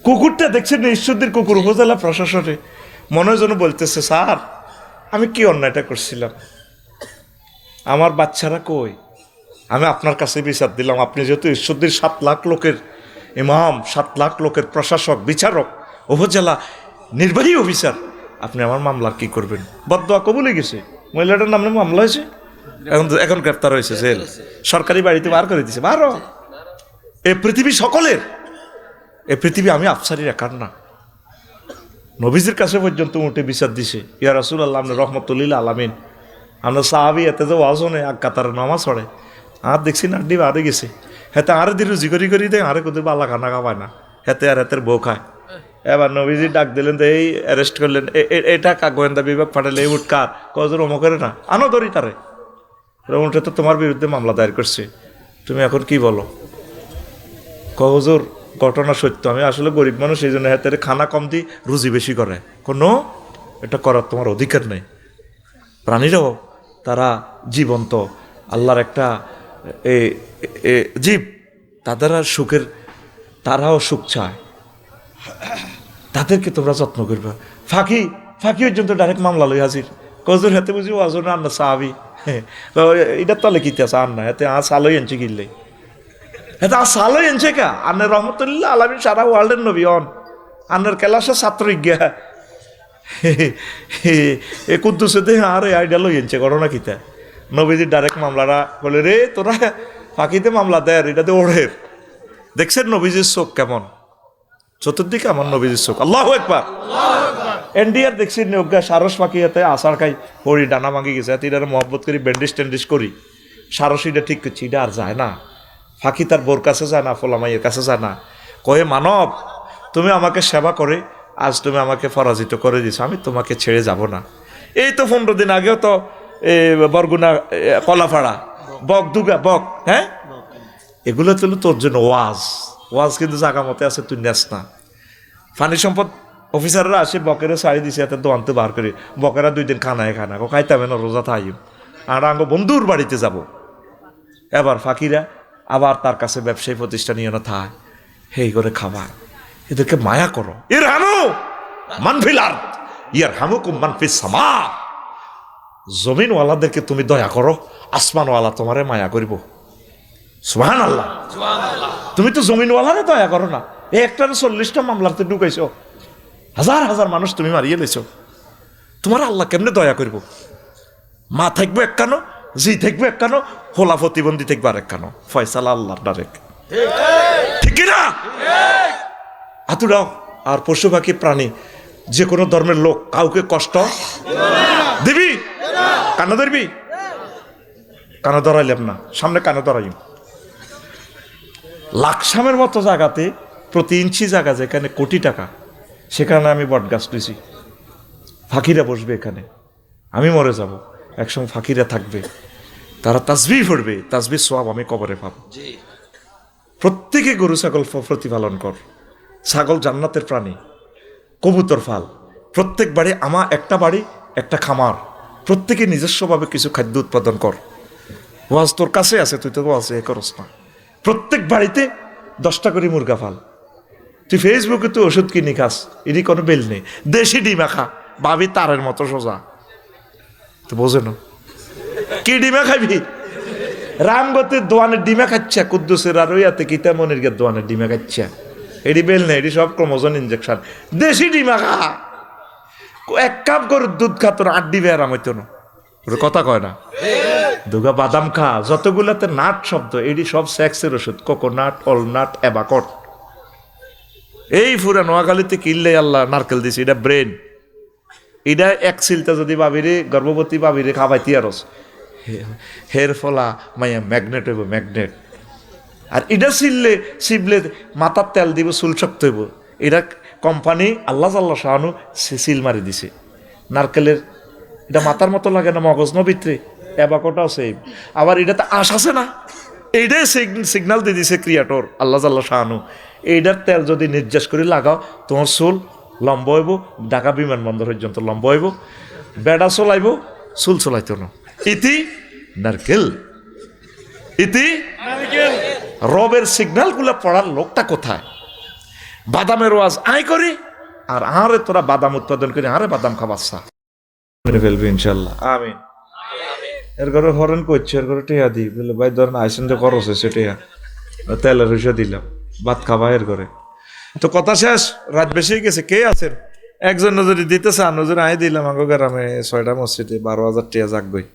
কুকুরটা দেখছেন ঈশ্বরদীর কুকুর, উপজেলা প্রশাসনে মনে যেন বলতেছে, স্যার আমি কি অন্যায়টা করছিলাম, আমার বাচ্চারা কই, আমি আপনার কাছে বিচার দিলাম, আপনি যেহেতু ঈশ্বরদীর 7 লাখ লোকের ইমাম, 7 লাখ লোকের প্রশাসক, বিচারক, উপজেলা নির্বাহী অফিসার, আপনি আমার মামলার কি করবেন? বদদোয়া কবুলে গেছে, মহিলাটার নামে মামলা হয়েছে, এখন গ্রেপ্তার হয়েছে, জেল সরকারি বাড়িতে বার করে দিছে। বারো এ পৃথিবী সকলের, এ পৃথিবী আমি আফসারির একার না, নবীজির কাছে পর্যন্ত উঠে বিচার দিছে, ইয়া রাসূলুল্লাহ আপনি রহমতুল্লিল আলামিন, আমরা সাহাবি এতে যে ওয়াজ হনে এক কাতার নামাজ পড়ে, আর দেখছি নাড্ডি বাড়ে গেছে, হেতে আরে দিয়ে রুজি করি দেয়, আরে কোথাও বালা খানা খাওয়ায় না, হেতে আর হেতের বউ খায়। এবার নবীজি ডাক দিলেন, তো এই অ্যারেস্ট করলেন, এটা গোয়েন্দা বিভাগ পাঠালে, এই উঠ কার কজোর অমকের না, আনো ধরি তারে, উঠে তো তোমার বিরুদ্ধে মামলা দায়ের করছে, তুমি এখন কি বলো? কজোর ঘটনা সত্য, আমি আসলে গরিব মানুষ, এই জন্য হাতের খানা কম দিই, রুজি বেশি করে, কোনো এটা করার তোমার অধিকার নেই। প্রাণীরাও তারা জীবন্ত, আল্লাহর একটা জীব, তাদের আর সুখের, তারাও সুখ চায়, তাদেরকে তোমরা যত্ন করবে। ফাঁকি পর্যন্ত ডাইরেক্ট মামলা লই হাজির, কজোর হাতে বুঝি ওয়াজন আন্না সাহাবি, এটা তলে কিতে আছে আন্না হাতে সালোই এনছে কিনলে, হ্যাঁ সালোই এনছে কা আন্না রহমতুল্লাহ আলামিন সারা ওয়ার্ল্ডের নবী হন, আন্নার ক্লাসে ছাত্র গিয়া এ কুদ্দুসে দে আর আইডা লই এনছে ঘটনা কিতা, নবীজি ডাইরেক্ট মামলাটা বলে, রে তোরা ফাঁকিতে মামলা দেয়, এটাতে ওড়ের। দেখছেন নবীজির চোখ কেমন, চতুর্দিকে আমার নবীজির চোখ, আল্লাহু আকবার। এনডিআর দেখছি নিয়োগা সারস পাখি হাতে আষাঢ় খাই পড়ি ডানা ভাঙি গেছে, হাতে এটা মহব্বত করি, ব্যান্ডেজ ট্যান্ডেজ করি, সারস এটা ঠিক করছি, এটা আর যায় না, ফাঁকি তার বোর কাছে যায় না, ফোলামাইয়ের কাছে যায় না, কয়ে মানব তুমি আমাকে সেবা করে আজ তুমি আমাকে পরাজিত করে দিছো, আমি তোমাকে ছেড়ে যাব না। এই তো 15 দিন আগেও তো বরগুনা কলাফাড়া বক দুগা বক, হ্যাঁ এগুলো তো তোর জন্য ওয়াজ, ওয়াজ কিন্তু জাগা মতে আছে, তুই নেস না। পানি সম্পদ অফিসাররা আসে বকেরা শাড়ি দিছে এত দোয়ান্তে বার করে, বকেরা 2 দিন খানায় খানা খাইতামে না, রোজা থাইম। আর আঙ্গ বন্ধুর বাড়িতে যাব, এবার ফাঁকিরা আবার তার কাছে ব্যবসায়ী প্রতিষ্ঠানীয় না থায়, হেই করে খাবার। এদেরকে মায়া করো। এর হামু মানফিলার ইয়ার হামুকুম মানফিস সামা। জমিনওয়ালাদেরকে তুমি দয়া করো, আসমানওয়ালা তোমারে মায়া করিব। সুবহানাল্লাহ। তুমি তো জমিনওয়ালারে দয়া করো না। একটারে 40টা মামলাতে ঢুকাইছো, হাজার হাজার মানুষ তুমি মারিয়ে লেছো, তোমার আল্লাহ কেমনে দয়া করব? মা থাকবে এক কানো, জি থাকবে এক কানো, হোলা প্রতিবন্ধী থাকবে আর এক কানো, ফয়সালা আল্লাহর ডাইরেক্ট, ঠিক না? আতুরাও আর পশু পাখি প্রাণী যে কোনো ধর্মের লোক কাউকে কষ্ট দিবি? কানো ধরবি? কানো ধরাইলাম না, সামনে কানো ধরাইম। লাকসামের মতো জায়গাতে প্রতি ইঞ্চি জায়গা যেখানে কোটি টাকা, সেখানে আমি বট গাছ লইছি। ফাঁকিরা বসবে এখানে, আমি মরে যাব, একসঙ্গে ফাঁকিরা থাকবে, তারা তাসবিহ পড়বে, তাসবিহ সওয়াব আমি কবরে পাবো। প্রত্যেকে গরু ছাগল প্রতিপালন কর, ছাগল জান্নাতের প্রাণী, কবুতর ফাল। প্রত্যেক বাড়ি একটা বাড়ি একটা খামার, প্রত্যেকে নিজস্বভাবে কিছু খাদ্য উৎপাদন কর। ওয়াজ তোর কাছে আছে, তুই তো ওয়াজ এ করস না। প্রত্যেক বাড়িতে 10টা করে মুরগা ফাল। তুই ফেসবুকে তুই ওষুধ কিনি খাস, এরই কোনো বেল নেই। দেশি ডিমা খা, ভাবি তারের মতো সোজা, তো বোঝে না কি ডিমা খাবি? রামগতির দোয়ানের ডিমা খাচ্ছে, কুদ্দুসের আর ওইয়াতে কিতা মনির গে দোয়ানের ডিমা খাচ্ছে, এটি বেল নেই, এটি সব ক্রোমোজোম ইনজেকশন। দেশি ডিমা খা, 1 কাপ গরুর দুধ খা, তোর 8 ডিমে আরাম হইতো না। কথা কয় না? দুগা বাদাম খা, যতগুলাতে নাট শব্দ, এটি সব সেক্সের ওষুধ। কোকোনাট, অলনাট, অ্যাবাকট। এই ফুরা নোয়াখালীতে কিনলে আল্লাহ নারকেল দিছে, এটা ব্রেন। এটা এক সিলটা যদি বাবিরে, গর্ভবতী বাবিরে খাবাইতি আরস, হের ফলা মাইয়া ম্যাগনেট হইব, ম্যাগনেট। আর এটা শিবলে মাথার তেল দিব, চুল শক্ত হইব। এটা কোম্পানি আল্লাহ শাহানু সিল মারি দিছে। নারকেলের এটা মাথার মতো লাগে না, মগজ নবিত্রে, অ্যাবাকটাও সেম। আবার এটাতে আশ আছে না, এইটাই সিগন্যাল দিয়ে দিছে ক্রিয়েটর আল্লাহ শাহানু। এইটার তেল যদি নির্যাস করে লাগাও, তোমার চুল লম্বা হইব, ঢাকা বিমানবন্দর পর্যন্ত লম্বা হইব। বেড়া চলাইব, চুল চলাইতো না। ইতি নারকেল, ইতি রবের সিগন্যাল গুলা পড়ার লোকটা কোথায়? বাদামের ওয়াজ আয় করি, আর আরে তোরা বাদাম উৎপাদন করি, আরে বাদাম খাবাচ্ছা মেরে ফেলবি ইনশাল্লাহ, আমিন। এর ঘরে হরেন করছে, এর ঘরে টেয়া দিই বলে, ভাই ধরেন আইসেন যে খরচ হয়েছে, টেয়া তেলের রুষে দিলাম, ভাত খাবা এর ঘরে। তো কথা শেষ, রাত বেশি গেছে। কে আছেন? একজন যদি দিতে চান, নজর আই দিলাম। আগে গ্রামে 6টা মসজিদে 12,000 টিয়া জাগবই।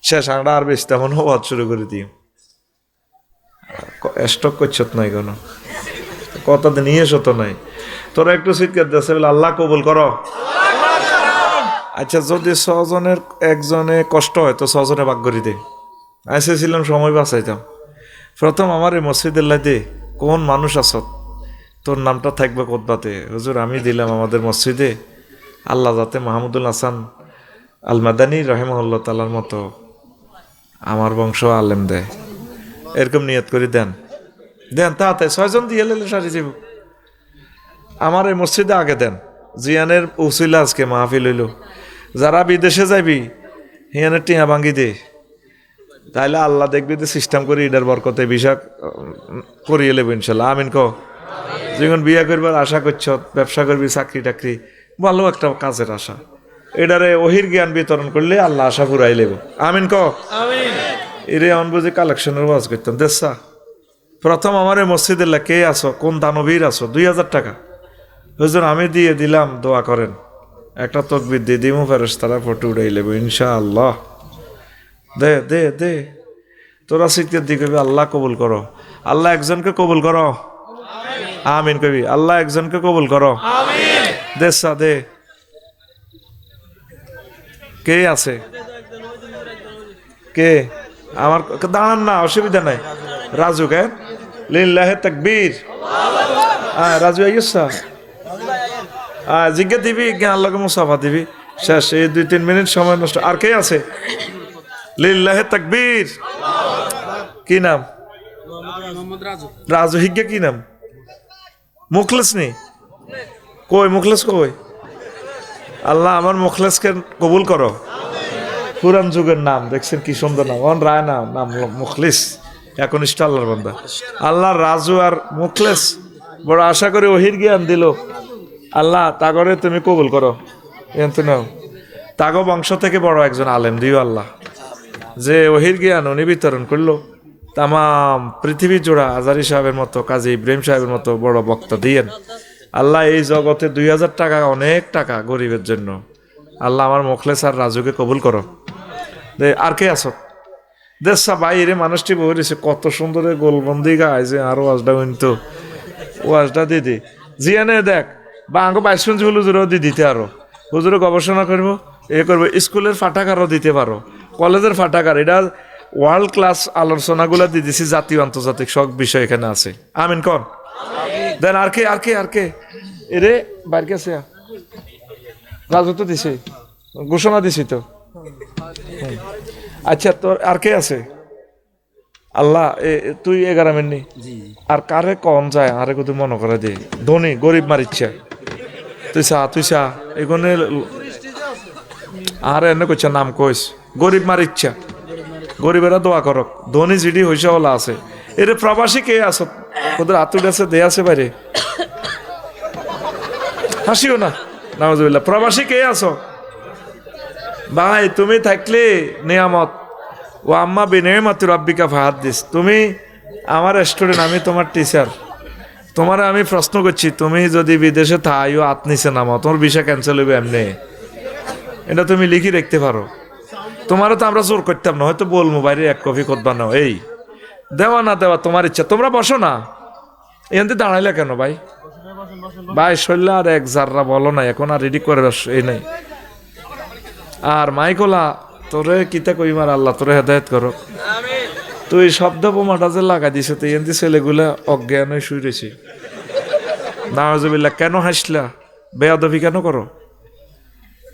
শেষ আমরা আর বেশি তেমন হওয়া শুরু করে দিই। স্টক করছত নাই কোনো কথা, নিয়ে এসো তো নাই। তোরা একটু চিৎকার দিয়েছে বলে আল্লাহ কবুল করো। আচ্ছা, যদি 6 জনের একজনে কষ্ট হয় তো 6 জনে ভাগ করে দে। আসেছিলাম সময় বাঁচাইতাম। প্রথম আমার এই মসজিদের লাইতে কোন মানুষ আস, তোর নামটা থাকবে কোতবাতে। হুজুর আমি দিলাম আমাদের মসজিদে, আল্লাহ যাতে মাহমুদুল হাসান আল মাদানী রহিমাহুল্লাহ তাআলার মতো আমার বংশ আলেম দেয়, এরকম নিয়ত করে দেন তাতে 6 জন দিয়ে লেলে সারি যাব। আমার এই মসজিদে আগে দেন। জিয়ানের উসিলা আজকে মাহফিল হইল। যারা বিদেশে যাবি হিয়ানের টিয়া ভাঙ্গি দে, তাইলে আল্লাহ দেখবি যে সিস্টেম করে ইডার বরকতে বিষা করিয়ে লেব ইনশাল্লাহ, আমিন। যখন বিয়ে করবার আশা করছ, ব্যবসা করবি, চাকরি টাকরি, ভালো একটা কাজের আশা, এটারে ওহির জ্ঞান বিতরণ করলে আল্লাহ আশা ফুরাই লেব, আমিন। এরে অনবুঝে কালেকশনের ওয়াজ করতাম দেশা। প্রথম আমার এই মসজিদের কে আছো, কোন দানবীর আছো, 2000 টাকা হুজুর আমি দিয়ে দিলাম, দোয়া করেন। একটা তকবির দিয়ে দিমু, ফেরেশতারা ফটো উড়াই লেব ইনশাআল্লাহ। দে দে দে, তোরা শিখতে দিকে আল্লাহ কবুল করো, আল্লাহ একজনকে কবুল করো, আমিন কবি। আল্লাহ একজনকে কবুল করো, দেশা দে। কে আছে? কে? আমার দাঁড়ান না, অসুবিধা নাই। রাজু কে লিল্লাহে তাকবীর। রাজু আইসা জিজ্ঞা দিবি, আল্লাহকে মুসাফা দিবি। শেষ, এই 2-3 মিনিট সময় নষ্ট। আর কে আছে? লিল্লাহে তাকবীর। কি নাম? রাজু। হিজ্ঞা কি নাম? মুখলেস নেই কই মুখলেস কই আল্লাহ আমার মুখলেসকে কবুল করো পুরান যুগের নাম দেখছেন কি সুন্দর নাম অন রায় নাম মুখলিস একনিষ্ঠ আল্লাহর বান্দা আল্লাহ রাজু আর মুখলেস বড় আশা করে ওহির জ্ঞান দিল আল্লাহ তাগরে তুমি কবুল করো এনতো নাও তাগো বংশ থেকে বড় একজন আলেম দিও আল্লাহ যে ওহির জ্ঞান উনি বিতরণ করলো তাম পৃথিবী জোড়া আজারি সাহেবের মতো কাজী ইব্রাহিম সাহেবের মতো বড় বক্তা দিয়েন আল্লাহ এই জগতে 2000 টাকা অনেক টাকা গরিবের জন্য আল্লাহ আমার মুখলেস আর রাজুকে কবুল করো আর কে আসো দেশা বাইরে মানুষটি বলেছে কত সুন্দর গোলবন্দি গায় যে আরো ওয়াজটা কিন্তু ওয়াজটা দিদি জিয়ানে দেখ বা আঙ্গ 22 হুজুরও দিতে আরো হুজুরও গবেষণা করবো করবো স্কুলের ফাটাকারও দিতে পারো কলেজের ফাটাকার এটা ওয়ার্ল্ড ক্লাস আলোচনাগুলো দিয়ে দিছি জাতীয় আন্তর্জাতিক সব বিষয় এখানে আছে আমিন কন দেন আর কে এরে বাইর কাছে রাজু তো দিছে ঘোষণা দিছি তো আচ্ছা তোর আর কে আছে আল্লাহ তুই 11 মিনিট আর কারে কম যায় আরে কত মনে করে দে ধনী গরিব মারিচ্ছে তুই চা এগুলো আর এনে কইছে নাম কইস গরিব মারিচ্ছা গরিবেরা দোয়া করক ধনী জিডি হইসা ওলা আছে এরে প্রবাসী কে আছো ওদের আতুড আছে দে আছে বাইরে হাসিও না নাউজুবিল্লাহ প্রবাসী কে আছো ভাই তুমি থাকলে নিয়ামত ও আম্মা বিনিয়ামতি রাব্বিকা ফাহাদ্দিস তুমি আমার স্টুডেন্ট আমি তোমার টিচার তোমারে আমি প্রশ্ন করছি তুমি যদি বিদেশে থাইও আতনিছে নামো তোমার ভিসা ক্যান্সেল হইবে এমনি এটা তুমি লিখি রাখতে পারো তোমারও তো আমরা জোর করতাম না হয়তো বলবো বাইরে এক কপি কোদবা নাও এই দেওয়া না দেওয়া তোমার ইচ্ছা তোমরা বসো না এখান থেকে দাঁড়াইলে কেন ভাই ভাই শৈল্য আর এক জাররা বলো না এখন আর রেডি করে এই নাই আর মাইকোলা তোরে কিতা কইমার আল্লাহ তোরে হেদায়েত করো তুই শব্দ বোমাটা যে লাগাই দিছ তো এমনি ছেলেগুলা অজ্ঞান হয়ে শুই রয়েছে নাউজুবিল্লাহ কেন হাসলা বেয়াদবি কেন করো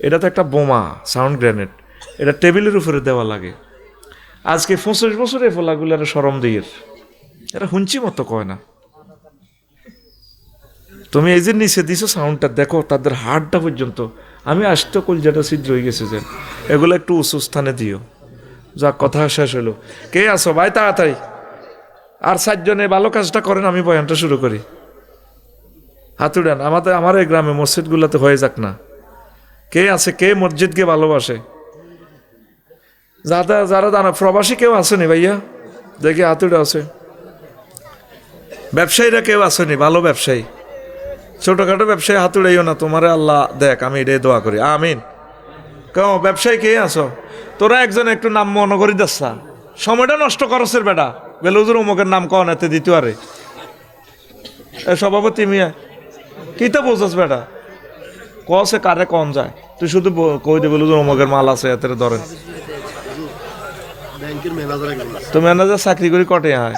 এটা তো একটা বোমা সাউন্ড গ্রেনেড এটা টেবিলের উপরে দেওয়া লাগে আজকে 25 বছরে ফোলাগুলার সরম দিয়ে এটা হুঞ্চি মতো কয় না তুমি এই যে নিচে দিছো সাউন্ডটা দেখো তাদের হাড়টা পর্যন্ত আমি আসতো কলজাটা ছিদ্র হয়ে গেছে যে এগুলো একটু উঁচু স্থানে দিও যা কথা শেষ হলো কে আসো ভাই তাড়াতাড়ি আর 4 জনে ভালো কাজটা করেন আমি বয়ানটা শুরু করি হাত উড়ান আমার এই গ্রামে মসজিদগুলোতে হয়ে যাক না কে আছে কে মসজিদকে ভালোবাসে যারা জানা প্রবাসী কেউ আসেনি ভাইয়া দেখি হাত উড়ে আছে ব্যবসায়ীরা কেউ আসেনি ভালো ব্যবসায়ী ছোটখাটো ব্যবসায়ী হাত উড়াইও না তোমার আল্লাহ দেখ আমি এটাই দোয়া করি আমিন কেউ ব্যবসায়ী কে আসো তোরা একজন একটু নাম মনে করি দাসা সময়টা নষ্ট করছের বেটা বেলুজুর অমুকের নাম কন এতে দিতে পারে সভাপতি মিয়া কি তো বোঝাস বেটা কসে কারে কন যায় তুই শুধু কই দে বেলুজুর অমুকের মাল আছে এতে ধরেন তো ম্যানেজার চাকরি করি কটে হয়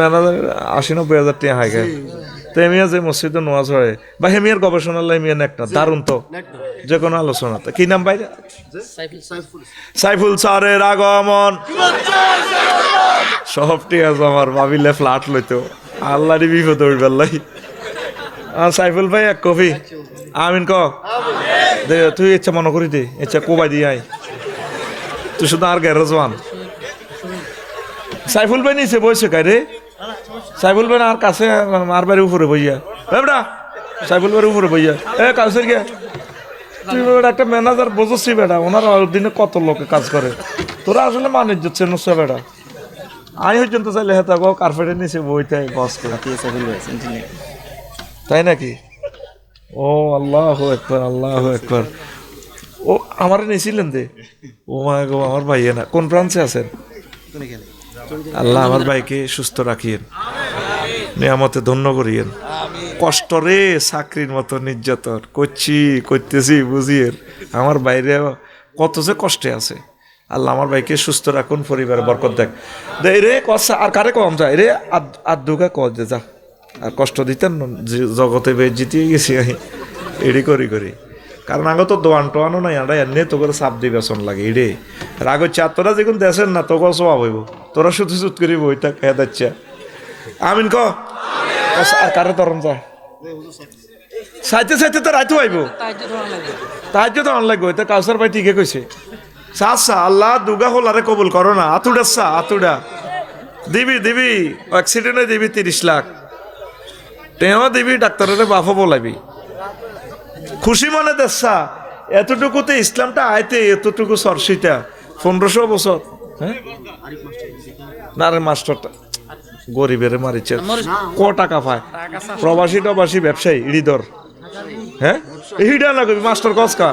ম্যানেজার 80-90 হাজার টাকা হয় তো এমিয়া যে মসজিদে নোয়াজ হয় বা হেমিয়ার গবেষণার এমিয়ান একটা দারুণ তো যে কোনো আলোচনা কি নাম বাইরে সাইফুল স্যারের আগমন সবটি আছে আমার ভাবিলে ফ্ল্যাট লইতো আল্লাহরই বিপদ হইবাল্লাই সাইফুল ভাই এক কফি আমিন ক দে তুই ইচ্ছা মনে করি দে ইচ্ছা কোবাই দিয়ে আই তুই শুধু আর গ্যারেজ ওয়ান সাইফুল ভাই নিচে বসে কাই রে সাইফুল ভাই আর কাছে আর বাড়ির উপরে বইয়া বেটা সাইফুল বাড়ির উপরে বইয়া কালসের গে তুই একটা ম্যানেজার বুঝছি বেটা ওনার দিনে কত লোকে কাজ করে তোরা আসলে মানুষ যাচ্ছে নসা বেটা আমি পর্যন্ত চাইলে হেতা গো কার্পেটের নিচে বইতে বস করে তাই নাকি ও আল্লাহ একবার ও আমার নিয়েছিলেন দে ও মা গো আমার ভাইয়া না কোন ব্রাঞ্চে আছেন আল্লাহ আমার ভাইকে সুস্থ রাখিয়েন নিয়ামতে ধন্য করিয়েন কষ্ট রে চাকরির মতো নির্যাতন করতেছি বুঝিয়ে আমার বাইরে কত যে কষ্টে আছে আল্লাহ আমার ভাইকে সুস্থ রাখুন পরিবারে বরকত দেখ রে কষ্ট আর কারে কম যায় রে আদুকা কজ যা আর কষ্ট দিতেন জগতে বেশ জিতিয়ে গেছি আমি এডি করি কারণ আগে তো দোয়ান টোয়ানো নাই আড়াই এনে তো করে চাপ দিবে শোন লাগে রে রাগ হচ্ছে আর তোরা যেগুন দেশেন না তোকে স্বভাব হইব তোরা শুধু চুত করি বই থাক খেয়ে যাচ্ছে আমিন ক আর কারে তরম যা সাইতে সাইতে তো রাইতে আইব তাই তো অন লাগবে তো কাউসার ভাই ঠিকই কইছে চাচা আল্লাহ দুগা হোলারে কবুল করো না আতুডা চা আতুডা দিবি দিবি অ্যাক্সিডেন্টে দিবি 30 লাখ তেও দিবি ডাক্তারের বাফও বলাবি খুশি মনে দেশা এতটুকুতে ইসলামটা আইতে এতটুকু সরসিটা 1500 বছর হ্যাঁ না রে মাস্টারটা গরিবের মারিছে ক টাকা পায় প্রবাসী টবাসী ব্যবসায়ী ইড়িদর হ্যাঁ হিডা না কবি মাস্টার কসকা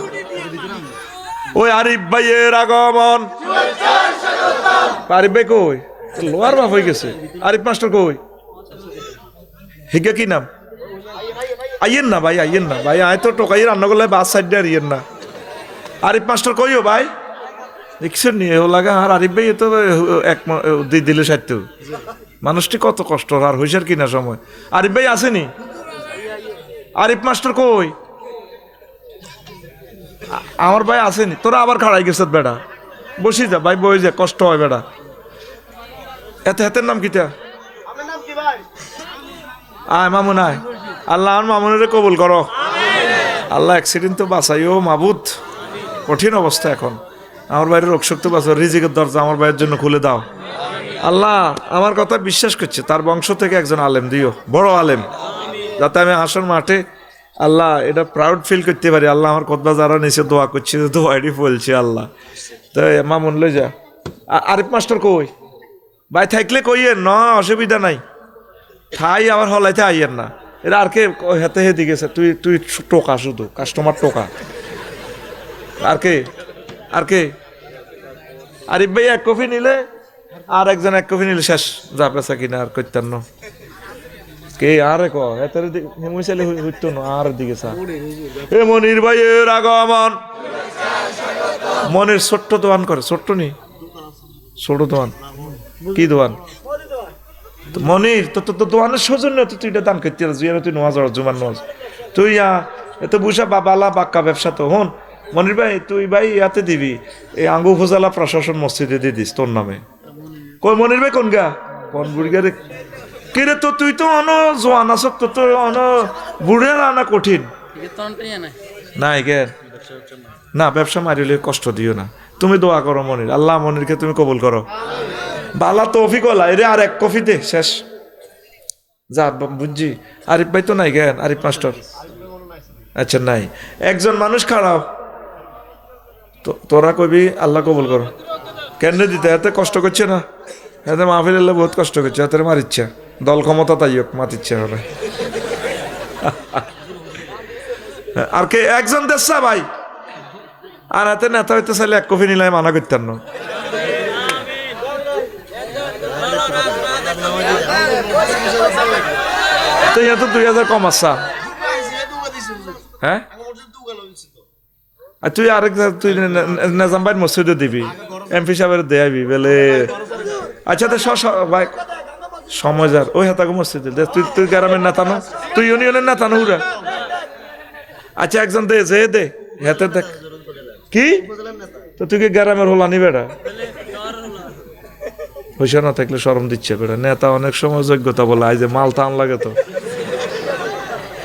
ওই আরিফ ভাইয়ের আগমন আরিফ ভাই কই লোয়ার বাপ হয়ে গেছে আরিফ মাস্টার কই হিগা কি নাম আইয়েন না ভাই আইয়েন না ভাই আয় তো টোকাই রান্না করলে বাস সাইড আর ইয়েন না আরিফ মাস্টার কইও ভাই দেখছেন নি ও লাগা আর আরিফ ভাই তো দিলে সাইড মানুষটি কত কষ্ট আর হইসার কিনা সময় আরিফ ভাই আসেনি আরিফ মাস্টার কই আমার ভাই আসেনি তোরা আবার খাড়াই গেছে বেড়া বসি যা ভাই বই যা কষ্ট হয় বেড়া এত হাতের নাম কিটা আয় মামুন আয় আল্লাহ আমার মামুনের কবুল করো আল্লাহ অ্যাক্সিডেন্ট তো বাঁচাইও মাবুদ কঠিন অবস্থা এখন আমার বাইরের রোগ শক্তি বাঁচাও রিজিকের দরজা আমার ভাইয়ের জন্য খুলে দাও আল্লাহ আমার কথা বিশ্বাস করছে তার বংশ থেকে একজন আলেম দিও বড় আলেম যাতে আমি আসন মাঠে আল্লাহ এটা প্রাউড ফিল করতে পারি আল্লাহ আমার কথা যারা নিচে দোয়া করছে দোয়াটি বলছে আল্লাহ তো মামুন লই যা আরিফ মাস্টার কই ভাই থাকলে কইয়েন না অসুবিধা নাই ঠাই আবার হলাইতে আইয়েন না এরা আর কে হেতে হেতে গেছে তুই তুই টোকা শুধু কাস্টমার টোকা আর কে আরিফ ভাই 1 কফি নিলে আর একজন 1 কফি নিলে শেষ যা পেশা কিনা আর করতেন না কে আরে ক এতের মুইসালে হইতো না আর দিকে সা এ মনির ভাইয়ের আগমন মনির ছোট্ট দোয়ান করে ছোট্ট নি ছোট দোয়ান কি দোয়ান মনির তো দোয়ানের সৌজন্য তো তুই এটা দান করতে তুই নোয়াজ জুমান নোয়াজ তুই এত বুঝা বাবালা বাক্কা ব্যবসা তো হন মনির ভাই তুই ভাই ইয়াতে দিবি এই আঙ্গু ফোজালা প্রশাসন মসজিদে দিয়ে দিস তোর নামে কই মনির ভাই কোন গা কোন বুড়িগারে কিরে তো তুই তো অন জোয়ান আস তো অন বুড়ে আনা কঠিন নাই গে না ব্যবসা মারিলে কষ্ট দিও না তুমি দোয়া করো মনির আল্লাহ মনিরকে তুমি কবুল করো বালা তৌফিক হলা এরে আর 1 কফি দে শেষ যা বুঝছি আরিফ ভাই তো নাই জ্ঞান আরিফ মাস্টার আচ্ছা নাই একজন মানুষ খারাপ তোরা কবি আল্লাহ কবুল করো কেন দিতে এত কষ্ট করছে না এতে মাহফিল এলে বহুত কষ্ট করছে এত মার ইচ্ছা দল ক্ষমতা তাই হোক মাত ইচ্ছা হলে আর কে একজন দেশা ভাই আর এতে নেতা হইতে চাইলে 1 কফি নিলে মানা করতেন না তো ইয়া তো 2000 কম আসা হ্যাঁ আর তুই আরেক তুই নিজাম ভাই মসজিদে দিবি এমপি সাহেবের দেয়াবি বলে আচ্ছা তো ভাই সময় যার ওই হাতাকে মসজিদে তুই গ্রামের নেতা নো তুই ইউনিয়নের নেতা নো উরা আচ্ছা একজন দে যে দে হাতে দেখ কি তো তুই কি গ্রামের হলা নি বেড়া পয়সা না থাকলে শরম দিচ্ছে বেড়া নেতা অনেক সময় যোগ্যতা বলে আই যে মাল টান লাগে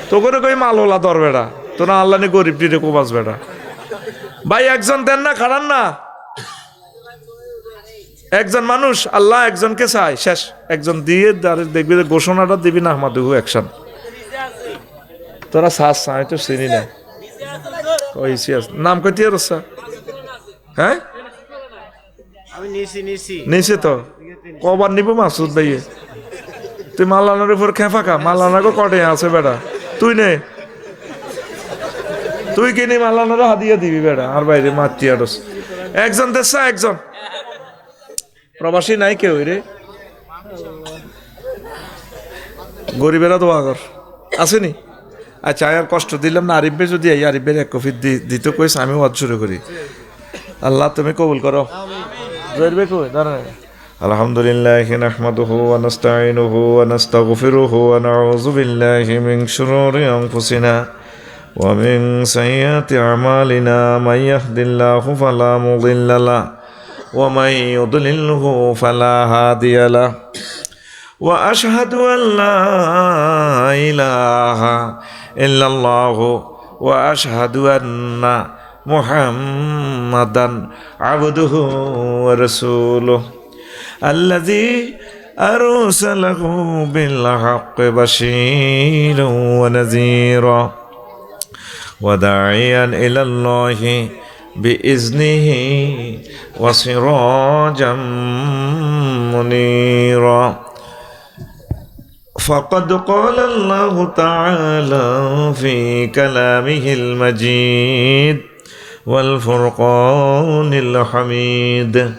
তো করে কই মাল হলা দর বেড়া তোরা আল্লাহ নি গরিব টিরে কোবাস বেড়া ভাই একজন দেন না খারান না একজন মানুষ আল্লাহ একজনকে চাই শেষ একজন দিয়ে দেখবি ঘোষণাটা দিবি না আমাদের অ্যাকশন তোরা শ্বাস আমি তো চিনি না কইছি নাম কইতে রসা হ্যাঁ নিছি তো কবার নিব মাসুদ ভাই তুই মালানার উপর খেফা খা মালানাকে কটে আছে বেড়া তুই নে তুই কিনে মালানার হাদিয়া দিবি বেড়া আর বাইরে মাতি আরস একজন দেশা একজন প্রবাসী নাই কেউ রে গরিবেরা দোয়া কর আসেনি আচ্ছা আর কষ্ট দিলাম না আরিফে যদি এই আরিফের 1 কফি দিতে কইস আমি ওয়াজ শুরু করি আল্লাহ তুমি কবুল করো জয়বে কই দাঁড়া আলহামদুলিল্লাহ নাহমাদুহু ওয়া নাস্তাঈনুহু ওয়া নাস্তাগফিরুহু ওয়া নাউযু বিল্লাহি মিন শুরুরি আনফুসিনা ومن سيئات أعمالنا من يهد الله فلا مضل له ومن يضلله فلا هادي له وأشهد أن لا إله إلا الله وأشهد أن محمدا عبده ورسوله الذي أرسله بالحق بشيرا ونذيرا وداعيا إلى الله بإذنه وسراجا منيرا فقد قال الله تعالى في كلامه المجيد والفرقان الحميد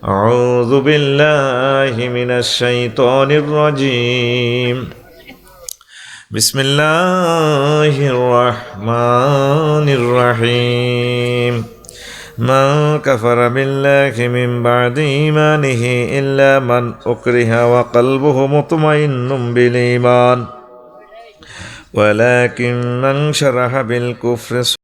أعوذ بالله من الشيطان الرجيم بسم الله الرحمن الرحيم من كفر بالله من بعد إيمانه إلا من أكره وقلبه مطمئن بالإيمان ولكن من شرح بالكفر